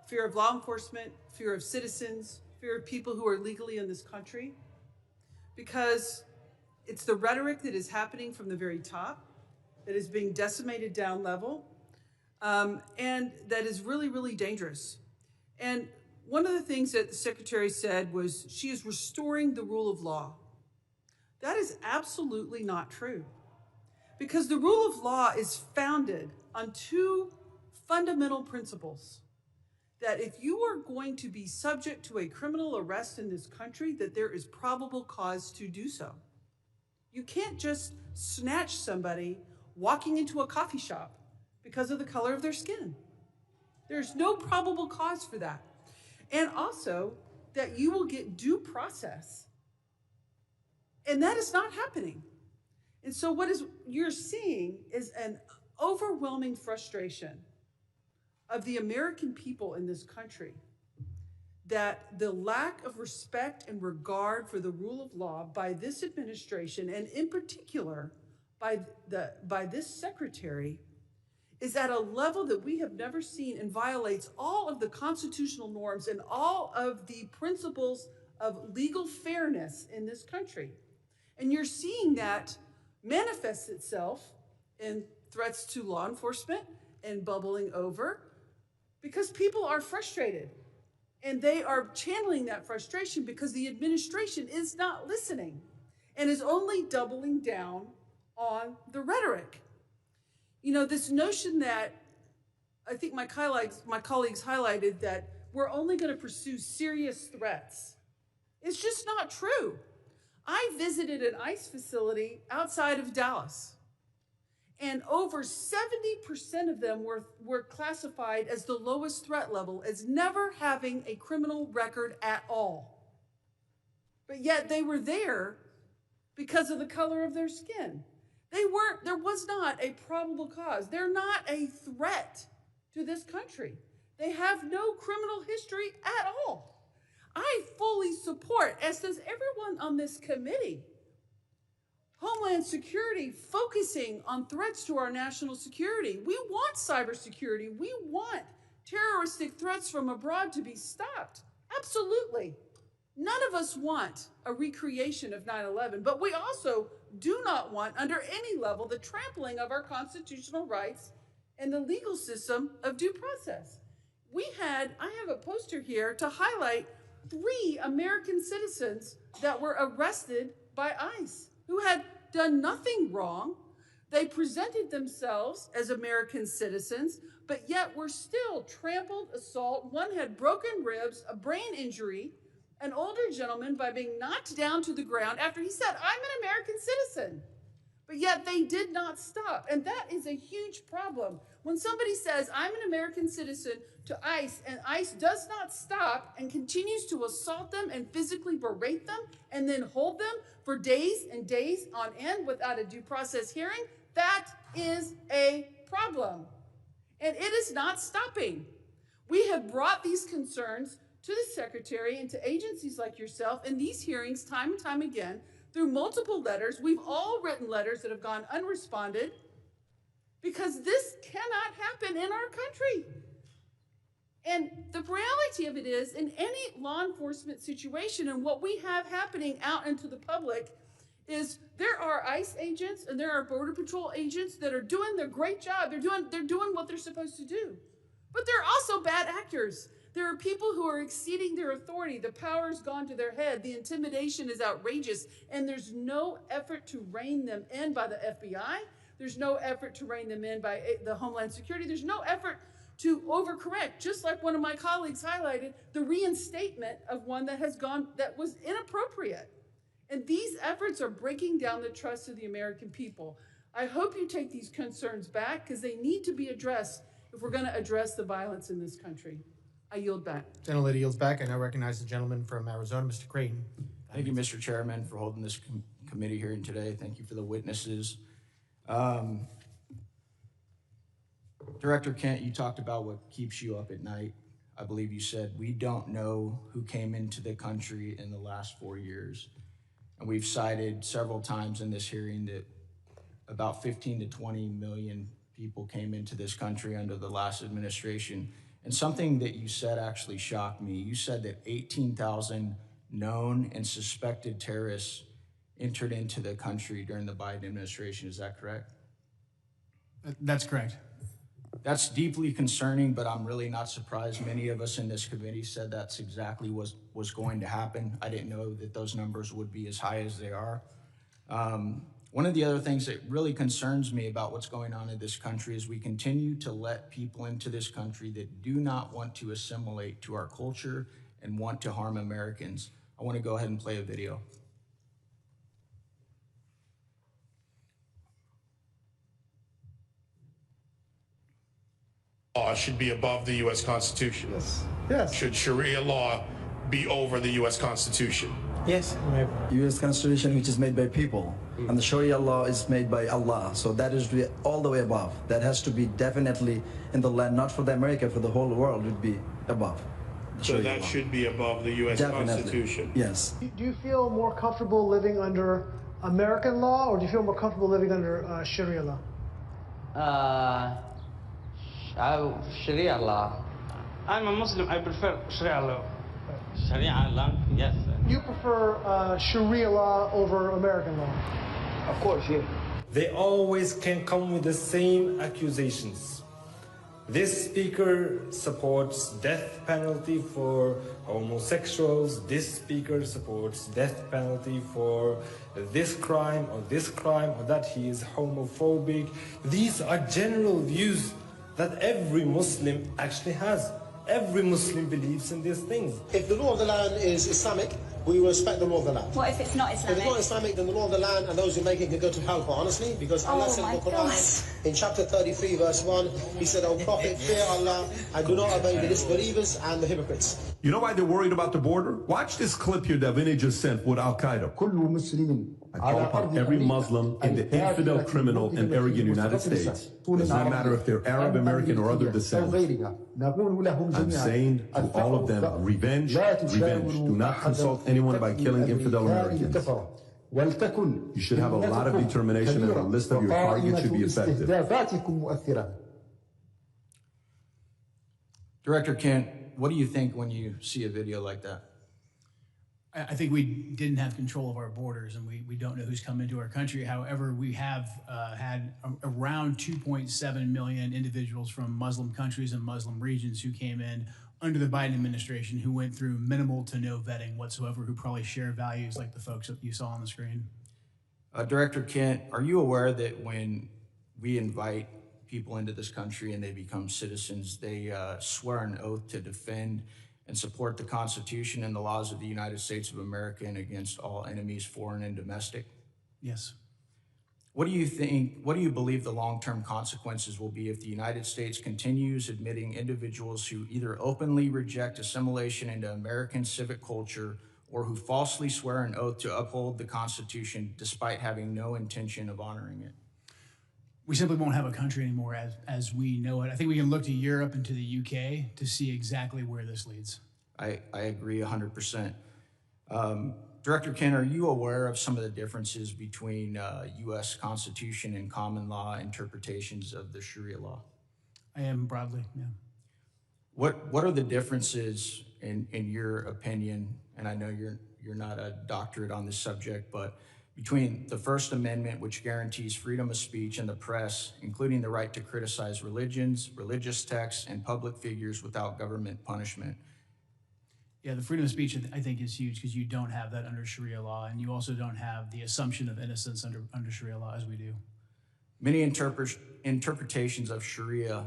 Fear of law enforcement, fear of citizens, fear of people who are legally in this country. Because it's the rhetoric that is happening from the very top, that is being decimated down level, and that is really, really dangerous. And one of the things that the Secretary said was she is restoring the rule of law. That is absolutely not true. Because the rule of law is founded on two fundamental principles. That if you are going to be subject to a criminal arrest in this country, that there is probable cause to do so. You can't just snatch somebody walking into a coffee shop because of the color of their skin. There's no probable cause for that. And also that you will get due process. And that is not happening. And so what you're seeing is an overwhelming frustration of the American people in this country, that the lack of respect and regard for the rule of law by this administration, and in particular by this secretary, is at a level that we have never seen and violates all of the constitutional norms and all of the principles of legal fairness in this country. And you're seeing that manifest itself in threats to law enforcement and bubbling over because people are frustrated. And they are channeling that frustration because the administration is not listening and is only doubling down on the rhetoric. You know, this notion that I think my colleagues highlighted that we're only going to pursue serious threats. It's just not true. I visited an ICE facility outside of Dallas, and over 70% of them were classified as the lowest threat level, as never having a criminal record at all. But yet they were there because of the color of their skin. There was not a probable cause. They're not a threat to this country. They have no criminal history at all. I fully support, as does everyone on this committee, Homeland Security focusing on threats to our national security. We want cybersecurity. We want terroristic threats from abroad to be stopped. Absolutely. None of us want a recreation of 9/11, but we also do not want, under any level, the trampling of our constitutional rights and the legal system of due process. I have a poster here to highlight 3 American citizens that were arrested by ICE who had done nothing wrong. They presented themselves as American citizens, but yet were still trampled, assault. One had broken ribs, a brain injury, an older gentleman by being knocked down to the ground after he said, "I'm an American citizen." But yet they did not stop. And that is a huge problem. When somebody says, "I'm an American citizen," to ICE, and ICE does not stop and continues to assault them and physically berate them and then hold them for days and days on end without a due process hearing, that is a problem. And it is not stopping. We have brought these concerns to the Secretary and to agencies like yourself in these hearings time and time again through multiple letters. We've all written letters that have gone unresponded because this cannot happen in our country. And the reality of it is, in any law enforcement situation, and what we have happening out into the public, is there are ICE agents and there are Border Patrol agents that are doing their great job. They're doing what they're supposed to do. But they're also bad actors. There are people who are exceeding their authority. The power's gone to their head. The intimidation is outrageous. And there's no effort to rein them in by the FBI. There's no effort to rein them in by the Homeland Security. There's no effort to overcorrect, just like one of my colleagues highlighted, the reinstatement of one that was inappropriate. And these efforts are breaking down the trust of the American people. I hope you take these concerns back because they need to be addressed if we're going to address the violence in this country. I yield back. Gentlelady yields back. I now recognize the gentleman from Arizona, Mr. Creighton. Thank you, Mr. Chairman, for holding this committee hearing today. Thank you for the witnesses. Director Kent, you talked about what keeps you up at night. I believe you said, we don't know who came into the country in the last 4 years. And we've cited several times in this hearing that about 15 to 20 million people came into this country under the last administration. And something that you said actually shocked me. You said that 18,000 known and suspected terrorists entered into the country during the Biden administration. Is that correct? That's correct. That's deeply concerning, but I'm really not surprised. Many of us in this committee said that's exactly what was going to happen. I didn't know that those numbers would be as high as they are. One of the other things that really concerns me about what's going on in this country is we continue to let people into this country that do not want to assimilate to our culture and want to harm Americans. I want to go ahead and play a video. Law should be above the U.S. Constitution. Yes. Should Sharia law be over the U.S. Constitution? Yes. U.S. Constitution, which is made by people, and the Sharia law is made by Allah. So that is all the way above. That has to be definitely in the land, not for the America, for the whole world would be above. So that should be above the U.S. Constitution. Yes. Do you feel more comfortable living under American law, or do you feel more comfortable living under Sharia law? Sharia law. I'm a Muslim. I prefer Sharia law. Sharia law, yes. You prefer Sharia law over American law? Of course, yeah. They always can come with the same accusations. This speaker supports death penalty for homosexuals. This speaker supports death penalty for this crime or that he is homophobic. These are general views that every Muslim actually has. Every Muslim believes in these things. If the law of the land is Islamic, we will respect the law of the land. What if it's not If Islamic? it's not Islamic, then the law of the land and those who make it can go to hell, quite honestly, because Allah said in the Quran, in chapter 33, verse 1, He said, O Prophet, fear Allah and do not obey the disbelievers and the hypocrites. You know why they're worried about the border? Watch this clip here that Vinny just sent with Al-Qaeda. I call upon every Muslim and the infidel criminal and arrogant United States. It does not matter if they're Arab, American, or other descent. I'm saying to all of them, revenge, revenge. Do not consult anyone by killing infidel Americans. You should have a lot of determination and a list of your targets should be effective. Director Kent, what do you think when you see a video like that? I think we didn't have control of our borders, and we don't know who's come into our country. However, we have had around 2.7 million individuals from Muslim countries and Muslim regions who came in under the Biden administration, who went through minimal to no vetting whatsoever, who probably share values like the folks that you saw on the screen. Director Kent, are you aware that when we invite people into this country and they become citizens, they swear an oath to defend and support the Constitution and the laws of the United States of America and against all enemies, foreign and domestic? Yes. What do you believe the long-term consequences will be if the United States continues admitting individuals who either openly reject assimilation into American civic culture or who falsely swear an oath to uphold the Constitution despite having no intention of honoring it? We simply won't have a country anymore as we know it. I think we can look to Europe and to the UK to see exactly where this leads. I agree 100%. Director Kent, are you aware of some of the differences between U.S. Constitution and common law interpretations of the Sharia law? I am broadly, yeah. What are the differences in your opinion, and I know you're not a doctorate on this subject, but between the First Amendment, which guarantees freedom of speech and the press, including the right to criticize religions, religious texts, and public figures without government punishment? Yeah, the freedom of speech, I think, is huge because you don't have that under Sharia law, and you also don't have the assumption of innocence under Sharia law as we do. Many interpretations of Sharia,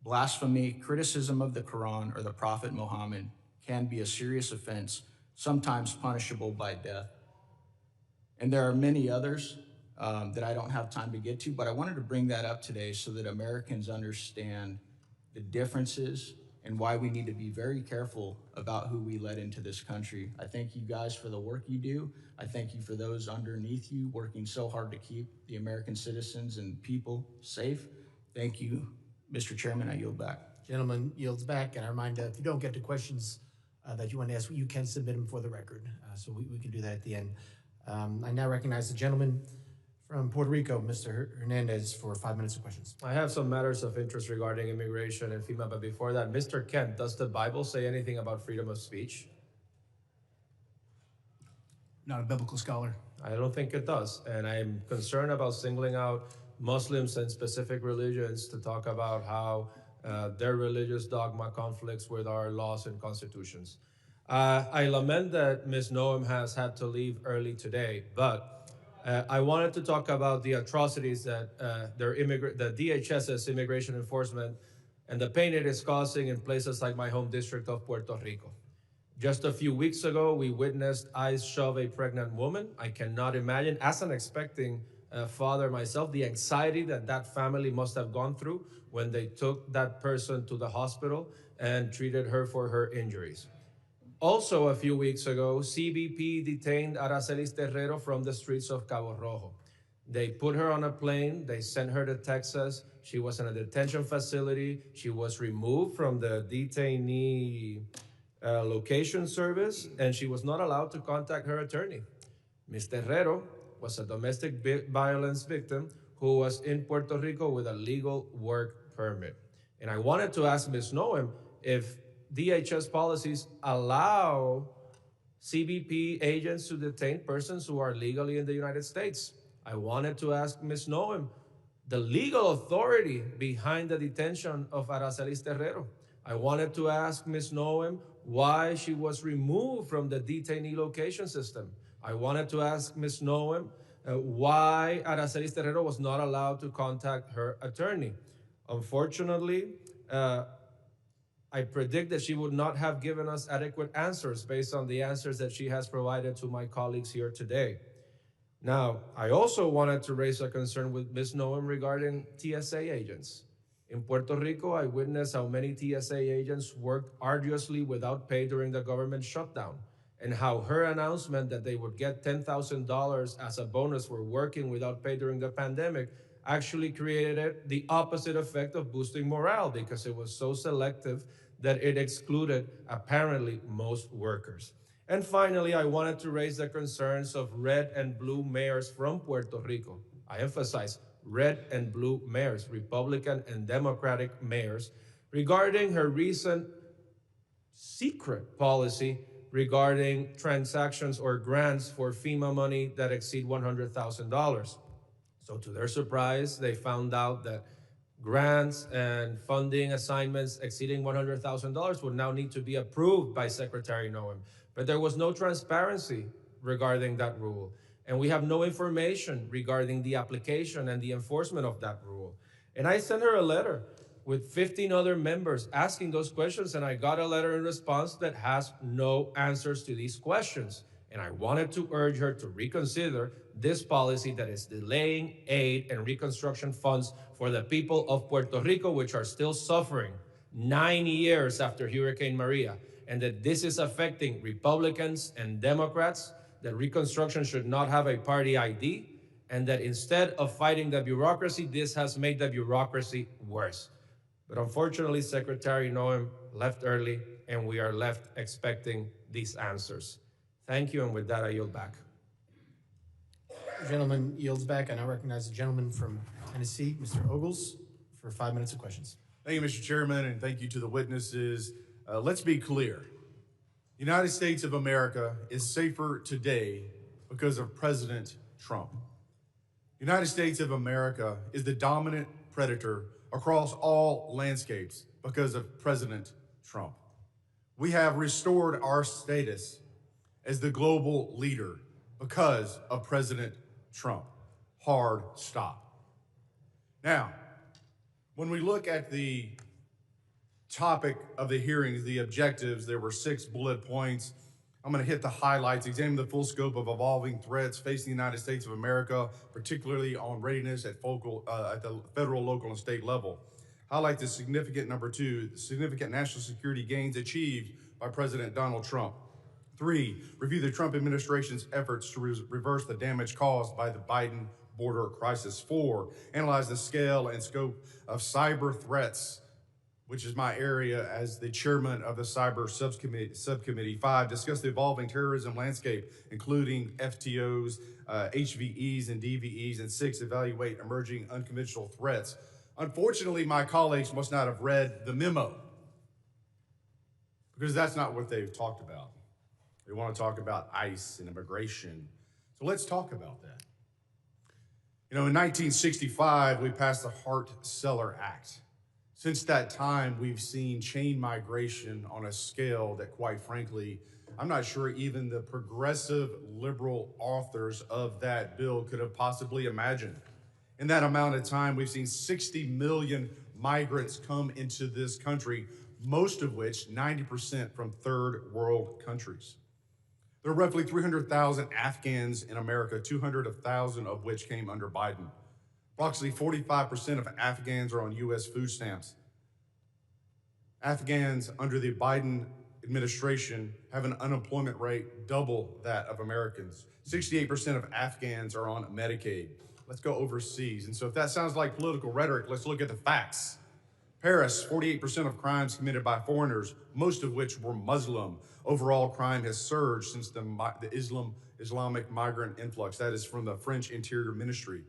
blasphemy, criticism of the Quran or the Prophet Muhammad can be a serious offense, sometimes punishable by death. And there are many others that I don't have time to get to, but I wanted to bring that up today so that Americans understand the differences and why we need to be very careful about who we let into this country. I thank you guys for the work you do. I thank you for those underneath you working so hard to keep the American citizens and people safe. Thank you, Mr. Chairman. I yield back. Gentleman yields back, and I remind if you don't get to questions that you want to ask, you can submit them for the record. So we can do that at the end. I now recognize the gentleman from Puerto Rico, Mr. Hernandez, for 5 minutes of questions. I have some matters of interest regarding immigration and FEMA, but before that, Mr. Kent, does the Bible say anything about freedom of speech? Not a biblical scholar. I don't think it does, and I'm concerned about singling out Muslims and specific religions to talk about how their religious dogma conflicts with our laws and constitutions. I lament that Ms. Noem has had to leave early today, but I wanted to talk about the atrocities that the DHS's immigration enforcement and the pain it is causing in places like my home district of Puerto Rico. Just a few weeks ago, we witnessed ICE shove a pregnant woman. I cannot imagine, as an expecting father myself, the anxiety that family must have gone through when they took that person to the hospital and treated her for her injuries. Also, a few weeks ago, CBP detained Aracelis Terrero from the streets of Cabo Rojo. They put her on a plane, they sent her to Texas. She was in a detention facility. She was removed from the detainee location service, and she was not allowed to contact her attorney. Ms. Terrero was a domestic violence victim who was in Puerto Rico with a legal work permit. And I wanted to ask Ms. Noem if DHS policies allow CBP agents to detain persons who are legally in the United States. I wanted to ask Ms. Noem, the legal authority behind the detention of Aracelis Terrero. I wanted to ask Ms. Noem why she was removed from the detainee location system. I wanted to ask Ms. Noem why Aracelis Terrero was not allowed to contact her attorney. Unfortunately, I predict that she would not have given us adequate answers based on the answers that she has provided to my colleagues here today. Now, I also wanted to raise a concern with Ms. Noem regarding TSA agents. In Puerto Rico, I witnessed how many TSA agents worked arduously without pay during the government shutdown, and how her announcement that they would get $10,000 as a bonus for working without pay during the pandemic actually created the opposite effect of boosting morale, because it was so selective that it excluded apparently most workers. And finally, I wanted to raise the concerns of red and blue mayors from Puerto Rico. I emphasize red and blue mayors, Republican and Democratic mayors, regarding her recent secret policy regarding transactions or grants for FEMA money that exceed $100,000. So to their surprise, they found out that grants and funding assignments exceeding $100,000 would now need to be approved by Secretary Noem. But there was no transparency regarding that rule. And we have no information regarding the application and the enforcement of that rule. And I sent her a letter with 15 other members asking those questions, and I got a letter in response that has no answers to these questions. And I wanted to urge her to reconsider this policy that is delaying aid and reconstruction funds for the people of Puerto Rico, which are still suffering 9 years after Hurricane Maria, and that this is affecting Republicans and Democrats, that reconstruction should not have a party ID, and that instead of fighting the bureaucracy, this has made the bureaucracy worse. But unfortunately, Secretary Noem left early, and we are left expecting these answers. Thank you, and with that, I yield back. The gentleman yields back. I now recognize the gentleman from Tennessee, Mr. Ogles, for 5 minutes of questions. Thank you, Mr. Chairman, and thank you to the witnesses. Let's be clear. The United States of America is safer today because of President Trump. The United States of America is the dominant predator across all landscapes because of President Trump. We have restored our status as the global leader because of President Trump. Hard stop. Now, when we look at the topic of the hearings, the objectives, there were 6 bullet points. I'm going to hit the highlights, examine the full scope of evolving threats facing the United States of America, particularly on readiness at the federal, local, and state level. Highlight the significant, number 2, the significant national security gains achieved by President Donald Trump. 3, review the Trump administration's efforts to reverse the damage caused by the Biden border crisis. 4, analyze the scale and scope of cyber threats, which is my area as the chairman of the cyber subcommittee. 5, discuss the evolving terrorism landscape, including FTOs, HVEs, and DVEs. And 6, evaluate emerging unconventional threats. Unfortunately, my colleagues must not have read the memo, because that's not what they've talked about. They want to talk about ICE and immigration. So let's talk about that. You know, in 1965, we passed the Hart-Celler Act. Since that time, we've seen chain migration on a scale that, quite frankly, I'm not sure even the progressive liberal authors of that bill could have possibly imagined. In that amount of time, we've seen 60 million migrants come into this country, most of which, 90%, from third world countries. There are roughly 300,000 Afghans in America, 200,000 of which came under Biden. Approximately 45% of Afghans are on U.S. food stamps. Afghans under the Biden administration have an unemployment rate double that of Americans. 68% of Afghans are on Medicaid. Let's go overseas. And so if that sounds like political rhetoric, let's look at the facts. Paris, 48% of crimes committed by foreigners, most of which were Muslim. Overall crime has surged since the Islamic migrant influx. That is from the French Interior Ministry.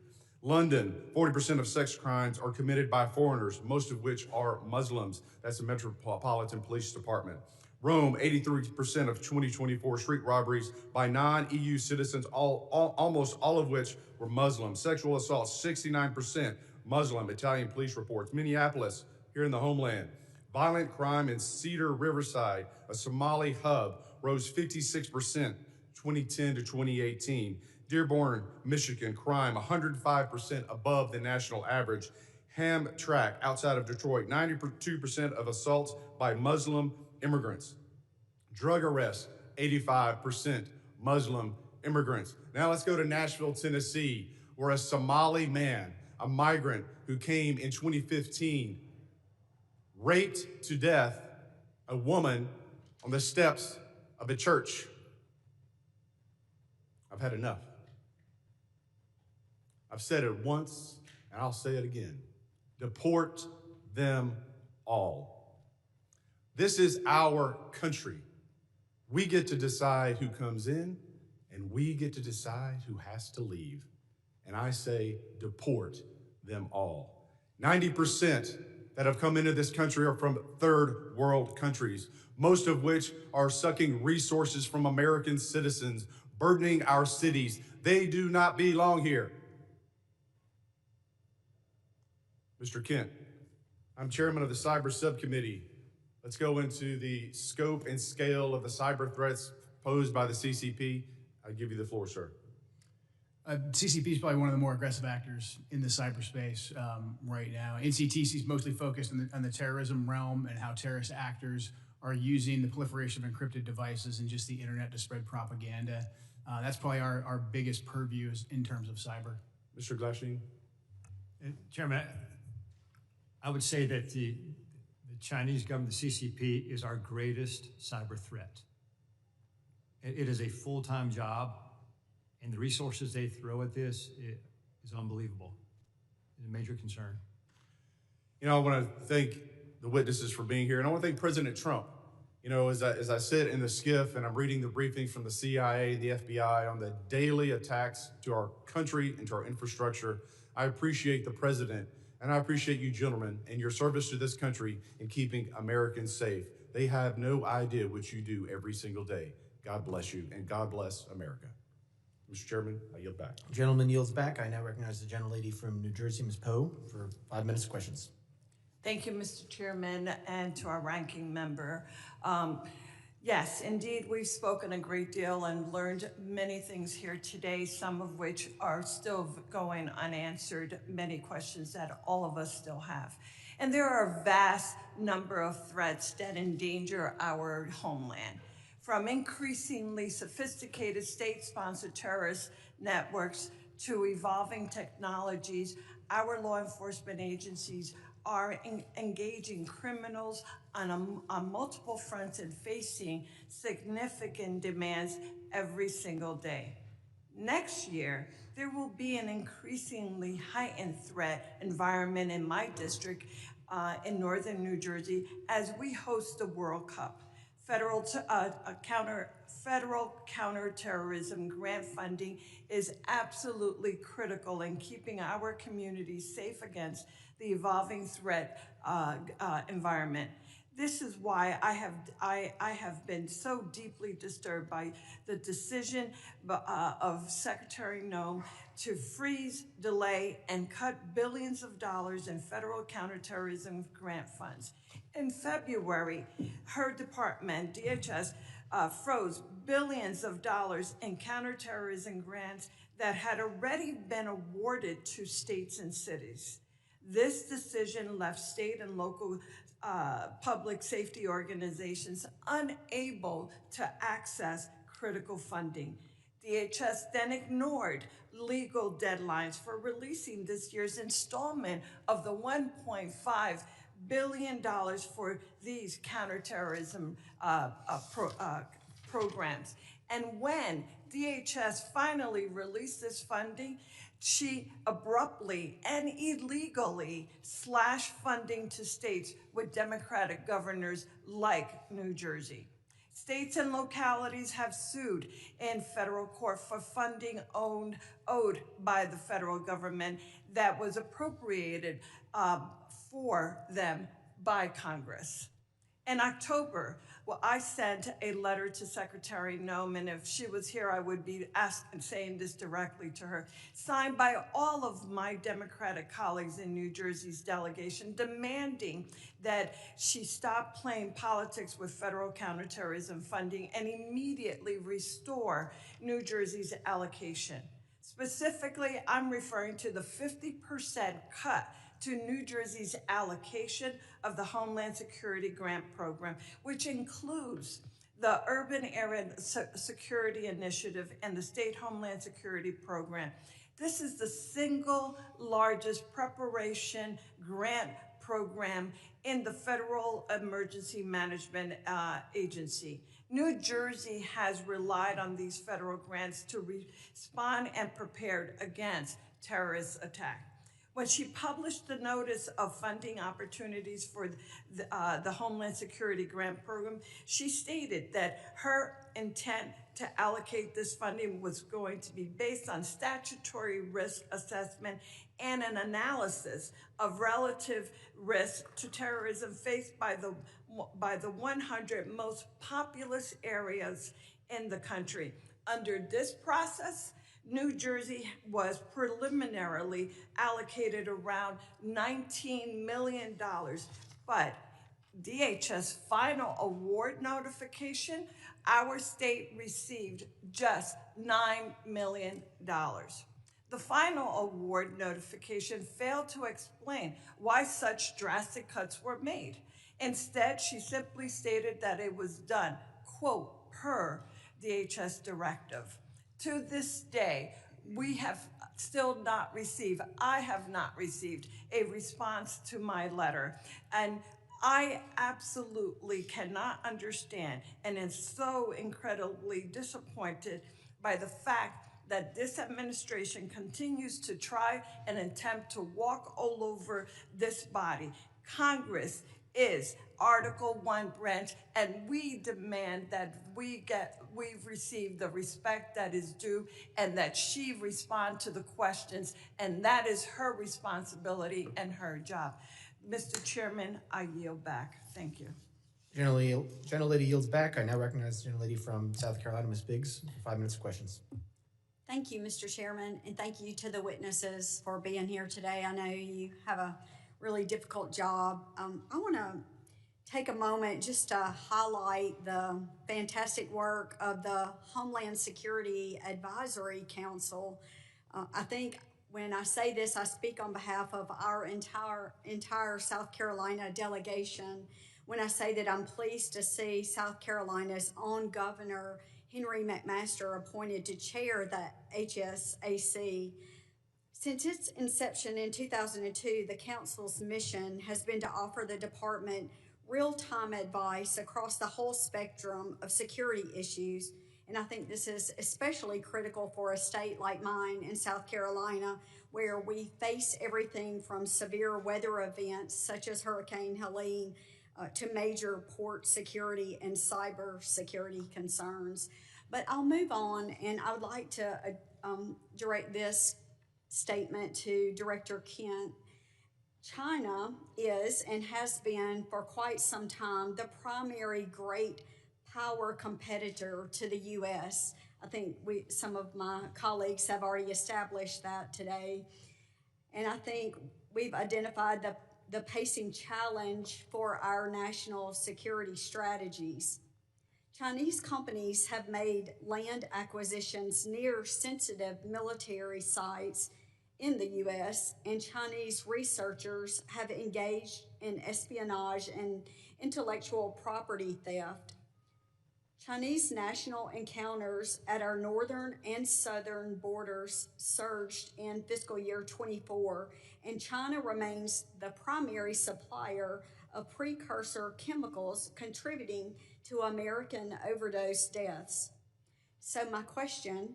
London, 40% of sex crimes are committed by foreigners, most of which are Muslims. That's the Metropolitan Police Department. Rome, 83% of 2024 street robberies by non-EU citizens, almost all of which were Muslim. Sexual assaults, 69% Muslim, Italian police reports. Minneapolis, here in the homeland. Violent crime in Cedar Riverside, a Somali hub, rose 56%, 2010 to 2018. Dearborn, Michigan, crime 105% above the national average. Hamtramck, outside of Detroit, 92% of assaults by Muslim immigrants. Drug arrests, 85% Muslim immigrants. Now let's go to Nashville, Tennessee, where a Somali man, a migrant who came in 2015, raped to death a woman on the steps of a church. I've had enough. I've said it once, and I'll say it again. Deport them all. This is our country. We get to decide who comes in, and we get to decide who has to leave. And I say, deport them all. 90% that have come into this country are from third world countries, most of which are sucking resources from American citizens, burdening our cities. They do not belong here. Mr. Kent, I'm chairman of the Cyber Subcommittee. Let's go into the scope and scale of the cyber threats posed by the CCP. I give you the floor, sir. CCP is probably one of the more aggressive actors in the cyberspace right now. NCTC is mostly focused on the terrorism realm and how terrorist actors are using the proliferation of encrypted devices and just the internet to spread propaganda. That's probably our biggest purview in terms of cyber. Mr. Glasheen? Chairman, I would say that the Chinese government, the CCP, is our greatest cyber threat. It is a full-time job, and the resources they throw at this is unbelievable. It's a major concern. You know, I want to thank the witnesses for being here, and I want to thank President Trump. You know, as I sit in the skiff and I'm reading the briefings from the CIA and the FBI on the daily attacks to our country and to our infrastructure, I appreciate the president, and I appreciate you gentlemen and your service to this country in keeping Americans safe. They have no idea what you do every single day. God bless you, and God bless America. Mr. Chairman, I yield back. Gentleman yields back. I now recognize the gentlelady from New Jersey, Ms. Poe, for 5 minutes of questions. Thank you, Mr. Chairman, and to our ranking member. Yes, indeed, we've spoken a great deal and learned many things here today, some of which are still going unanswered, many questions that all of us still have. And there are a vast number of threats that endanger our homeland, from increasingly sophisticated state-sponsored terrorist networks to evolving technologies. Our law enforcement agencies are engaging criminals on multiple fronts and facing significant demands every single day. Next year, there will be an increasingly heightened threat environment in my district in northern New Jersey as we host the World Cup. Federal counterterrorism grant funding is absolutely critical in keeping our communities safe against the evolving threat environment. This is why I have been so deeply disturbed by the decision of Secretary Noem to freeze, delay, and cut billions of dollars in federal counterterrorism grant funds. In February, her department, DHS, froze billions of dollars in counterterrorism grants that had already been awarded to states and cities. This decision left state and local public safety organizations unable to access critical funding. DHS then ignored legal deadlines for releasing this year's installment of the $1.5 billion for these counterterrorism programs. And when DHS finally released this funding, she abruptly and illegally slashed funding to states with Democratic governors like New Jersey. States and localities have sued in federal court for funding owed by the federal government that was appropriated for them by Congress. In October, I sent a letter to Secretary Noem, and if she was here, I would be saying this directly to her, signed by all of my Democratic colleagues in New Jersey's delegation, demanding that she stop playing politics with federal counterterrorism funding and immediately restore New Jersey's allocation. Specifically, I'm referring to the 50% cut to New Jersey's allocation of the Homeland Security Grant Program, which includes the Urban Area Security Initiative and the State Homeland Security Program. This is the single largest preparation grant program in the Federal Emergency Management Agency. New Jersey has relied on these federal grants to respond and prepare against terrorist attacks. When she published the notice of funding opportunities for the Homeland Security Grant Program, she stated that her intent to allocate this funding was going to be based on statutory risk assessment and an analysis of relative risk to terrorism faced by the 100 most populous areas in the country. Under this process, New Jersey was preliminarily allocated around $19 million, but DHS final award notification, our state received just $9 million. The final award notification failed to explain why such drastic cuts were made. Instead, she simply stated that it was done, quote, per DHS directive. To this day, we have still not received, I have not received a response to my letter. And I absolutely cannot understand and am so incredibly disappointed by the fact that this administration continues to try and attempt to walk all over this body. Congress is Article 1 branch, and we demand that we've received the respect that is due and that she respond to the questions, and that is her responsibility and her job. Mr. Chairman, I yield back. Thank you. Gentlelady yields back. I now recognize the gentlelady from South Carolina, Ms. Biggs, for 5 minutes of questions. Thank you, Mr. Chairman, and thank you to the witnesses for being here today. I know you have a really difficult job. I want to take a moment just to highlight the fantastic work of the Homeland Security Advisory Council. I think when I say this, I speak on behalf of our entire South Carolina delegation when I say that I'm pleased to see South Carolina's own Governor Henry McMaster appointed to chair the HSAC. Since its inception in 2002, the Council's mission has been to offer the department real-time advice across the whole spectrum of security issues, and I think this is especially critical for a state like mine in South Carolina, where we face everything from severe weather events such as Hurricane Helene to major port security and cyber security concerns. But I'll move on, and I would like to direct this statement to Director Kent. China is and has been for quite some time the primary great power competitor to the U.S. I think some of my colleagues have already established that today. And I think we've identified the pacing challenge for our national security strategies. Chinese companies have made land acquisitions near sensitive military sites in the U.S., and Chinese researchers have engaged in espionage and intellectual property theft. Chinese national encounters at our northern and southern borders surged in fiscal year 24, and China remains the primary supplier of precursor chemicals contributing to American overdose deaths. So my question,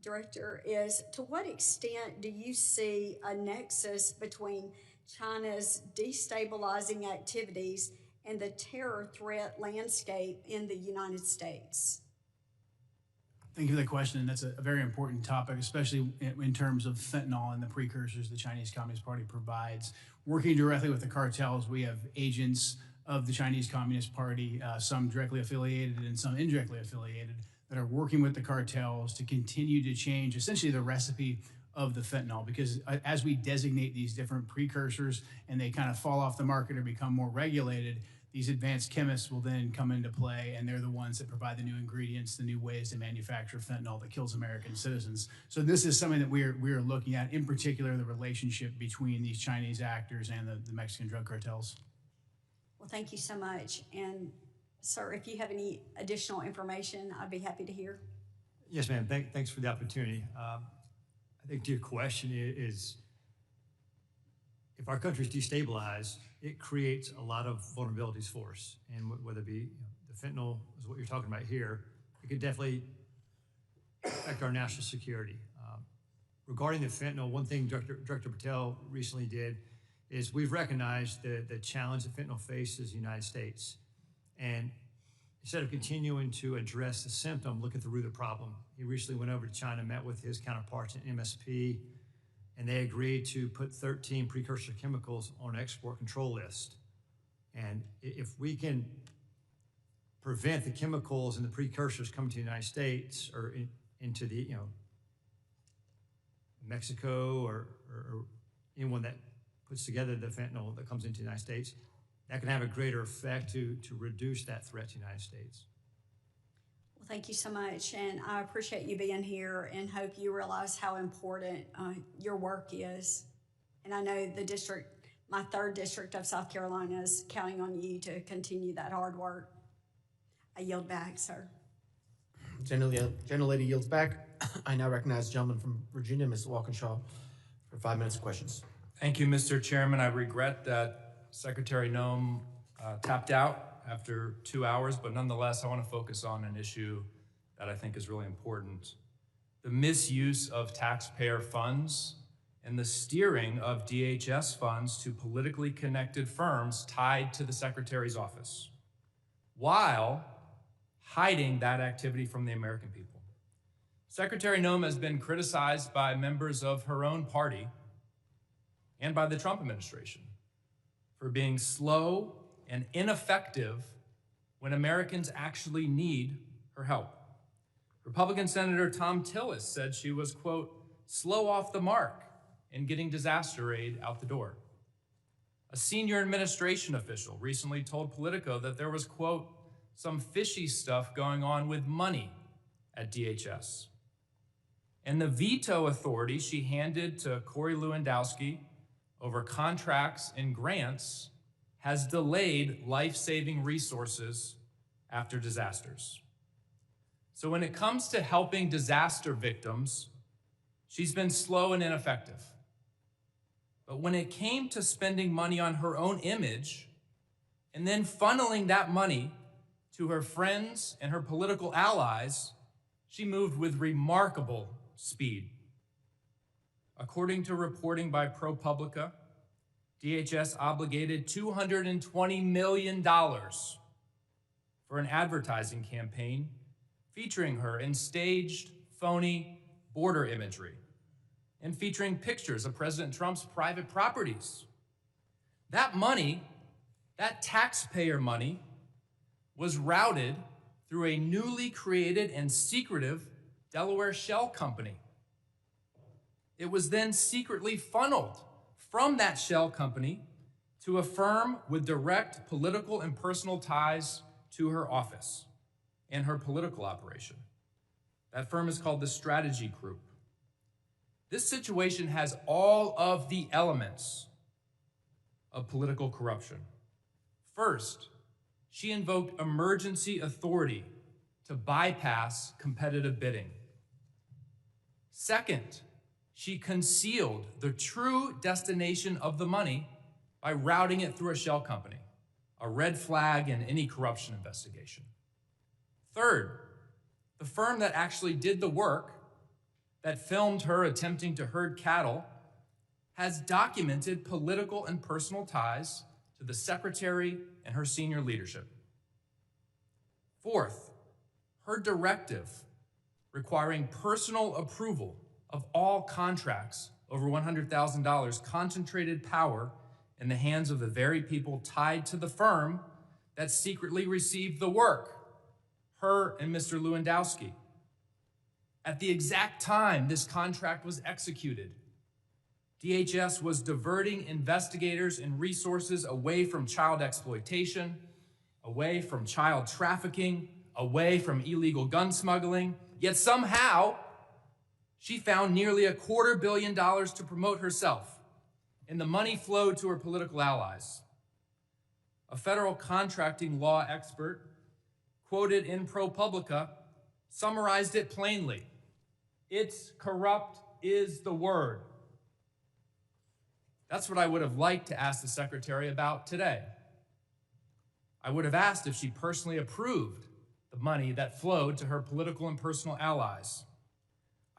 Director, is to what extent do you see a nexus between China's destabilizing activities and the terror threat landscape in the United States? Thank you for that question. That's a very important topic, especially in terms of fentanyl and the precursors the Chinese Communist Party provides. Working directly with the cartels, we have agents of the Chinese Communist Party, some directly affiliated and some indirectly affiliated, that are working with the cartels to continue to change essentially the recipe of the fentanyl. Because as we designate these different precursors and they kind of fall off the market or become more regulated, these advanced chemists will then come into play, and they're the ones that provide the new ingredients, the new ways to manufacture fentanyl that kills American citizens. So this is something that we're looking at, in particular, the relationship between these Chinese actors and the Mexican drug cartels. Well, thank you so much. And sir, if you have any additional information, I'd be happy to hear. Yes, ma'am. Thanks for the opportunity. I think to your question is, if our country is destabilized, it creates a lot of vulnerabilities for us. And whether it be the fentanyl is what you're talking about here, it could definitely affect our national security. Regarding the fentanyl, one thing Director Patel recently did is we've recognized the challenge that fentanyl faces in the United States. And instead of continuing to address the symptom, look at the root of the problem. He recently went over to China, met with his counterparts in MSP, and they agreed to put 13 precursor chemicals on an export control list. And if we can prevent the chemicals and the precursors coming to the United States or into the, Mexico or anyone that puts together the fentanyl that comes into the United States, that can have a greater effect to reduce that threat to the United States. Well, thank you so much, and I appreciate you being here and hope you realize how important your work is. And I know the district, my 3rd district of South Carolina, is counting on you to continue that hard work. I yield back, sir. Gentlelady yields back. I now recognize the gentleman from Virginia, Ms. Walkinshaw, for 5 minutes of questions. Thank you, Mr. Chairman. I regret that Secretary Noem tapped out after 2 hours, but nonetheless, I want to focus on an issue that I think is really important. The misuse of taxpayer funds and the steering of DHS funds to politically connected firms tied to the Secretary's office, while hiding that activity from the American people. Secretary Noem has been criticized by members of her own party and by the Trump administration for being slow and ineffective when Americans actually need her help. Republican Senator Tom Tillis said she was, quote, slow off the mark in getting disaster aid out the door. A senior administration official recently told Politico that there was, quote, some fishy stuff going on with money at DHS. And the veto authority she handed to Corey Lewandowski over contracts and grants has delayed life-saving resources after disasters. So when it comes to helping disaster victims, she's been slow and ineffective. But when it came to spending money on her own image and then funneling that money to her friends and her political allies, she moved with remarkable speed. According to reporting by ProPublica, DHS obligated $220 million for an advertising campaign featuring her in staged, phony border imagery and featuring pictures of President Trump's private properties. That money, that taxpayer money, was routed through a newly created and secretive Delaware shell company. It was then secretly funneled from that shell company to a firm with direct political and personal ties to her office and her political operation. That firm is called the Strategy Group. This situation has all of the elements of political corruption. First, she invoked emergency authority to bypass competitive bidding. Second, she concealed the true destination of the money by routing it through a shell company, a red flag in any corruption investigation. Third, the firm that actually did the work, that filmed her attempting to herd cattle, has documented political and personal ties to the Secretary and her senior leadership. Fourth, her directive requiring personal approval of all contracts over $100,000 concentrated power in the hands of the very people tied to the firm that secretly received the work, her and Mr. Lewandowski. At the exact time this contract was executed, DHS was diverting investigators and resources away from child exploitation, away from child trafficking, away from illegal gun smuggling, yet somehow she found nearly $250 million to promote herself, and the money flowed to her political allies. A federal contracting law expert, quoted in ProPublica, summarized it plainly. It's corrupt is the word. That's what I would have liked to ask the secretary about today. I would have asked if she personally approved the money that flowed to her political and personal allies.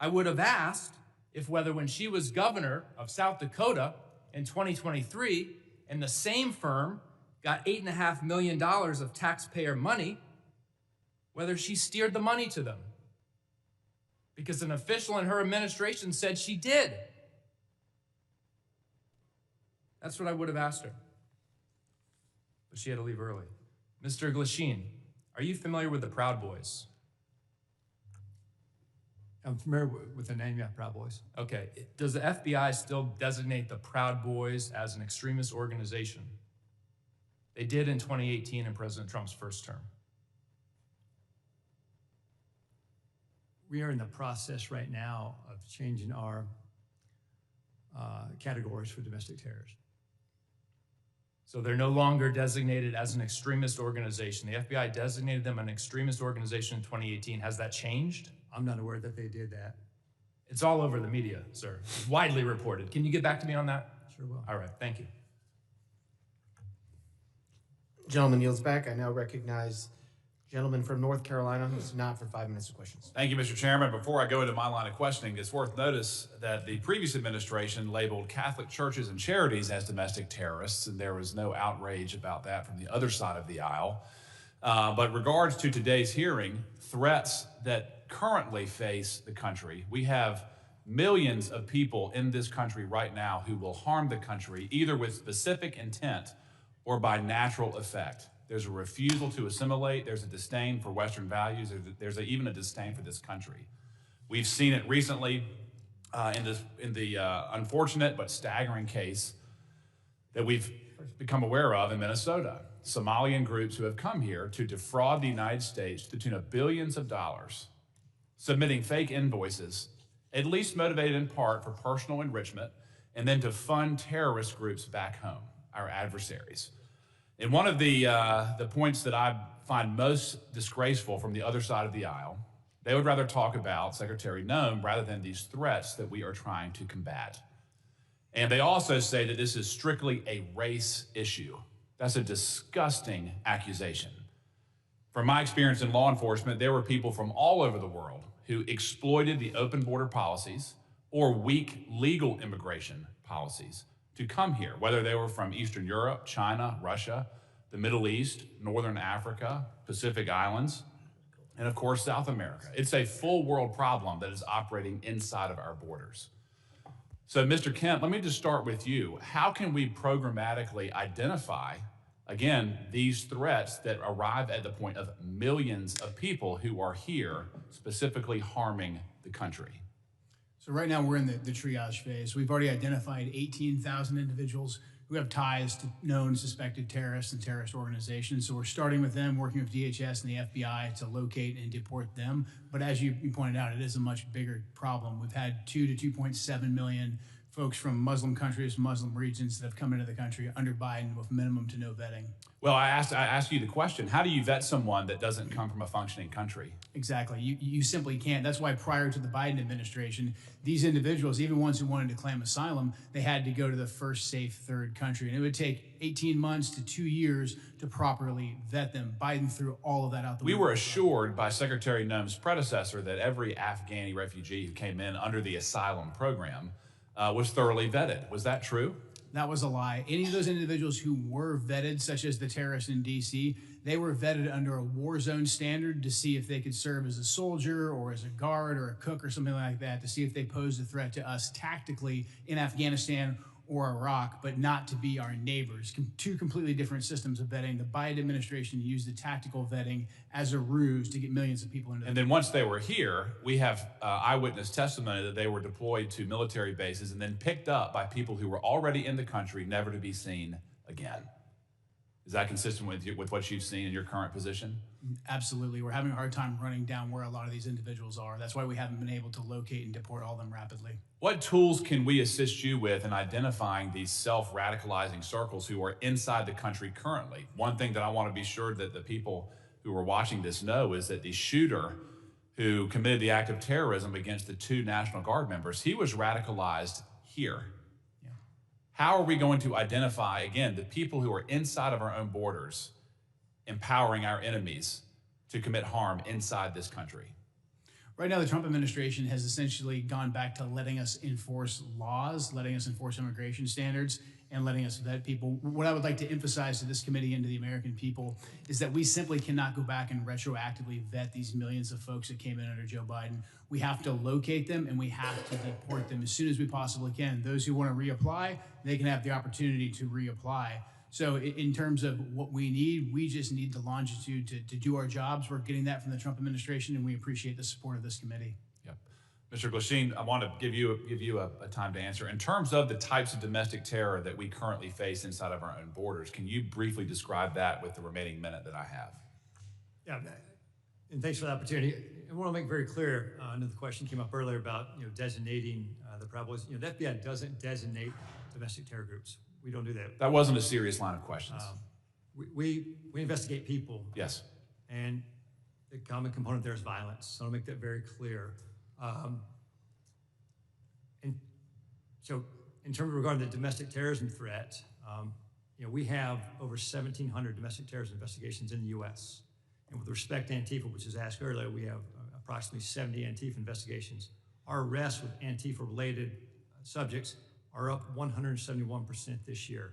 I would have asked if whether when she was governor of South Dakota in 2023 and the same firm got $8.5 million of taxpayer money, whether she steered the money to them. Because an official in her administration said she did. That's what I would have asked her. But she had to leave early. Mr. Glasheen, are you familiar with the Proud Boys? I'm familiar with the name, yeah, Proud Boys. Okay, does the FBI still designate the Proud Boys as an extremist organization? They did in 2018 in President Trump's first term. We are in the process right now of changing our categories for domestic terrorism. So they're no longer designated as an extremist organization. The FBI designated them an extremist organization in 2018. Has that changed? I'm not aware that they did that. It's all over the media, sir. It's widely reported. Can you get back to me on that? Sure will. All right, thank you. Gentleman yields back. I now recognize gentleman from North Carolina who's not for 5 minutes of questions. Thank you, Mr. Chairman. Before I go into my line of questioning, it's worth notice that the previous administration labeled Catholic churches and charities as domestic terrorists, and there was no outrage about that from the other side of the aisle. But regards to today's hearing, threats that currently face the country, we have millions of people in this country right now who will harm the country either with specific intent or by natural effect. There's a refusal to assimilate. There's a disdain for Western values. There's even a disdain for this country. We've seen it recently in the unfortunate but staggering case that we've become aware of in Minnesota. Somalian groups who have come here to defraud the United States to the tune of billions of dollars, submitting fake invoices, at least motivated in part for personal enrichment, and then to fund terrorist groups back home, our adversaries. And one of the points that I find most disgraceful from the other side of the aisle, they would rather talk about Secretary Noem rather than these threats that we are trying to combat. And they also say that this is strictly a race issue. That's a disgusting accusation. From my experience in law enforcement, there were people from all over the world who exploited the open border policies or weak legal immigration policies to come here, whether they were from Eastern Europe, China, Russia, the Middle East, Northern Africa, Pacific Islands, and of course, South America. It's a full world problem that is operating inside of our borders. So, Mr. Kemp, let me just start with you. How can we programmatically identify, again, these threats that arrive at the point of millions of people who are here specifically harming the country? So right now we're in the triage phase. We've already identified 18,000 individuals who have ties to known suspected terrorists and terrorist organizations. So we're starting with them, working with DHS and the FBI to locate and deport them. But as you pointed out, it is a much bigger problem. We've had 2 to 2.7 million folks from Muslim countries, Muslim regions that have come into the country under Biden with minimum to no vetting. Well, I asked you the question, how do you vet someone that doesn't come from a functioning country? Exactly. You simply can't. That's why prior to the Biden administration, these individuals, even ones who wanted to claim asylum, they had to go to the first safe third country. And it would take 18 months to 2 years to properly vet them. Biden threw all of that out the window. We were assured by Secretary Noem's predecessor that every Afghani refugee who came in under the asylum program was thoroughly vetted. Was that true? That was a lie. Any of those individuals who were vetted, such as the terrorists in DC, they were vetted under a war zone standard to see if they could serve as a soldier or as a guard or a cook or something like that, to see if they posed a threat to us tactically in Afghanistan or Iraq, but not to be our neighbors. Two completely different systems of vetting. The Biden administration used the tactical vetting as a ruse to get millions of people into the And then once they were here, we have eyewitness testimony that they were deployed to military bases and then picked up by people who were already in the country, never to be seen again. Is that consistent with what you've seen in your current position? Absolutely. We're having a hard time running down where a lot of these individuals are. That's why we haven't been able to locate and deport all of them rapidly. What tools can we assist you with in identifying these self-radicalizing circles who are inside the country currently? One thing that I want to be sure that the people who are watching this know is that the shooter who committed the act of terrorism against the 2 National Guard members, he was radicalized here. Yeah. How are we going to identify, again, the people who are inside of our own borders, empowering our enemies to commit harm inside this country? Right now, the Trump administration has essentially gone back to letting us enforce laws, letting us enforce immigration standards, and letting us vet people. What I would like to emphasize to this committee and to the American people is that we simply cannot go back and retroactively vet these millions of folks that came in under Joe Biden. We have to locate them and we have to deport them as soon as we possibly can. Those who want to reapply, they can have the opportunity to reapply. So in terms of what we need, we just need the longitude to do our jobs. We're getting that from the Trump administration, and we appreciate the support of this committee. Yep. Mr. Blistering, I want to give you a time to answer. In terms of the types of domestic terror that we currently face inside of our own borders, can you briefly describe that with the remaining minute that I have? Yeah, and thanks for the opportunity. I want to make very clear, I know the question came up earlier about designating the problems. The FBI doesn't designate domestic terror groups. We don't do that. That wasn't a serious line of questions. We investigate people. Yes. And the common component there is violence. So I'll make that very clear. And so in terms of regarding the domestic terrorism threat, we have over 1,700 domestic terrorism investigations in the U.S. And with respect to Antifa, which was asked earlier, we have approximately 70 Antifa investigations. Our arrests with Antifa-related subjects are up 171% this year.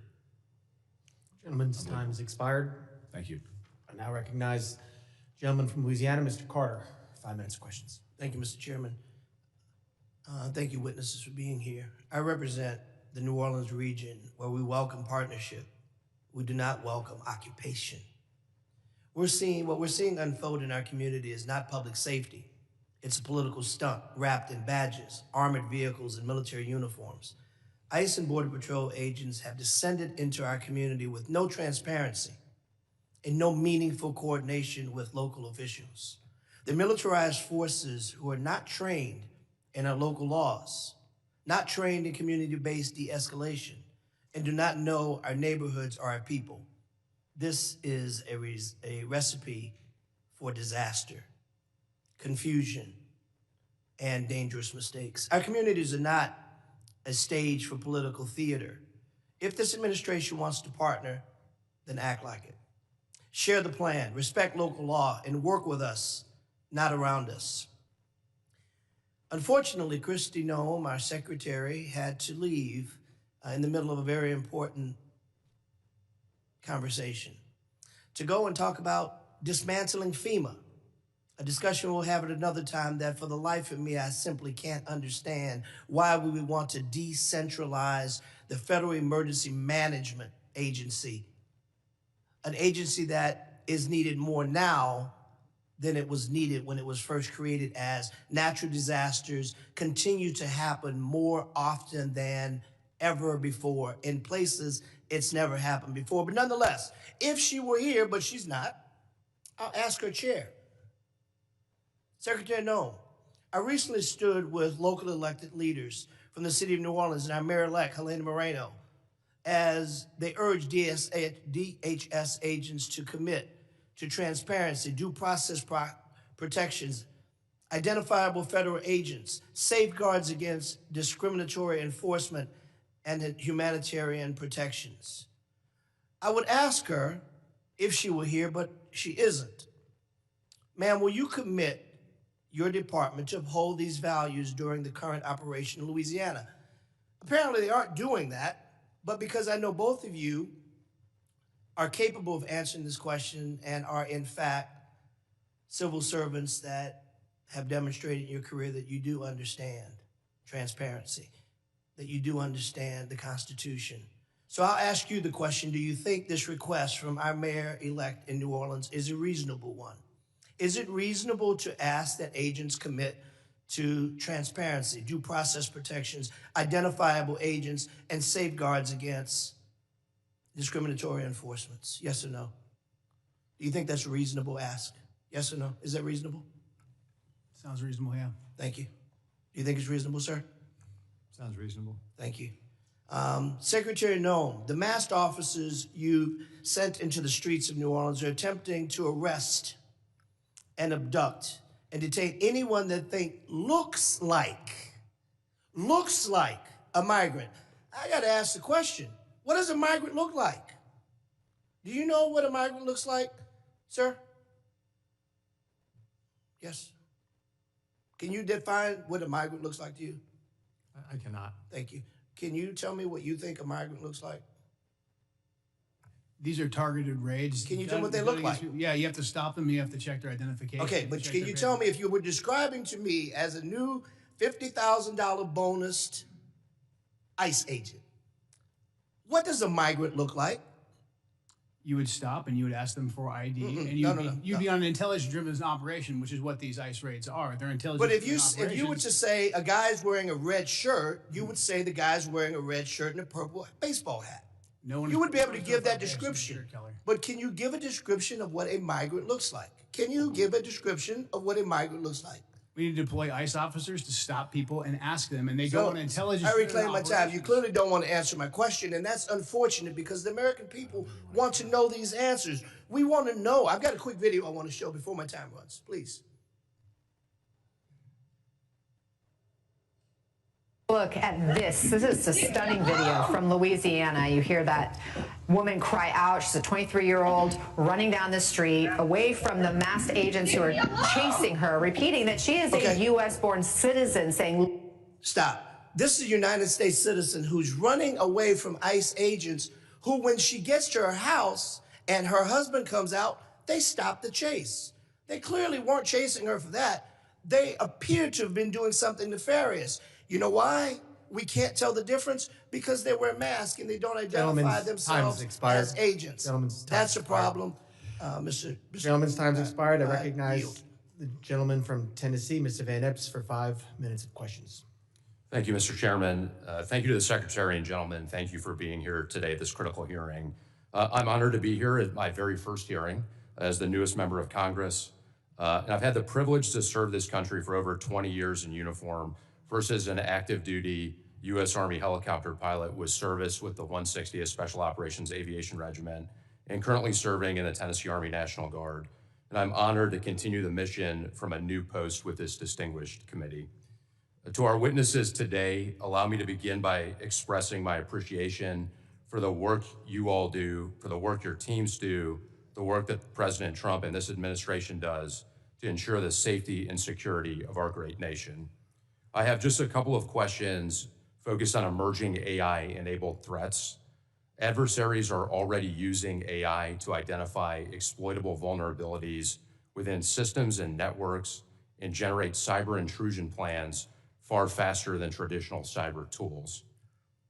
Gentleman's time has expired. Thank you. I now recognize gentleman from Louisiana, Mr. Carter. 5 minutes of questions. Thank you, Mr. Chairman. Thank you, witnesses, for being here. I represent the New Orleans region where we welcome partnership. We do not welcome occupation. What we're seeing unfold in our community is not public safety. It's a political stunt wrapped in badges, armored vehicles, and military uniforms. ICE and Border Patrol agents have descended into our community with no transparency and no meaningful coordination with local officials. The militarized forces who are not trained in our local laws, not trained in community-based de-escalation, and do not know our neighborhoods or our people. This is a recipe for disaster, confusion, and dangerous mistakes. Our communities are not a stage for political theater. If this administration wants to partner, then act like it. Share the plan, respect local law, and work with us, not around us. Unfortunately, Kristi Noem, our secretary, had to leave in the middle of a very important conversation to go and talk about dismantling FEMA, a discussion we'll have at another time that for the life of me, I simply can't understand why we would want to decentralize the Federal Emergency Management Agency, an agency that is needed more now than it was needed when it was first created, as natural disasters continue to happen more often than ever before in places it's never happened before. But nonetheless, if she were here, but she's not, I'll ask her chair. Secretary Noem, I recently stood with local elected leaders from the city of New Orleans and our mayor-elect, Helena Moreno, as they urged DHS agents to commit to transparency, due process protections, identifiable federal agents, safeguards against discriminatory enforcement, and humanitarian protections. I would ask her if she were here, but she isn't. Ma'am, will you commit your department to uphold these values during the current operation in Louisiana? Apparently they aren't doing that but because I know both of you are capable of answering this question and are in fact civil servants that have demonstrated in your career that you do understand transparency, that you do understand the Constitution. So I'll ask you the question, do you think this request from our mayor-elect in New Orleans is a reasonable one? Is it reasonable to ask that agents commit to transparency, due process protections, identifiable agents, and safeguards against discriminatory enforcements? Yes or no? Do you think that's a reasonable ask? Yes or no? Is that reasonable? Sounds reasonable, yeah. Thank you. Do you think it's reasonable, sir? Sounds reasonable. Thank you. Secretary Noem, the masked officers you sent into the streets of New Orleans are attempting to arrest and abduct and detain anyone that looks like a migrant. I got to ask the question, what does a migrant look like? Do you know what a migrant looks like, sir? Yes. Can you define what a migrant looks like to you? I cannot. Thank you. Can you tell me what you think a migrant looks like? These are targeted raids. Can you tell me what they look like? Yeah, you have to stop them. You have to check their identification. Okay, but can you tell me if you were describing to me as a new $50,000 bonused ICE agent, what does a migrant look like? You would stop and you would ask them for ID, and you'd be on an intelligence-driven operation, which is what these ICE raids are. They're intelligence. But if you were to say a guy's wearing a red shirt, you would say the guy's wearing a red shirt and a purple baseball hat. You would be able to give that description. But can you give a description of what a migrant looks like? Can you give a description of what a migrant looks like? We need to deploy ICE officers to stop people and ask them, and they go on intelligence. I reclaim my time. You clearly don't want to answer my question, and that's unfortunate because the American people want to know these answers. We want to know. I've got a quick video I want to show before my time runs. Please. Look at this. This is a stunning video from Louisiana. You hear that woman cry out. She's a 23-year-old running down the street away from the masked agents who are chasing her, repeating that she is a U.S.-born citizen, saying... Stop. This is a United States citizen who's running away from ICE agents who, when she gets to her house and her husband comes out, they stop the chase. They clearly weren't chasing her for that. They appear to have been doing something nefarious. You know why we can't tell the difference? Because they wear masks and they don't identify themselves as agents. That's a problem, Mr. Gentleman's time's expired. I recognize the gentleman from Tennessee, Mr. Van Epps, for 5 minutes of questions. Thank you, Mr. Chairman. Thank you to the Secretary and gentlemen. Thank you for being here today at this critical hearing. I'm honored to be here at my very first hearing as the newest member of Congress. And I've had the privilege to serve this country for over 20 years in uniform. First as an active duty U.S. Army helicopter pilot with service with the 160th Special Operations Aviation Regiment, and currently serving in the Tennessee Army National Guard. And I'm honored to continue the mission from a new post with this distinguished committee. To our witnesses today, allow me to begin by expressing my appreciation for the work you all do, for the work your teams do, the work that President Trump and this administration does to ensure the safety and security of our great nation. I have just a couple of questions focused on emerging AI-enabled threats. Adversaries are already using AI to identify exploitable vulnerabilities within systems and networks and generate cyber intrusion plans far faster than traditional cyber tools.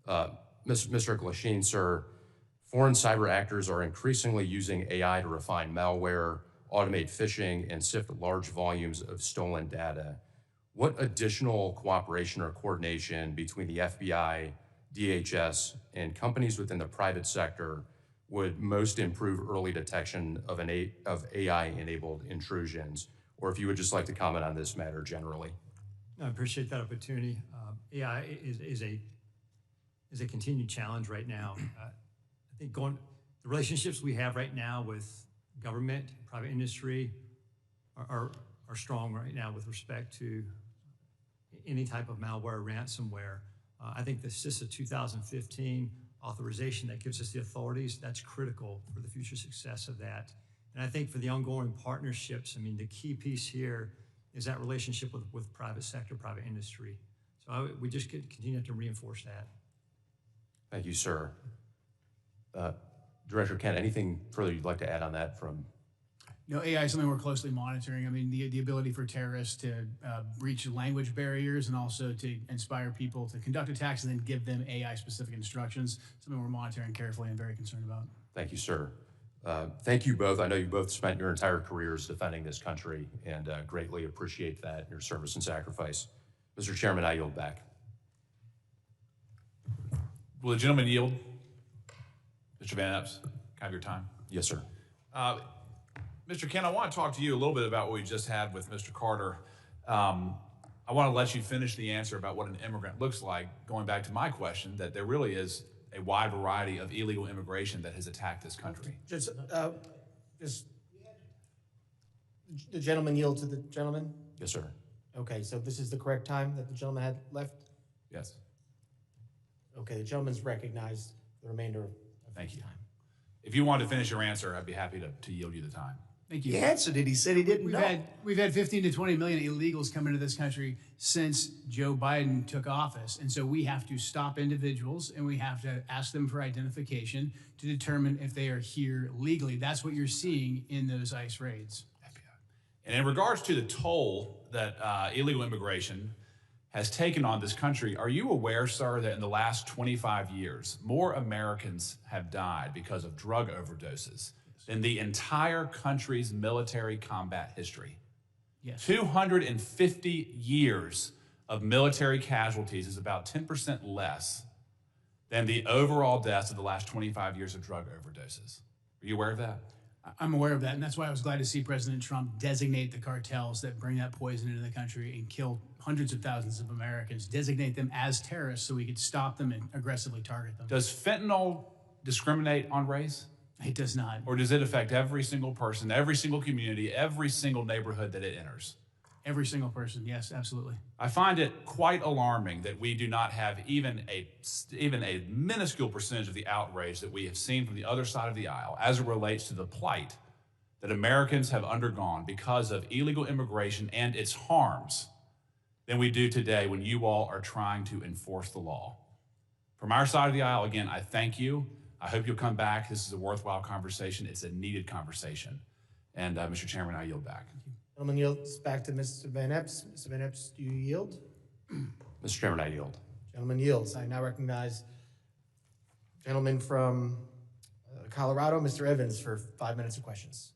Mr. Glasheen, sir, foreign cyber actors are increasingly using AI to refine malware, automate phishing, and sift large volumes of stolen data. What additional cooperation or coordination between the FBI, DHS, and companies within the private sector would most improve early detection of AI-enabled intrusions? Or if you would just like to comment on this matter generally. I appreciate that opportunity. AI is a continued challenge right now. I think the relationships we have right now with government, private industry are strong right now with respect to any type of malware, ransomware. I think the CISA 2015 authorization that gives us the authorities, that's critical for the future success of that. And I think for the ongoing partnerships, I mean, the key piece here is that relationship with private sector, private industry. So we just continue to reinforce that. Thank you, sir. Director Kent, anything further you'd like to add on that from? No, AI is something we're closely monitoring. I mean, the ability for terrorists to breach language barriers and also to inspire people to conduct attacks and then give them AI-specific instructions, something we're monitoring carefully and very concerned about. Thank you, sir. Thank you both. I know you both spent your entire careers defending this country and greatly appreciate that, your service and sacrifice. Mr. Chairman, I yield back. Will the gentleman yield? Mr. Van Epps, can I have your time? Yes, sir. Mr. Kent, I want to talk to you a little bit about what we just had with Mr. Carter. I want to let you finish the answer about what an immigrant looks like, going back to my question, that there really is a wide variety of illegal immigration that has attacked this country. Just the gentleman yield to the gentleman? Yes, sir. Okay, so this is the correct time that the gentleman had left? Yes. Okay, the gentleman's recognized the remainder of Thank you. Time. If you want to finish your answer, I'd be happy to yield you the time. Thank you. He answered it. He said he didn't know. We've had 15 to 20 million illegals come into this country since Joe Biden took office. And so we have to stop individuals and we have to ask them for identification to determine if they are here legally. That's what you're seeing in those ICE raids. And in regards to the toll that illegal immigration has taken on this country, are you aware, sir, that in the last 25 years, more Americans have died because of drug overdoses than the entire country's military combat history? Yes. 250 years of military casualties is about 10% less than the overall deaths of the last 25 years of drug overdoses. Are you aware of that? I'm aware of that, and that's why I was glad to see President Trump designate the cartels that bring that poison into the country and kill hundreds of thousands of Americans, designate them as terrorists so we could stop them and aggressively target them. Does fentanyl discriminate on race? It does not. Or does it affect every single person, every single community, every single neighborhood that it enters? Every single person, yes, absolutely. I find it quite alarming that we do not have even a minuscule percentage of the outrage that we have seen from the other side of the aisle as it relates to the plight that Americans have undergone because of illegal immigration and its harms than we do today when you all are trying to enforce the law. From our side of the aisle, again, I thank you. I hope you'll come back. This is a worthwhile conversation. It's a needed conversation. And Mr. Chairman, I yield back. Gentleman yields back to Mr. Van Epps. Mr. Van Epps, do you yield? Mr. Chairman, I yield. Gentleman yields. I now recognize gentleman from Colorado, Mr. Evans, for 5 minutes of questions.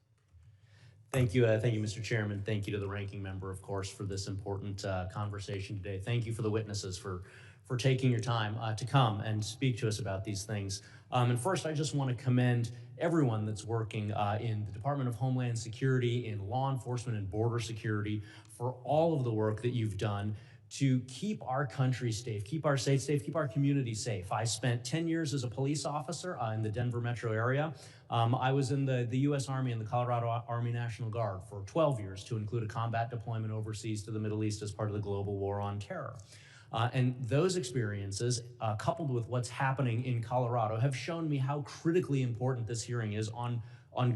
Thank you, Mr. Chairman. Thank you to the ranking member, of course, for this important conversation today. Thank you for the witnesses for taking your time to come and speak to us about these things. And first, I just want to commend everyone that's working in the Department of Homeland Security, in law enforcement and border security, for all of the work that you've done to keep our country safe, keep our states safe, keep our community safe. I spent 10 years as a police officer in the Denver metro area. I was in the U.S. Army and the Colorado Army National Guard for 12 years to include a combat deployment overseas to the Middle East as part of the global war on terror. And those experiences, coupled with what's happening in Colorado, have shown me how critically important this hearing is on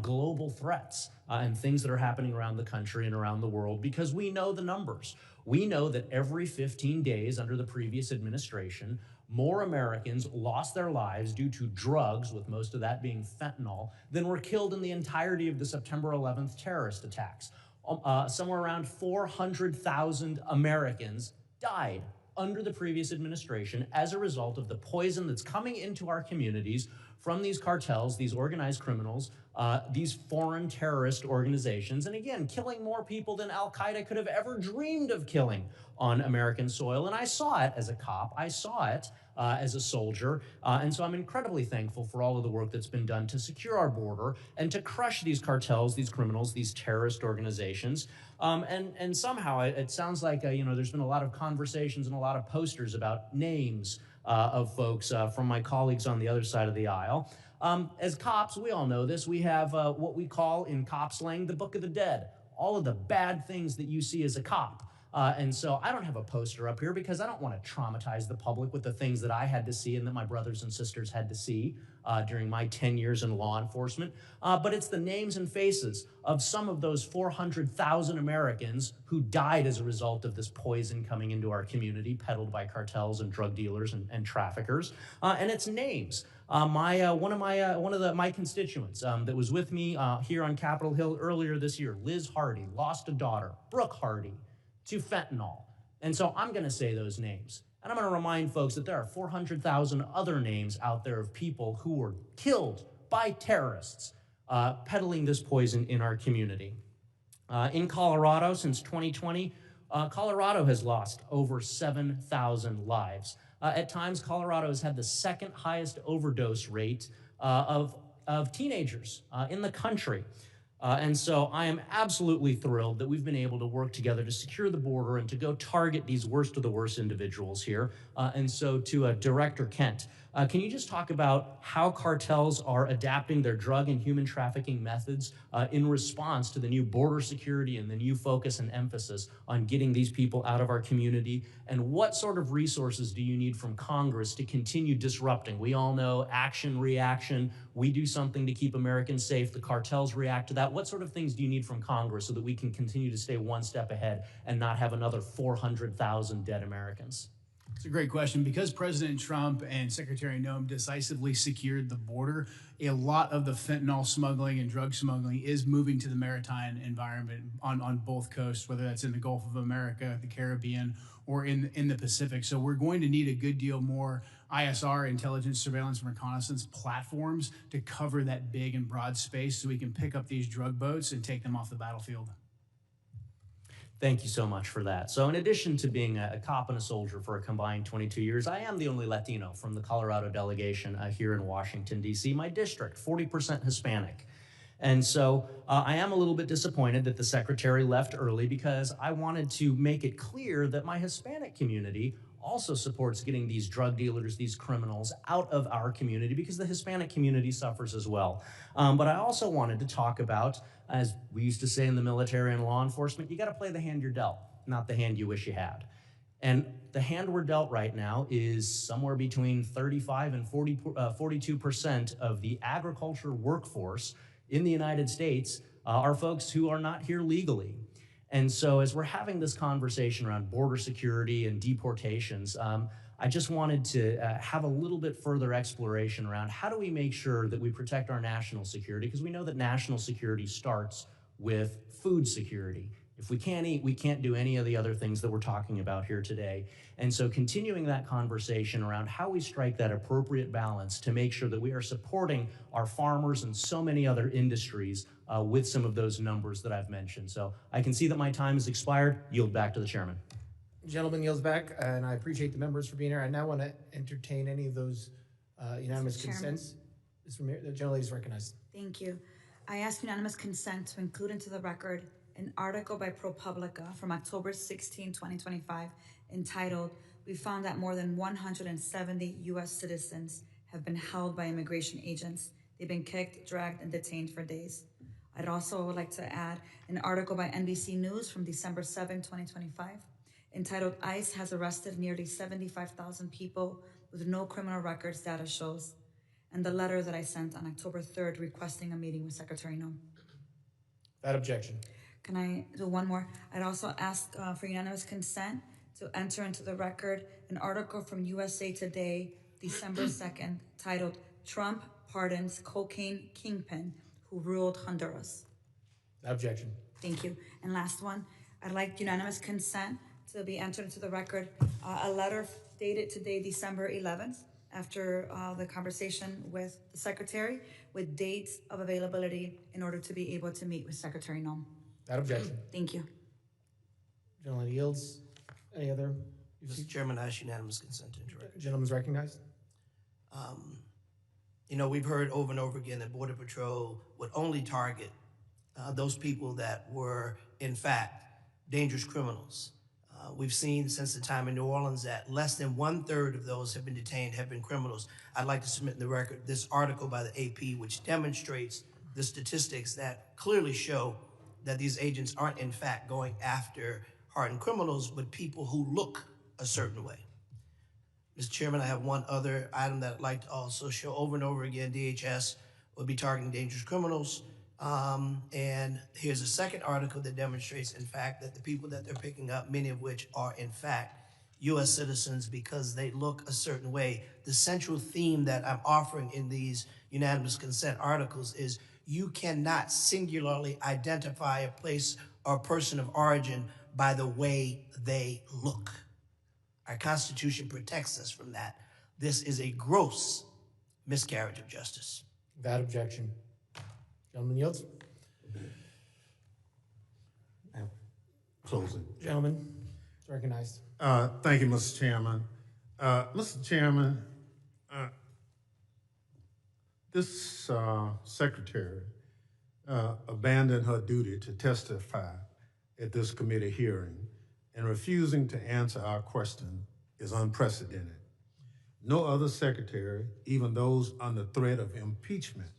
global threats and things that are happening around the country and around the world, because we know the numbers. We know that every 15 days under the previous administration, more Americans lost their lives due to drugs, with most of that being fentanyl, than were killed in the entirety of the September 11th terrorist attacks. Somewhere around 400,000 Americans died under the previous administration as a result of the poison that's coming into our communities from these cartels, these organized criminals, these foreign terrorist organizations, and again, killing more people than Al-Qaeda could have ever dreamed of killing on American soil. And I saw it as a cop, I saw it as a soldier, and so I'm incredibly thankful for all of the work that's been done to secure our border and to crush these cartels, these criminals, these terrorist organizations. And somehow it sounds like there's been a lot of conversations and a lot of posters about names of folks from my colleagues on the other side of the aisle. As cops, we all know this, we have what we call in cop slang the Book of the Dead. All of the bad things that you see as a cop And so I don't have a poster up here because I don't want to traumatize the public with the things that I had to see and that my brothers and sisters had to see during my 10 years in law enforcement. But it's the names and faces of some of those 400,000 Americans who died as a result of this poison coming into our community, peddled by cartels and drug dealers and traffickers. And it's names. One of my constituents that was with me here on Capitol Hill earlier this year, Liz Hardy, lost a daughter, Brooke Hardy, to fentanyl. And so I'm gonna say those names. And I'm gonna remind folks that there are 400,000 other names out there of people who were killed by terrorists peddling this poison in our community. In Colorado, since 2020, Colorado has lost over 7,000 lives. At times, Colorado has had the second highest overdose rate of teenagers in the country. And so I am absolutely thrilled that we've been able to work together to secure the border and to go target these worst of the worst individuals here. And so to Director Kent, can you just talk about how cartels are adapting their drug and human trafficking methods in response to the new border security and the new focus and emphasis on getting these people out of our community? And what sort of resources do you need from Congress to continue disrupting? We all know action, reaction. We do something to keep Americans safe. The cartels react to that. What sort of things do you need from Congress so that we can continue to stay one step ahead and not have another 400,000 dead Americans? It's a great question. Because President Trump and Secretary Noem decisively secured the border, a lot of the fentanyl smuggling and drug smuggling is moving to the maritime environment on both coasts, whether that's in the Gulf of America, the Caribbean, or in the Pacific. So we're going to need a good deal more ISR, intelligence, surveillance, and reconnaissance platforms to cover that big and broad space so we can pick up these drug boats and take them off the battlefield. Thank you so much for that. So in addition to being a cop and a soldier for a combined 22 years, I am the only Latino from the Colorado delegation here in Washington, D.C., my district, 40% Hispanic. And so I am a little bit disappointed that the secretary left early because I wanted to make it clear that my Hispanic community also supports getting these drug dealers, these criminals out of our community because the Hispanic community suffers as well. But I also wanted to talk about, as we used to say in the military and law enforcement, you got to play the hand you're dealt, not the hand you wish you had. And the hand we're dealt right now is somewhere between 35 and 42% of the agriculture workforce in the United States are folks who are not here legally. And so as we're having this conversation around border security and deportations, I just wanted to have a little bit further exploration around how do we make sure that we protect our national security, because we know that national security starts with food security. If we can't eat, we can't do any of the other things that we're talking about here today. And so continuing that conversation around how we strike that appropriate balance to make sure that we are supporting our farmers and so many other industries with some of those numbers that I've mentioned. So I can see that my time has expired. Yield back to the chairman. Gentleman yields back, and I appreciate the members for being here. I now want to entertain any of those unanimous consents. The gentlelady is recognized. Thank you. I ask unanimous consent to include into the record an article by ProPublica from October 16, 2025, entitled, "We found that more than 170 U.S. citizens have been held by immigration agents. They've been kicked, dragged, and detained for days." I'd also like to add an article by NBC News from December 7, 2025, entitled, "ICE has arrested nearly 75,000 people with no criminal records, data shows," and the letter that I sent on October 3rd requesting a meeting with Secretary Noem. Without objection. Can I do one more? I'd also ask for unanimous consent to enter into the record an article from USA Today, December 2nd, titled, "Trump Pardons Cocaine Kingpin Who Ruled Honduras." Without objection. Thank you. And last one, I'd like unanimous consent to be entered into the record a letter dated today, December 11th, after the conversation with the secretary, with dates of availability in order to be able to meet with Secretary Noem. Without objection. Thank you. Gentleman yields. Any other? Mr. Chairman, I ask unanimous consent to enter record. Gentleman's recognized. You know, we've heard over and over again that Border Patrol would only target those people that were, in fact, dangerous criminals. We've seen since the time in New Orleans that less than 1/3 of those have been detained have been criminals. I'd like to submit in the record this article by the AP, which demonstrates the statistics that clearly show that these agents aren't, in fact, going after hardened criminals, but people who look a certain way. Mr. Chairman, I have one other item that I'd like to also show over and over again. DHS will be targeting dangerous criminals. And here's a second article that demonstrates, in fact, that the people that they're picking up, many of which are, in fact, U.S. citizens because they look a certain way. The central theme that I'm offering in these unanimous consent articles is you cannot singularly identify a place or a person of origin by the way they look. Our Constitution protects us from that. This is a gross miscarriage of justice. Without objection. Gentleman yields. Closing. Gentleman, it's recognized. Thank you, Mr. Chairman. Mr. Chairman, this secretary abandoned her duty to testify at this committee hearing, and refusing to answer our question is unprecedented. No other secretary, even those under threat of impeachment,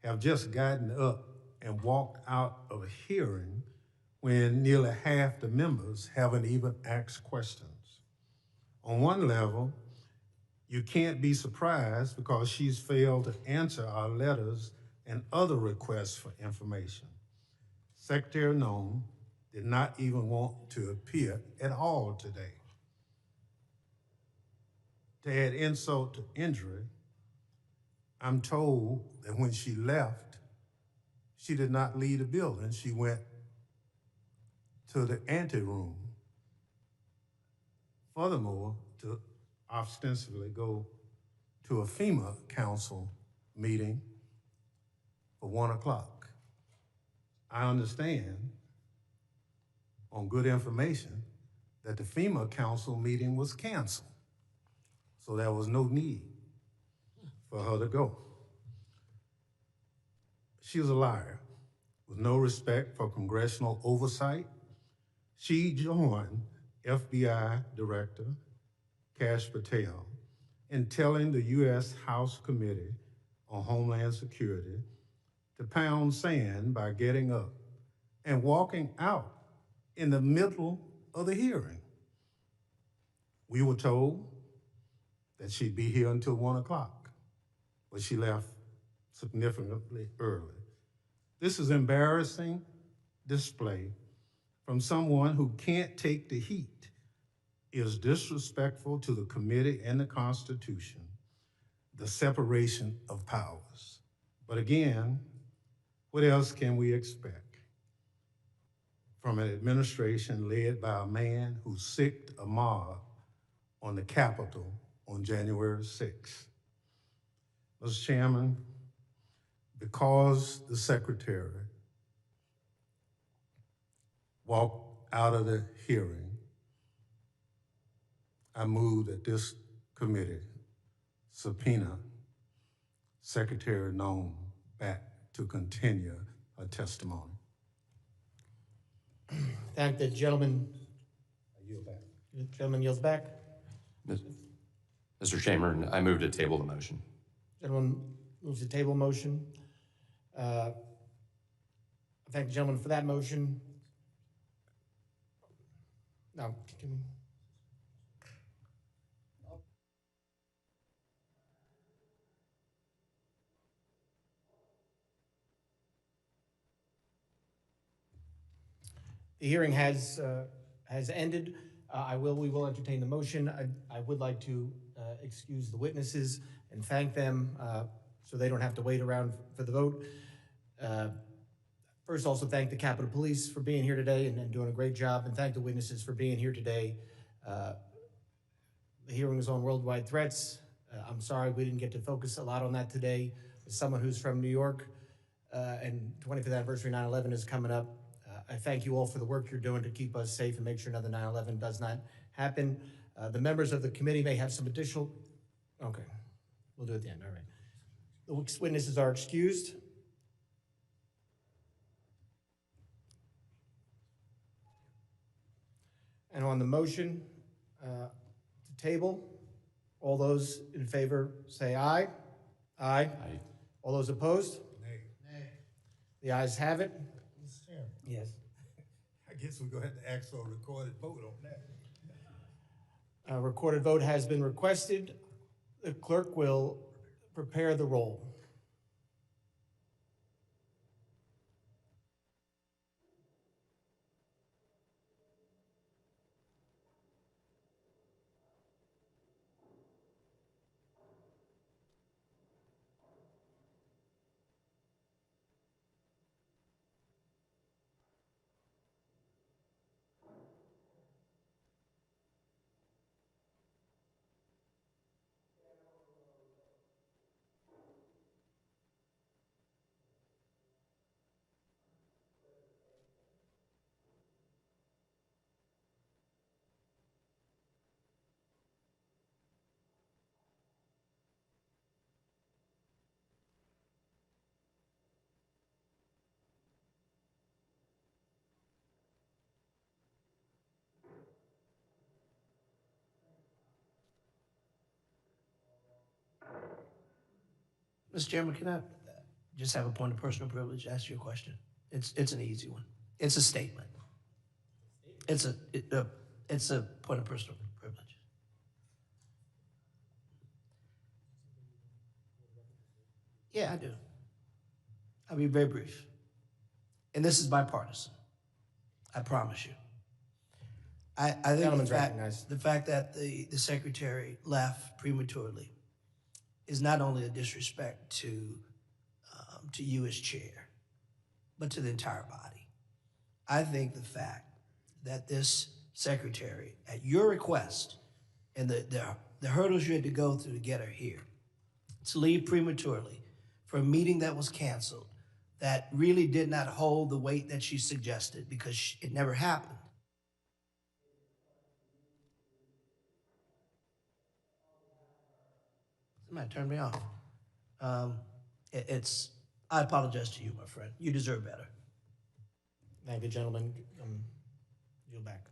have just gotten up and walked out of a hearing when nearly half the members haven't even asked questions. On one level, you can't be surprised because she's failed to answer our letters and other requests for information. Secretary Noem did not even want to appear at all today. To add insult to injury, I'm told that when she left, she did not leave the building. She went to the anteroom. Furthermore, to ostensibly go to a FEMA council meeting for 1 o'clock. I understand on good information that the FEMA council meeting was canceled. So there was no need for her to go. She was a liar with no respect for congressional oversight. She joined FBI Director Kash Patel in telling the U.S. House Committee on Homeland Security to pound sand by getting up and walking out in the middle of the hearing. We were told that she'd be here until 1 o'clock, but she left significantly early. This is embarrassing display from someone who can't take the heat, is disrespectful to the committee and the Constitution, the separation of powers. But again, what else can we expect from an administration led by a man who sicked a mob on the Capitol on January 6th? Mr. Chairman, because the secretary walked out of the hearing, I move that this committee subpoena Secretary Noem back to continue her testimony. Thank the gentleman. I yield back. The gentleman yields back. Mr. Chairman, I move to table the motion. Gentleman moves the table motion. I thank the gentleman for that motion. Now, continue. The hearing has ended. We will entertain the motion. I would like to excuse the witnesses and thank them so they don't have to wait around for the vote. First, also thank the Capitol Police for being here today and doing a great job, and thank the witnesses for being here today. The hearing is on worldwide threats. I'm sorry we didn't get to focus a lot on that today. As someone who's from New York, and 25th anniversary 9/11 is coming up, I thank you all for the work you're doing to keep us safe and make sure another 9/11 does not happen. The members of the committee may have some additional, okay, we'll do it at the end, all right. The witnesses are excused. And on the motion to table, all those in favor say aye. Aye. Aye. All those opposed? Nay. The ayes have it. Mr. Chairman. Yes. I I guess we're gonna have to ask for a recorded vote on that. A recorded vote has been requested. The clerk will prepare the roll. Mr. Chairman, can I just have a point of personal privilege, ask you a question? It's an easy one. It's a statement. It's a point of personal privilege. Yeah, I do. I'll be very brief. And this is bipartisan. I promise you. I think the fact that the secretary left prematurely is not only a disrespect to you as chair, but to the entire body. I think the fact that this secretary, at your request, and the hurdles you had to go through to get her here, to leave prematurely for a meeting that was canceled, that really did not hold the weight that she suggested because it never happened. Somebody turned me off. I apologize to you, my friend. You deserve better. Thank you, gentlemen. Yield back.